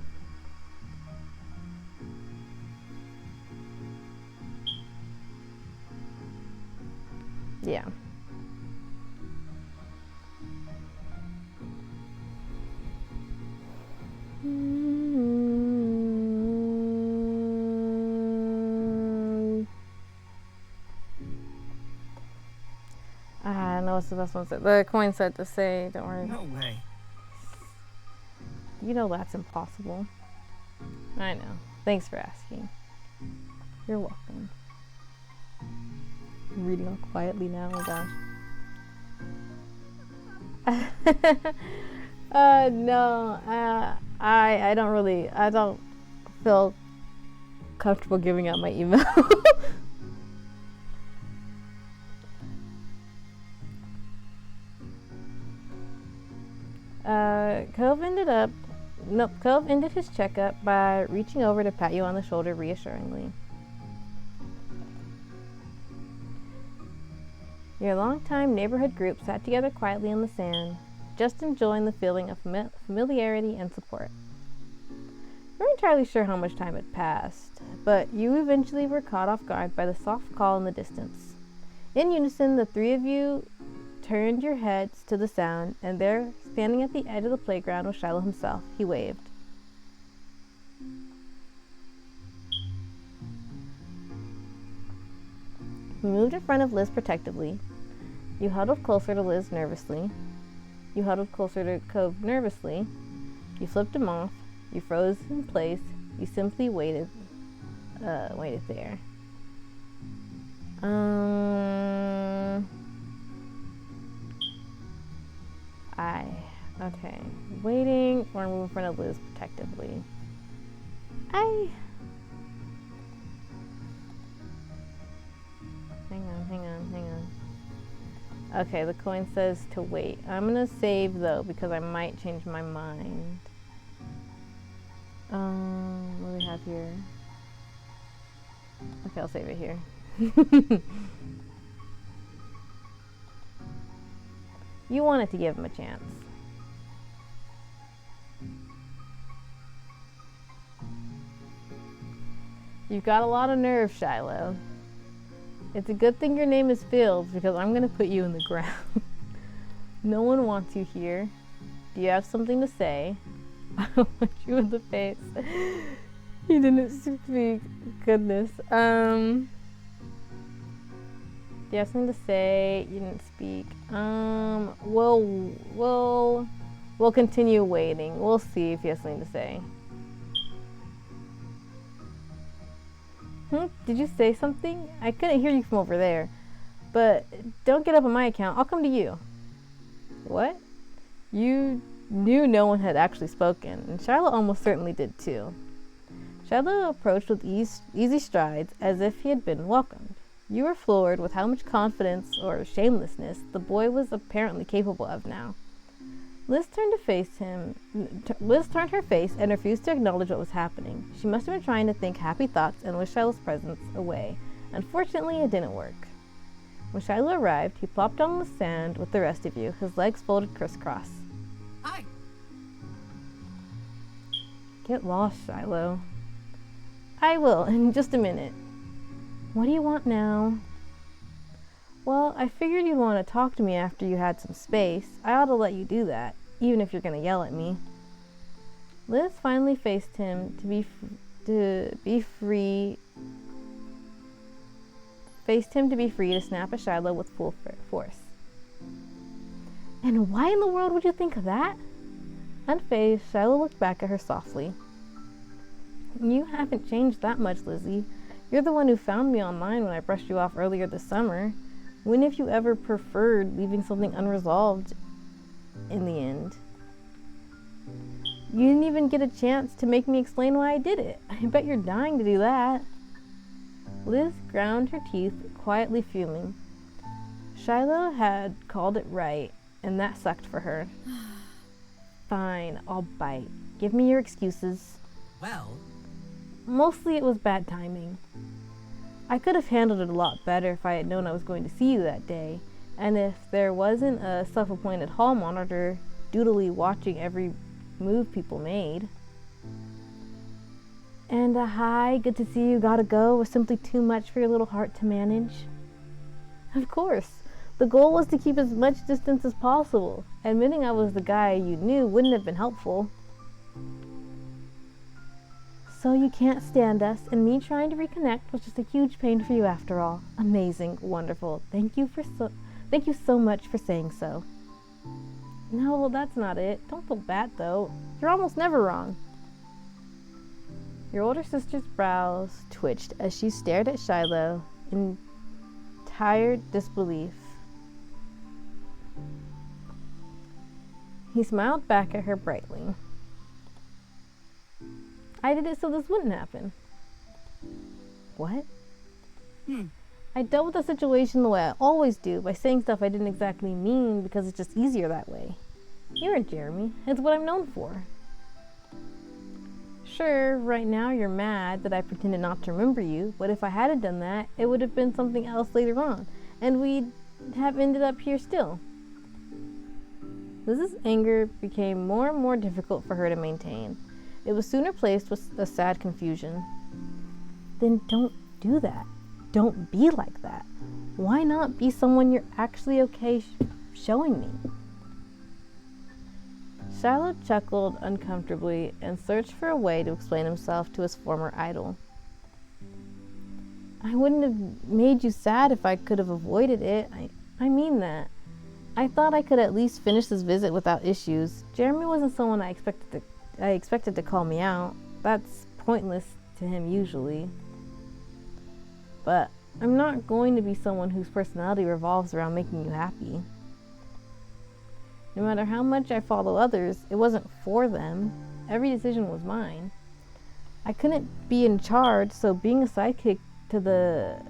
[SPEAKER 1] yeah. I don't know what's the best one to say. The coin said to say, don't worry.
[SPEAKER 3] No way.
[SPEAKER 1] You know that's impossible. I know. Thanks for asking. You're welcome. I'm reading all quietly now. Oh gosh. No. I don't feel comfortable giving out my email. Cove ended his checkup by reaching over to pat you on the shoulder reassuringly. Your longtime neighborhood group sat together quietly in the sand, just enjoying the feeling of familiarity and support. You weren't entirely sure how much time had passed, but you eventually were caught off guard by the soft call in the distance. In unison, the three of you turned your heads to the sound, and there, standing at the edge of the playground, was Shiloh himself. He waved. He moved in front of Liz protectively. You huddled closer to Liz nervously. You huddled closer to Cove nervously. You flipped him off. You froze in place. You simply waited there. Okay. Waiting or move in front of Liz protectively. Hang on. Okay, the coin says to wait. I'm gonna save though because I might change my mind. What do we have here? Okay, I'll save it here. You wanted to give him a chance. You've got a lot of nerve, Shiloh. It's a good thing your name is Fields because I'm gonna put you in the ground. No one wants you here. Do you have something to say? I don't want you in the face. He didn't speak. Goodness. Do you have something to say? You didn't speak. We'll continue waiting. We'll see if he has something to say. Did you say something? I couldn't hear you from over there. But don't get up on my account. I'll come to you. What? You knew no one had actually spoken, and Shiloh almost certainly did too. Shiloh approached with easy strides as if he had been welcomed. You were floored with how much confidence or shamelessness the boy was apparently capable of now. Liz turned her face and refused to acknowledge what was happening. She must have been trying to think happy thoughts and wish Shiloh's presence away. Unfortunately, it didn't work. When Shiloh arrived, he plopped on the sand with the rest of you, his legs folded crisscross.
[SPEAKER 2] Hi.
[SPEAKER 1] Get lost, Shiloh. I will, in just a minute. What do you want now? Well, I figured you'd want to talk to me after you had some space. I ought to let you do that, even if you're going to yell at me. Liz finally faced him to be free to snap at Shiloh with full force. And why in the world would you think of that? Unfazed, Shiloh looked back at her softly. You haven't changed that much, Lizzie. You're the one who found me online when I brushed you off earlier this summer. When have you ever preferred leaving something unresolved in the end? You didn't even get a chance to make me explain why I did it. I bet you're dying to do that. Liz ground her teeth, quietly fuming. Shiloh had called it right, and that sucked for her. Fine, I'll bite. Give me your excuses.
[SPEAKER 3] Well,
[SPEAKER 1] mostly it was bad timing. I could have handled it a lot better if I had known I was going to see you that day, and if there wasn't a self-appointed hall monitor doodly watching every move people made. And a hi, good to see you, gotta go was simply too much for your little heart to manage. Of course, the goal was to keep as much distance as possible. Admitting I was the guy you knew wouldn't have been helpful. So you can't stand us, and me trying to reconnect was just a huge pain for you after all. Amazing, wonderful. Thank you so much for saying so. No, that's not it. Don't feel bad though. You're almost never wrong. Your older sister's brows twitched as she stared at Shiloh, tired disbelief. He smiled back at her brightly. I did it so this wouldn't happen. What? I dealt with the situation the way I always do, by saying stuff I didn't exactly mean because it's just easier that way. You're Jeremy. It's what I'm known for. Sure, right now you're mad that I pretended not to remember you, but if I hadn't done that, it would have been something else later on, and we'd have ended up here still. Liz's anger became more and more difficult for her to maintain. It was soon replaced with a sad confusion. Then don't do that. Don't be like that. Why not be someone you're actually okay showing me? Shiloh chuckled uncomfortably and searched for a way to explain himself to his former idol. I wouldn't have made you sad if I could have avoided it. I mean that. I thought I could at least finish this visit without issues. Jeremy wasn't someone I expected to call me out. That's pointless to him usually. But I'm not going to be someone whose personality revolves around making you happy. No matter how much I follow others, it wasn't for them. Every decision was mine. I couldn't be in charge, so being a sidekick to the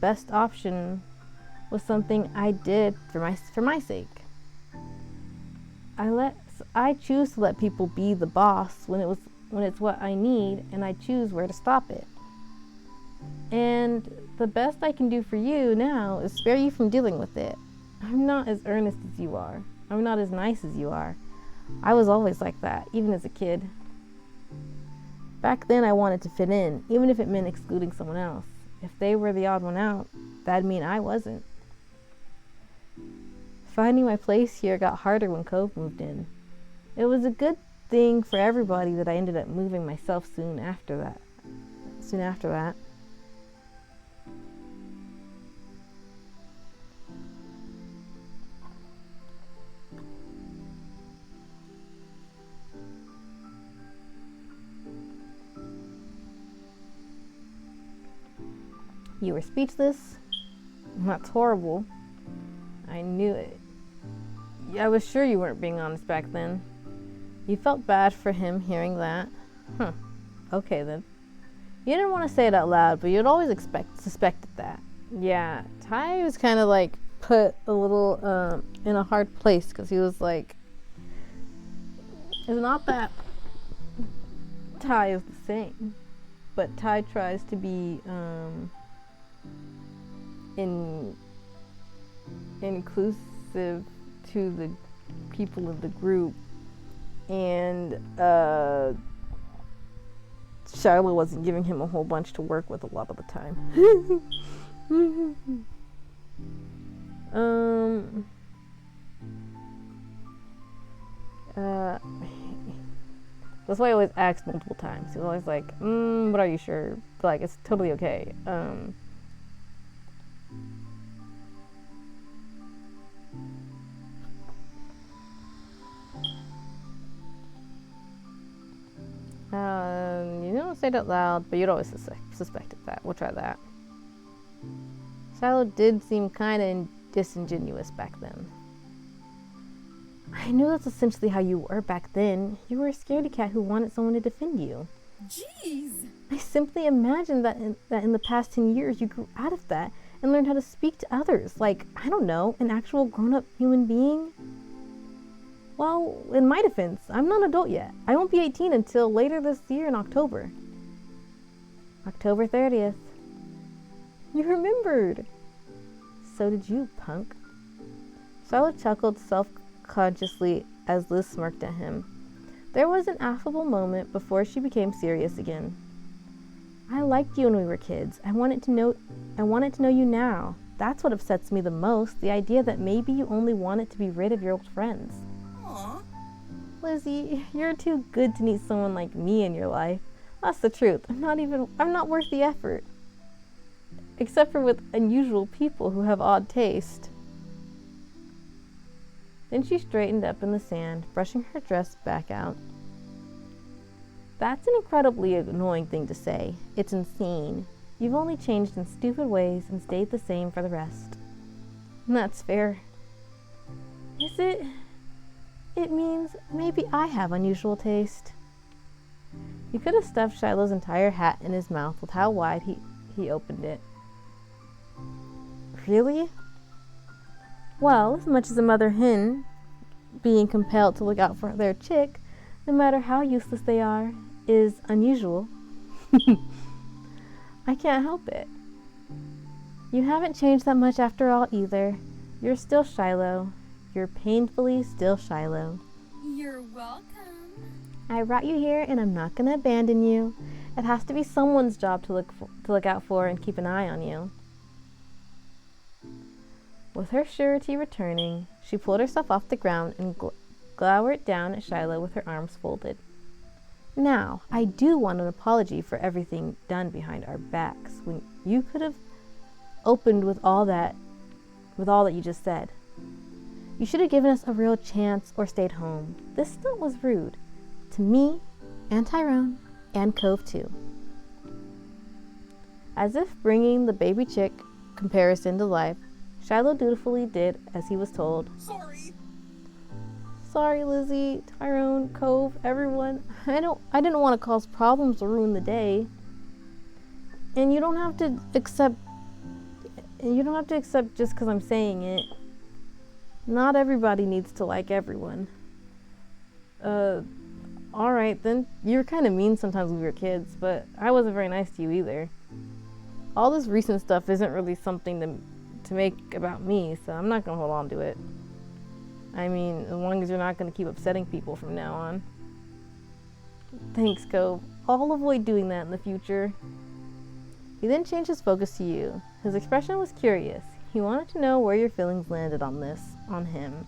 [SPEAKER 1] best option was something I did for my sake. I choose to let people be the boss when it's what I need, and I choose where to stop it. And the best I can do for you now is spare you from dealing with it. I'm not as earnest as you are. I'm not as nice as you are. I was always like that, even as a kid. Back then I wanted to fit in, even if it meant excluding someone else. If they were the odd one out, that'd mean I wasn't. Finding my place here got harder when Cove moved in. It was a good thing for everybody that I ended up moving myself soon after that. You were speechless? That's horrible. I knew it. I was sure you weren't being honest back then. You felt bad for him hearing that? Huh. Okay then. You didn't want to say it out loud, but you'd always suspected that. Yeah, Ty was kind of like put a little in a hard place because he was like, it's not that Ty is the same, but Ty tries to be inclusive to the people of the group, and Shiloh wasn't giving him a whole bunch to work with a lot of the time. That's why I always asked multiple times. He was always like, but are you sure? Like, it's totally okay. You don't say it out loud, but you'd always suspected that. We'll try that. Shiloh did seem kind of disingenuous back then. I knew that's essentially how you were back then. You were a scaredy cat who wanted someone to defend you.
[SPEAKER 2] Jeez!
[SPEAKER 1] I simply imagined that in the past 10 years you grew out of that and learned how to speak to others. Like, I don't know, an actual grown-up human being. Well, in my defense, I'm not an adult yet. I won't be 18 until later this year in October. October 30th. You remembered. So did you, punk. Charlotte chuckled self-consciously as Liz smirked at him. There was an affable moment before she became serious again. I liked you when we were kids. I wanted to know you now. That's what upsets me the most, the idea that maybe you only wanted to be rid of your old friends.
[SPEAKER 2] Aww.
[SPEAKER 1] Lizzie, you're too good to need someone like me in your life. That's the truth. I'm not worth the effort. Except for with unusual people who have odd taste. Then she straightened up in the sand, brushing her dress back out. That's an incredibly annoying thing to say. It's insane. You've only changed in stupid ways and stayed the same for the rest. And that's fair. Is it? It means maybe I have unusual taste. You could have stuffed Shiloh's entire hat in his mouth with how wide he opened it. Really? Well, as much as a mother hen being compelled to look out for their chick, no matter how useless they are, is unusual, I can't help it. You haven't changed that much after all either. You're still Shiloh. You're painfully still Shiloh.
[SPEAKER 2] You're welcome.
[SPEAKER 1] I brought you here and I'm not going to abandon you. It has to be someone's job to look out for and keep an eye on you. With her surety returning, she pulled herself off the ground and glowered down at Shiloh with her arms folded. Now, I do want an apology for everything done behind our backs when you could have opened with all that you just said. You should have given us a real chance or stayed home. This stunt was rude. To me, and Tyrone, and Cove too. As if bringing the baby chick comparison to life, Shiloh dutifully did as he was told. Sorry, Lizzie, Tyrone, Cove, everyone. I didn't want to cause problems or ruin the day. And you don't have to accept just because I'm saying it. Not everybody needs to like everyone. Alright then. You were kind of mean sometimes when we were kids, but I wasn't very nice to you either. All this recent stuff isn't really something to make about me, so I'm not gonna hold on to it. I mean, as long as you're not gonna keep upsetting people from now on. Thanks, Cove. I'll avoid doing that in the future. He then changed his focus to you. His expression was curious. He wanted to know where your feelings landed on him.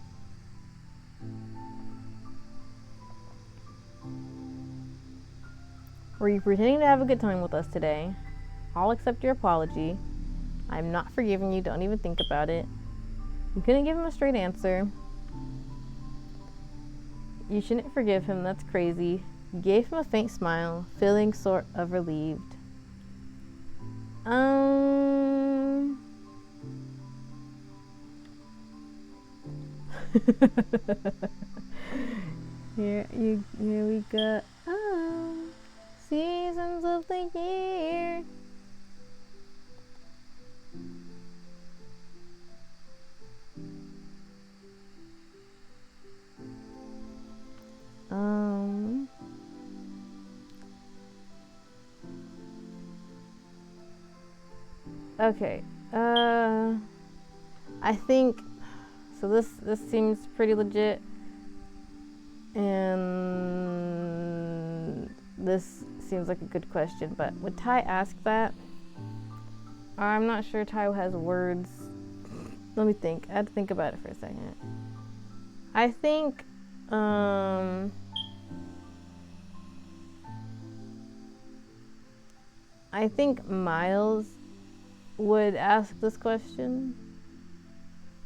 [SPEAKER 1] Were you pretending to have a good time with us today? I'll accept your apology. I'm not forgiving you, don't even think about it. You couldn't give him a straight answer. You shouldn't forgive him, that's crazy. You gave him a faint smile, feeling sort of relieved. Here we go. Seasons of the year. Okay. I think so. This seems pretty legit, and this seems like a good question. But would Ty ask that? I'm not sure Ty has words. Let me think. I had to think about it for a second. I think. I think Miles would ask this question,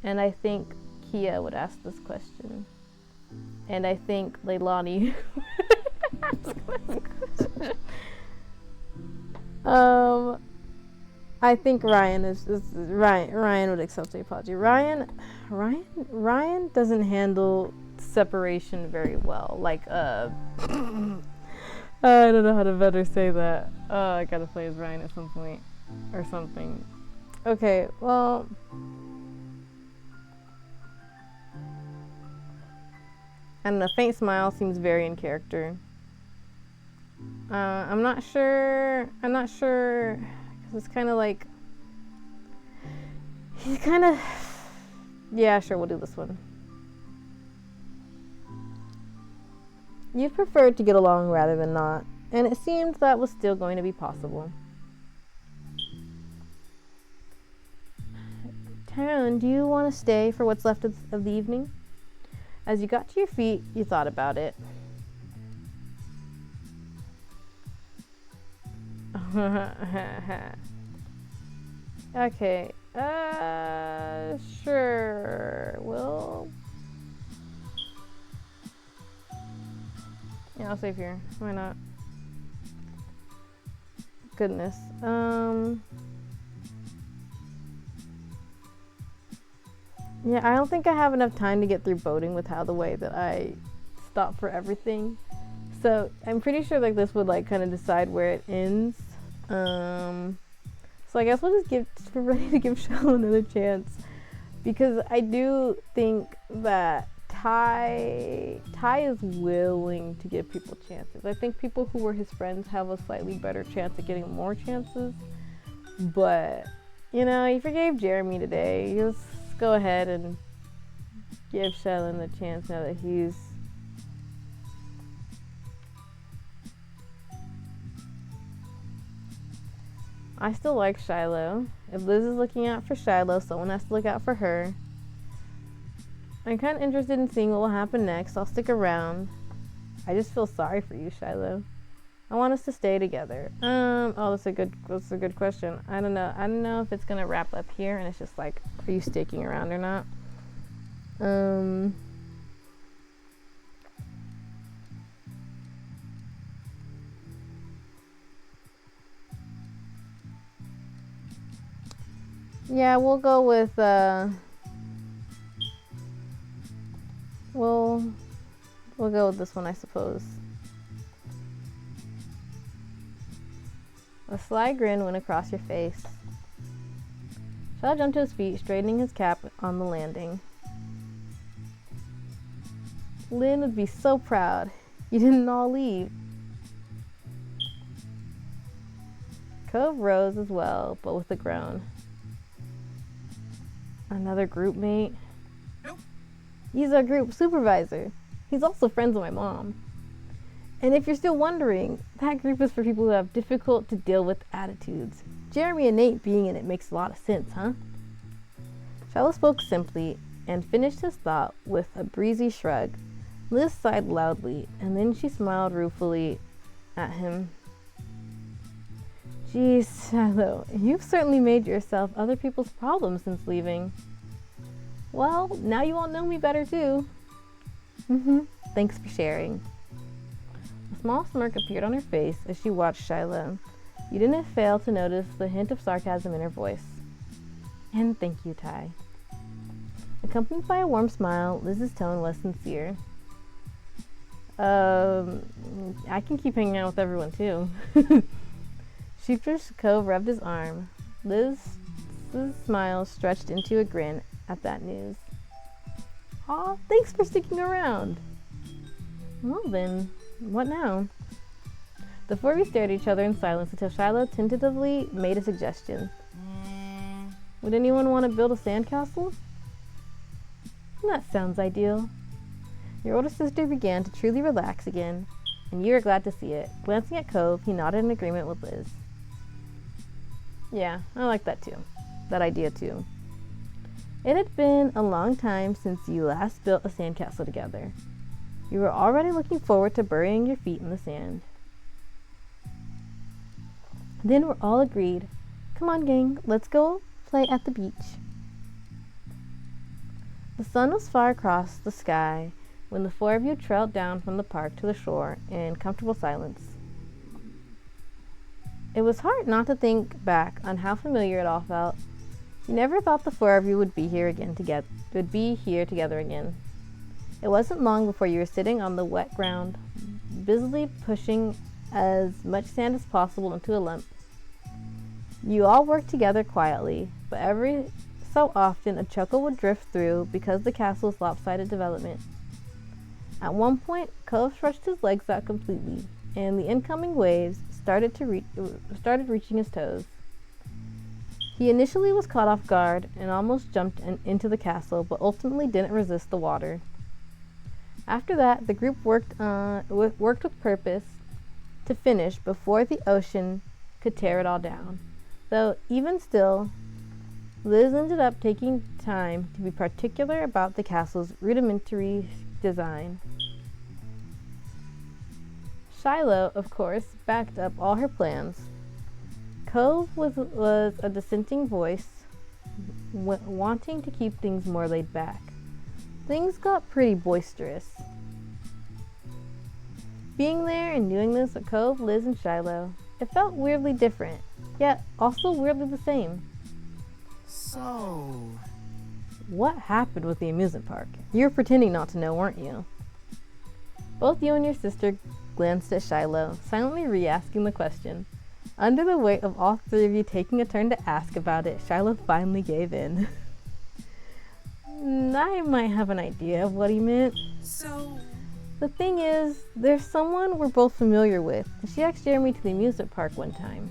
[SPEAKER 1] and I think Kia would ask this question, and I think Leilani would ask this question. I think Ryan Ryan would accept the apology. Ryan doesn't handle separation very well. Like I don't know how to better say that. I gotta play as Ryan at some point or something. Okay, well, and the faint smile seems very in character. I'm not sure, because it's kind of like, he's kind of, yeah, sure, we'll do this one. You'd prefer to get along rather than not, and it seemed that was still going to be possible. Tyrone, do you want to stay for what's left of the evening? As you got to your feet, you thought about it. Okay, sure, yeah, I'll save here, why not? goodness. Yeah, I don't think I have enough time to get through boating with how the way that I stop for everything. So I'm pretty sure like this would like kind of decide where it ends. So I guess we're ready to give Shiloh another chance, because I do think that Ty is willing to give people chances. I think people who were his friends have a slightly better chance at getting more chances. But you know, he forgave Jeremy today. Just go ahead and give Shiloh a chance now that he's I still like Shiloh. If Liz is looking out for Shiloh, someone has to look out for her. I'm kind of interested in seeing what will happen next. I'll stick around. I just feel sorry for you, Shiloh. I want us to stay together. That's a good question. I don't know if it's gonna wrap up here and it's just like, are you sticking around or not? Yeah, we'll go with we'll go with this one, I suppose. A sly grin went across your face. Shaw jumped to his feet, straightening his cap on the landing. Lynn would be so proud. You didn't all leave. Cove rose as well, but with a groan. Another group mate?
[SPEAKER 3] Nope.
[SPEAKER 1] He's our group supervisor. He's also friends with my mom. And if you're still wondering, that group is for people who have difficult to deal with attitudes. Jeremy and Nate being in it makes a lot of sense, huh? Shiloh spoke simply and finished his thought with a breezy shrug. Liz sighed loudly, and then she smiled ruefully at him. Geez, Shiloh, you've certainly made yourself other people's problems since leaving. Well, now you all know me better too. Thanks for sharing. A small smirk appeared on her face as she watched Shiloh. You didn't fail to notice the hint of sarcasm in her voice. And thank you, Ty. Accompanied by a warm smile, Liz's tone was sincere. I can keep hanging out with everyone too. Sheepish Cove rubbed his arm. Liz's smile stretched into a grin at that news. Aw, thanks for sticking around. Well then, what now? The four of you stared at each other in silence until Shiloh tentatively made a suggestion. Would anyone want to build a sandcastle? That sounds ideal. Your older sister began to truly relax again, and you were glad to see it. Glancing at Cove, he nodded in agreement with Liz. Yeah, I like that too. That idea too. It had been a long time since you last built a sandcastle together. You were already looking forward to burying your feet in the sand. Then we're all agreed. Come on, gang, let's go play at the beach. The sun was far across the sky when the four of you trailed down from the park to the shore in comfortable silence. It was hard not to think back on how familiar it all felt. You never thought the four of you would be here together again. It wasn't long before you were sitting on the wet ground, busily pushing as much sand as possible into a lump. You all worked together quietly, but every so often a chuckle would drift through because of the castle's lopsided development. At one point, Cove stretched his legs out completely, and the incoming waves started reaching his toes. He initially was caught off guard and almost jumped into the castle, but ultimately didn't resist the water. After that, the group worked with purpose to finish before the ocean could tear it all down. Though even still, Liz ended up taking time to be particular about the castle's rudimentary design. Shiloh, of course, backed up all her plans. Cove was a dissenting voice, wanting to keep things more laid back. Things got pretty boisterous. Being there and doing this with Cove, Liz, and Shiloh, It felt weirdly different, yet also weirdly the same.
[SPEAKER 3] So,
[SPEAKER 1] What happened with the amusement park? You were pretending not to know, weren't you? Both you and your sister glanced at Shiloh, silently re-asking the question. Under the weight of all three of you taking a turn to ask about it, Shiloh finally gave in. I might have an idea of what he meant.
[SPEAKER 3] so,
[SPEAKER 1] The thing is, there's someone we're both familiar with, and she asked Jeremy to the amusement park one time.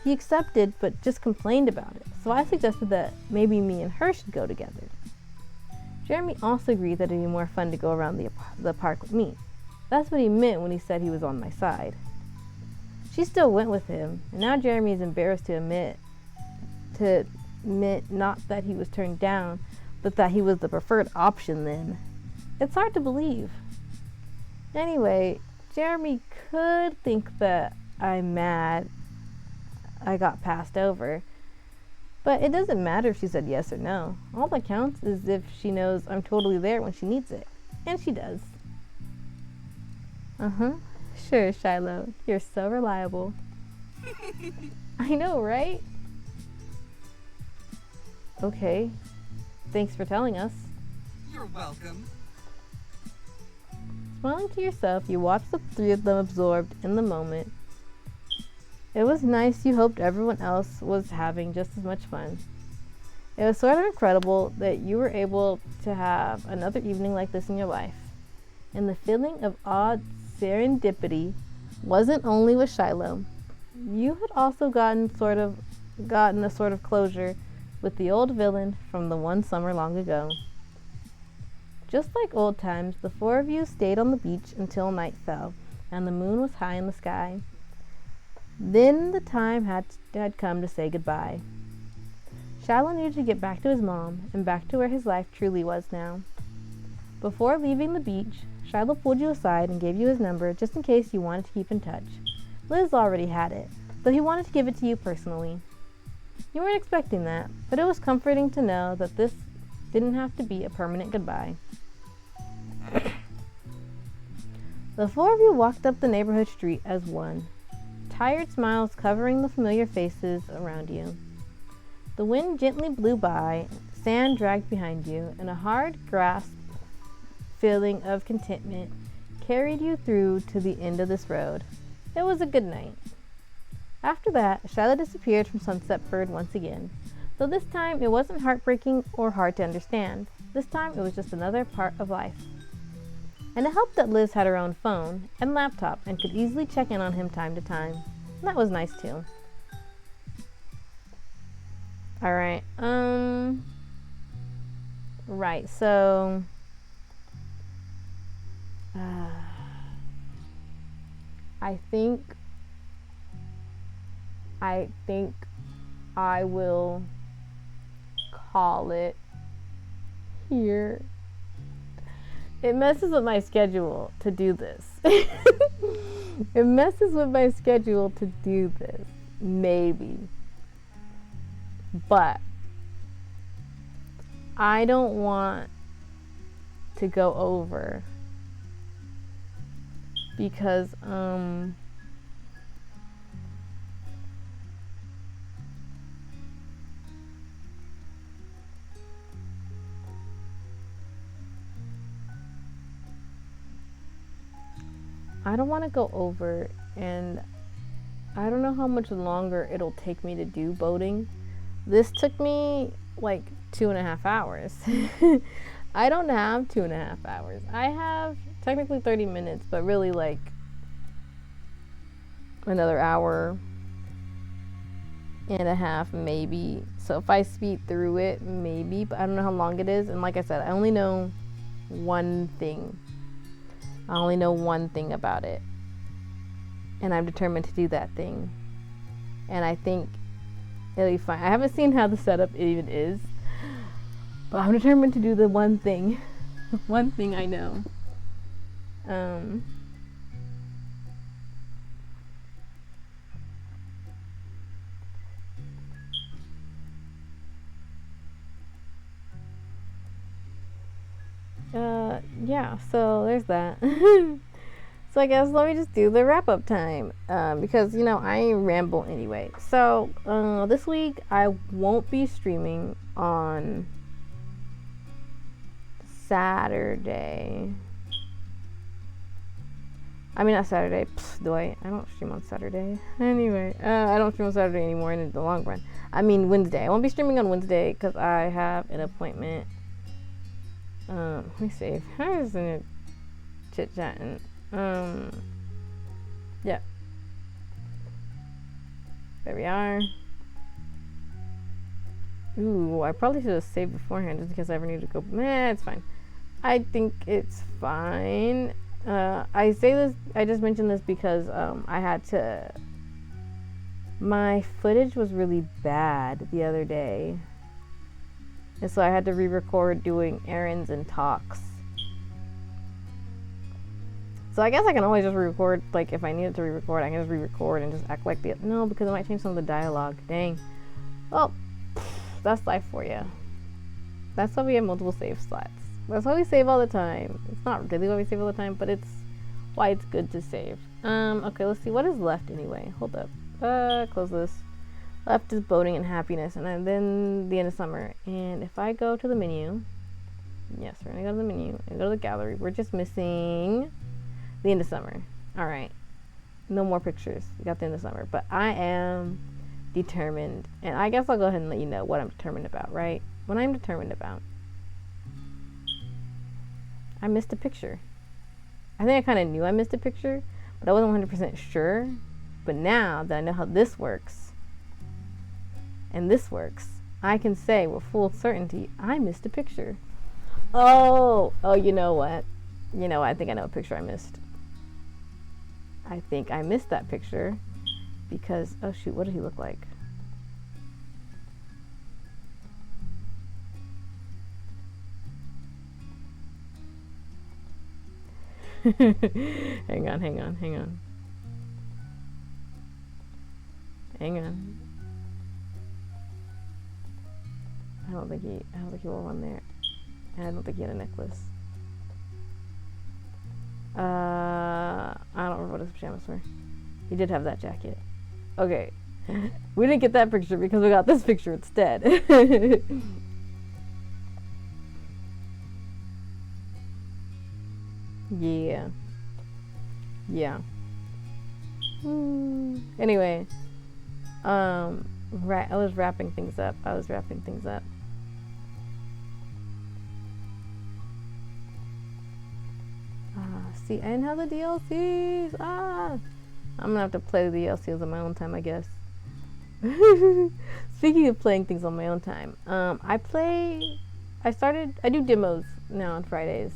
[SPEAKER 1] He accepted, but just complained about it, so I suggested that maybe me and her should go together. Jeremy also agreed that it'd be more fun to go around the park with me. That's what he meant when he said he was on my side. She still went with him, and now Jeremy is embarrassed to admit not that he was turned down, but that he was the preferred option then. It's hard to believe. Anyway, Jeremy could think that I'm mad I got passed over, but it doesn't matter if she said yes or no. All that counts is if she knows I'm totally there when she needs it, and she does. Sure, Shiloh, you're so reliable. I know, right? Okay, thanks for telling us.
[SPEAKER 3] you're welcome.
[SPEAKER 1] Smiling to yourself, you watched the three of them absorbed in the moment. It was nice. You hoped everyone else was having just as much fun. It was sort of incredible that you were able to have another evening like this in your life. And the feeling of odd serendipity wasn't only with Shiloh. You had also gotten a sort of closure with the old villain from the one summer long ago. Just like old times, the four of you stayed on the beach until night fell and the moon was high in the sky. Then the time had come to say goodbye. Shiloh needed to get back to his mom and back to where his life truly was now. Before leaving the beach, Shiloh pulled you aside and gave you his number just in case you wanted to keep in touch. Liz already had it, but he wanted to give it to you personally. You weren't expecting that, but it was comforting to know that this didn't have to be a permanent goodbye. The four of you walked up the neighborhood street as one, tired smiles covering the familiar faces around you. The wind gently blew by, sand dragged behind you, and a hard grasp feeling of contentment carried you through to the end of this road. It was a good night. After that, Shiloh disappeared from Sunset Bird once again, though this time it wasn't heartbreaking or hard to understand. This time it was just another part of life. And it helped that Liz had her own phone and laptop and could easily check in on him time to time. That was nice too. Alright, right, so I think I will call it here. It messes with my schedule to do this. It messes with my schedule to do this. Maybe. But I don't want to go over because I don't want to go over, and I don't know how much longer it'll take me to do boating. This took me like 2.5 hours. I don't have 2.5 hours. I have technically 30 minutes, but really like another hour and a half maybe. So if I speed through it, maybe, but I don't know how long it is. And like I said, I only know one thing. I only know one thing about it. And I'm determined to do that thing. And I think it'll be fine. I haven't seen how the setup even is, but I'm determined to do the one thing. One thing I know. Yeah, so there's that. So So I guess let me just do the wrap up time because you know I ramble anyway. So this week I won't be streaming on Saturday. I mean, not Saturday. Pfft, do I? I don't stream on Saturday. Anyway, I don't stream on Saturday anymore in the long run. I mean, Wednesday. I won't be streaming on Wednesday because I have an appointment. Let me see. How is it chit chatting? Yeah. There we are. Ooh, I probably should have saved beforehand just in case I ever need to go. Nah, it's fine. I think it's fine. I say this, I just mentioned this because I had to, my footage was really bad the other day. And so I had to re-record doing errands and talks. So I guess I can always just re-record, like if I needed to re-record, I can just re-record and just act like the, no, because it might change some of the dialogue. Dang. Well, that's life for you. That's why we have multiple save slots. That's why we save all the time. It's not really why we save all the time, but it's why it's good to save. Okay, let's see what is left anyway. Hold up. Close this. Left is boating and happiness, and then the end of summer. And if I go to the menu, yes, we're gonna go to the menu and go to the gallery. We're just missing the end of summer. All right, no more pictures. We got the end of summer, but I am determined, and I guess I'll go ahead and let you know what I'm determined about. Right, what I'm determined about. I missed a picture. I think I kind of knew I missed a picture, but I wasn't 100% sure. But now that I know how this works, and this works, I can say with full certainty, I missed a picture. Oh, you know what? I think I know a picture I missed. I think I missed that picture because, oh shoot, what did he look like? Hang on. I don't think he wore one there. And I don't think he had a necklace. I don't remember what his pajamas were. He did have that jacket. Okay. We didn't get that picture because we got this picture instead. Yeah. Anyway, right. I was wrapping things up. See, I didn't have the DLCs. I'm gonna have to play the DLCs on my own time, I guess. Speaking of playing things on my own time, I do demos now on Fridays.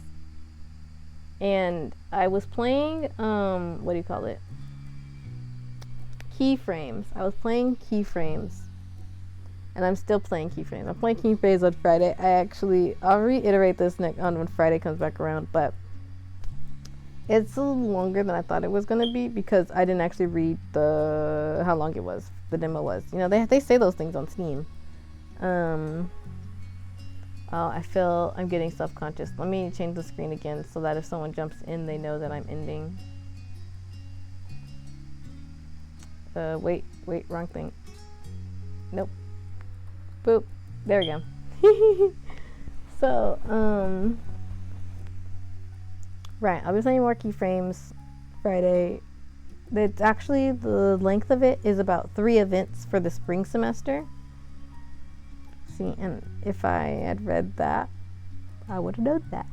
[SPEAKER 1] And I was playing, what do you call it? Keyframes. I was playing Keyframes. And I'm still playing Keyframes. I'm playing Keyframes on Friday. I'll reiterate this on when Friday comes back around, but it's a little longer than I thought it was going to be because I didn't actually read how long it was, the demo was. They say those things on Steam. I feel I'm getting self-conscious. Let me change the screen again so that if someone jumps in, they know that I'm ending. Wait, wrong thing. Nope. Boop. There we go. So, right, I'll be playing more Keyframes Friday. It's actually, the length of it is about 3 events for the spring semester. See, and if I had read that, I would have known that.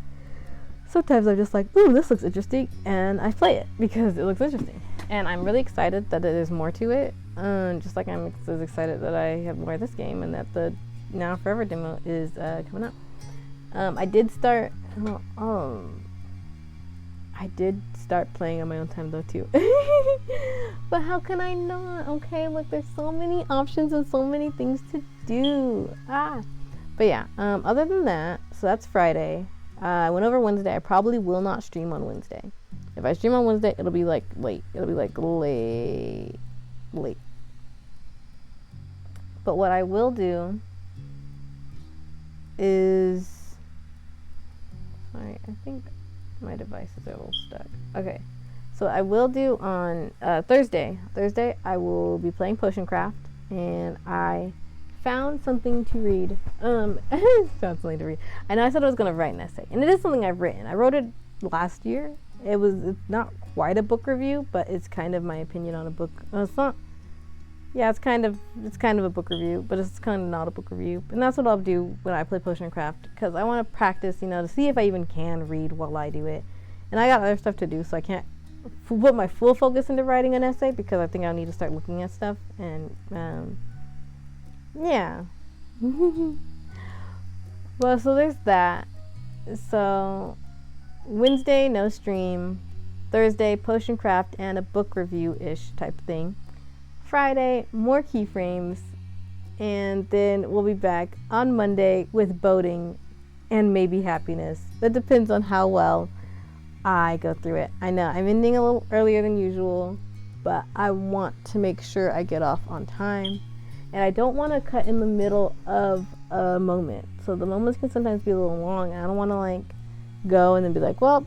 [SPEAKER 1] Sometimes I'm just like, ooh, this looks interesting, and I play it because it looks interesting. And I'm really excited that there's more to it, just like I'm as excited that I have more of this game and that the Now Forever demo is coming up. I did start playing on my own time though too. But how can I not? Okay, look, there's so many options and so many things to do. But yeah, other than that, so that's Friday. I went over Wednesday. I probably will not stream on Wednesday. If I stream on Wednesday, it'll be like late. It'll be like late. But what I will do is, sorry, I think my device is a little stuck. Okay, So I will do on Thursday. Thursday I will be playing Potion Craft, and I found something to read. Found something to read. I know I said I was gonna write an essay, and it is something I've written. I wrote it last year. It's not quite a book review, but it's kind of my opinion on a book. It's not. Yeah, it's kind of a book review, but it's kind of not a book review. And that's what I'll do when I play Potion Craft, because I want to practice, to see if I even can read while I do it. And I got other stuff to do, so I can't put my full focus into writing an essay, because I think I'll need to start looking at stuff. And yeah. Well, so there's that. So Wednesday, no stream. Thursday, Potion Craft and a book review-ish type thing. Friday, more keyframes, and then we'll be back on Monday with boating and maybe happiness. That depends on how well I go through it. I know I'm ending a little earlier than usual, but I want to make sure I get off on time, and I don't want to cut in the middle of a moment. So the moments can sometimes be a little long, and I don't want to go and then be like, well,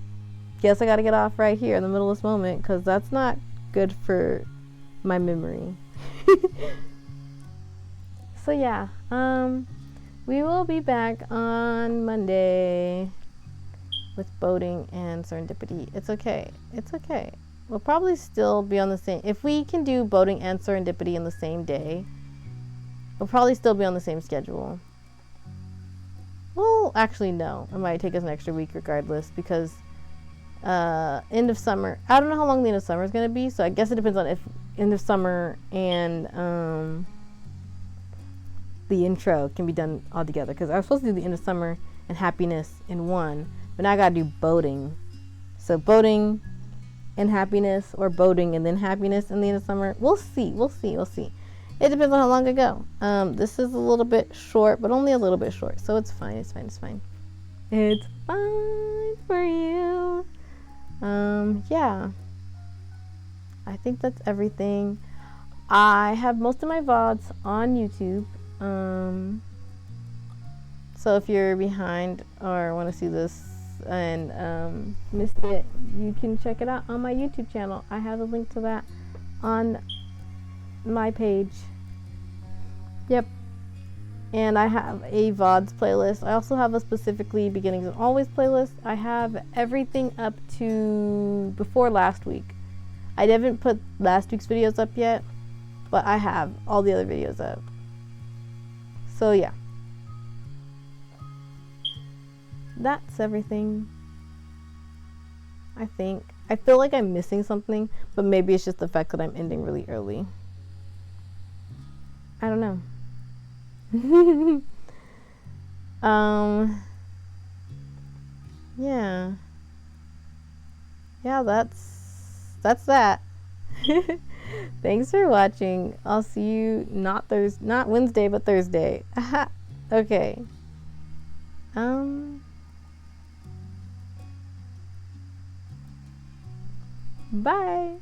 [SPEAKER 1] guess I got to get off right here in the middle of this moment, because that's not good for my memory. So yeah, we will be back on Monday with boating and serendipity. It's okay. We'll probably still be on the same, if we can do boating and serendipity in the same day, we'll probably still be on the same schedule. Well, actually no, it might take us an extra week regardless, because end of summer, I don't know how long the end of summer is going to be, so I guess it depends on if end of summer and the intro can be done all together, because I was supposed to do the end of summer and happiness in one, but now I gotta do boating. So boating and happiness, or boating and then happiness in the end of summer. We'll see. It depends on how long I go. This is a little bit short, but only a little bit short, so it's fine. It's fine for you. Yeah, I think that's everything. I have most of my VODs on YouTube. So if you're behind or want to see this and missed it, you can check it out on my YouTube channel. I have a link to that on my page. Yep. And I have a VODs playlist. I also have a specifically Beginnings and Always playlist. I have everything up to before last week. I haven't put last week's videos up yet, but I have all the other videos up. So yeah. That's everything. I think. I feel like I'm missing something, but maybe it's just the fact that I'm ending really early. I don't know. Yeah. Yeah, that's that. Thanks for watching. I'll see you not Wednesday, but Thursday. Okay. Bye.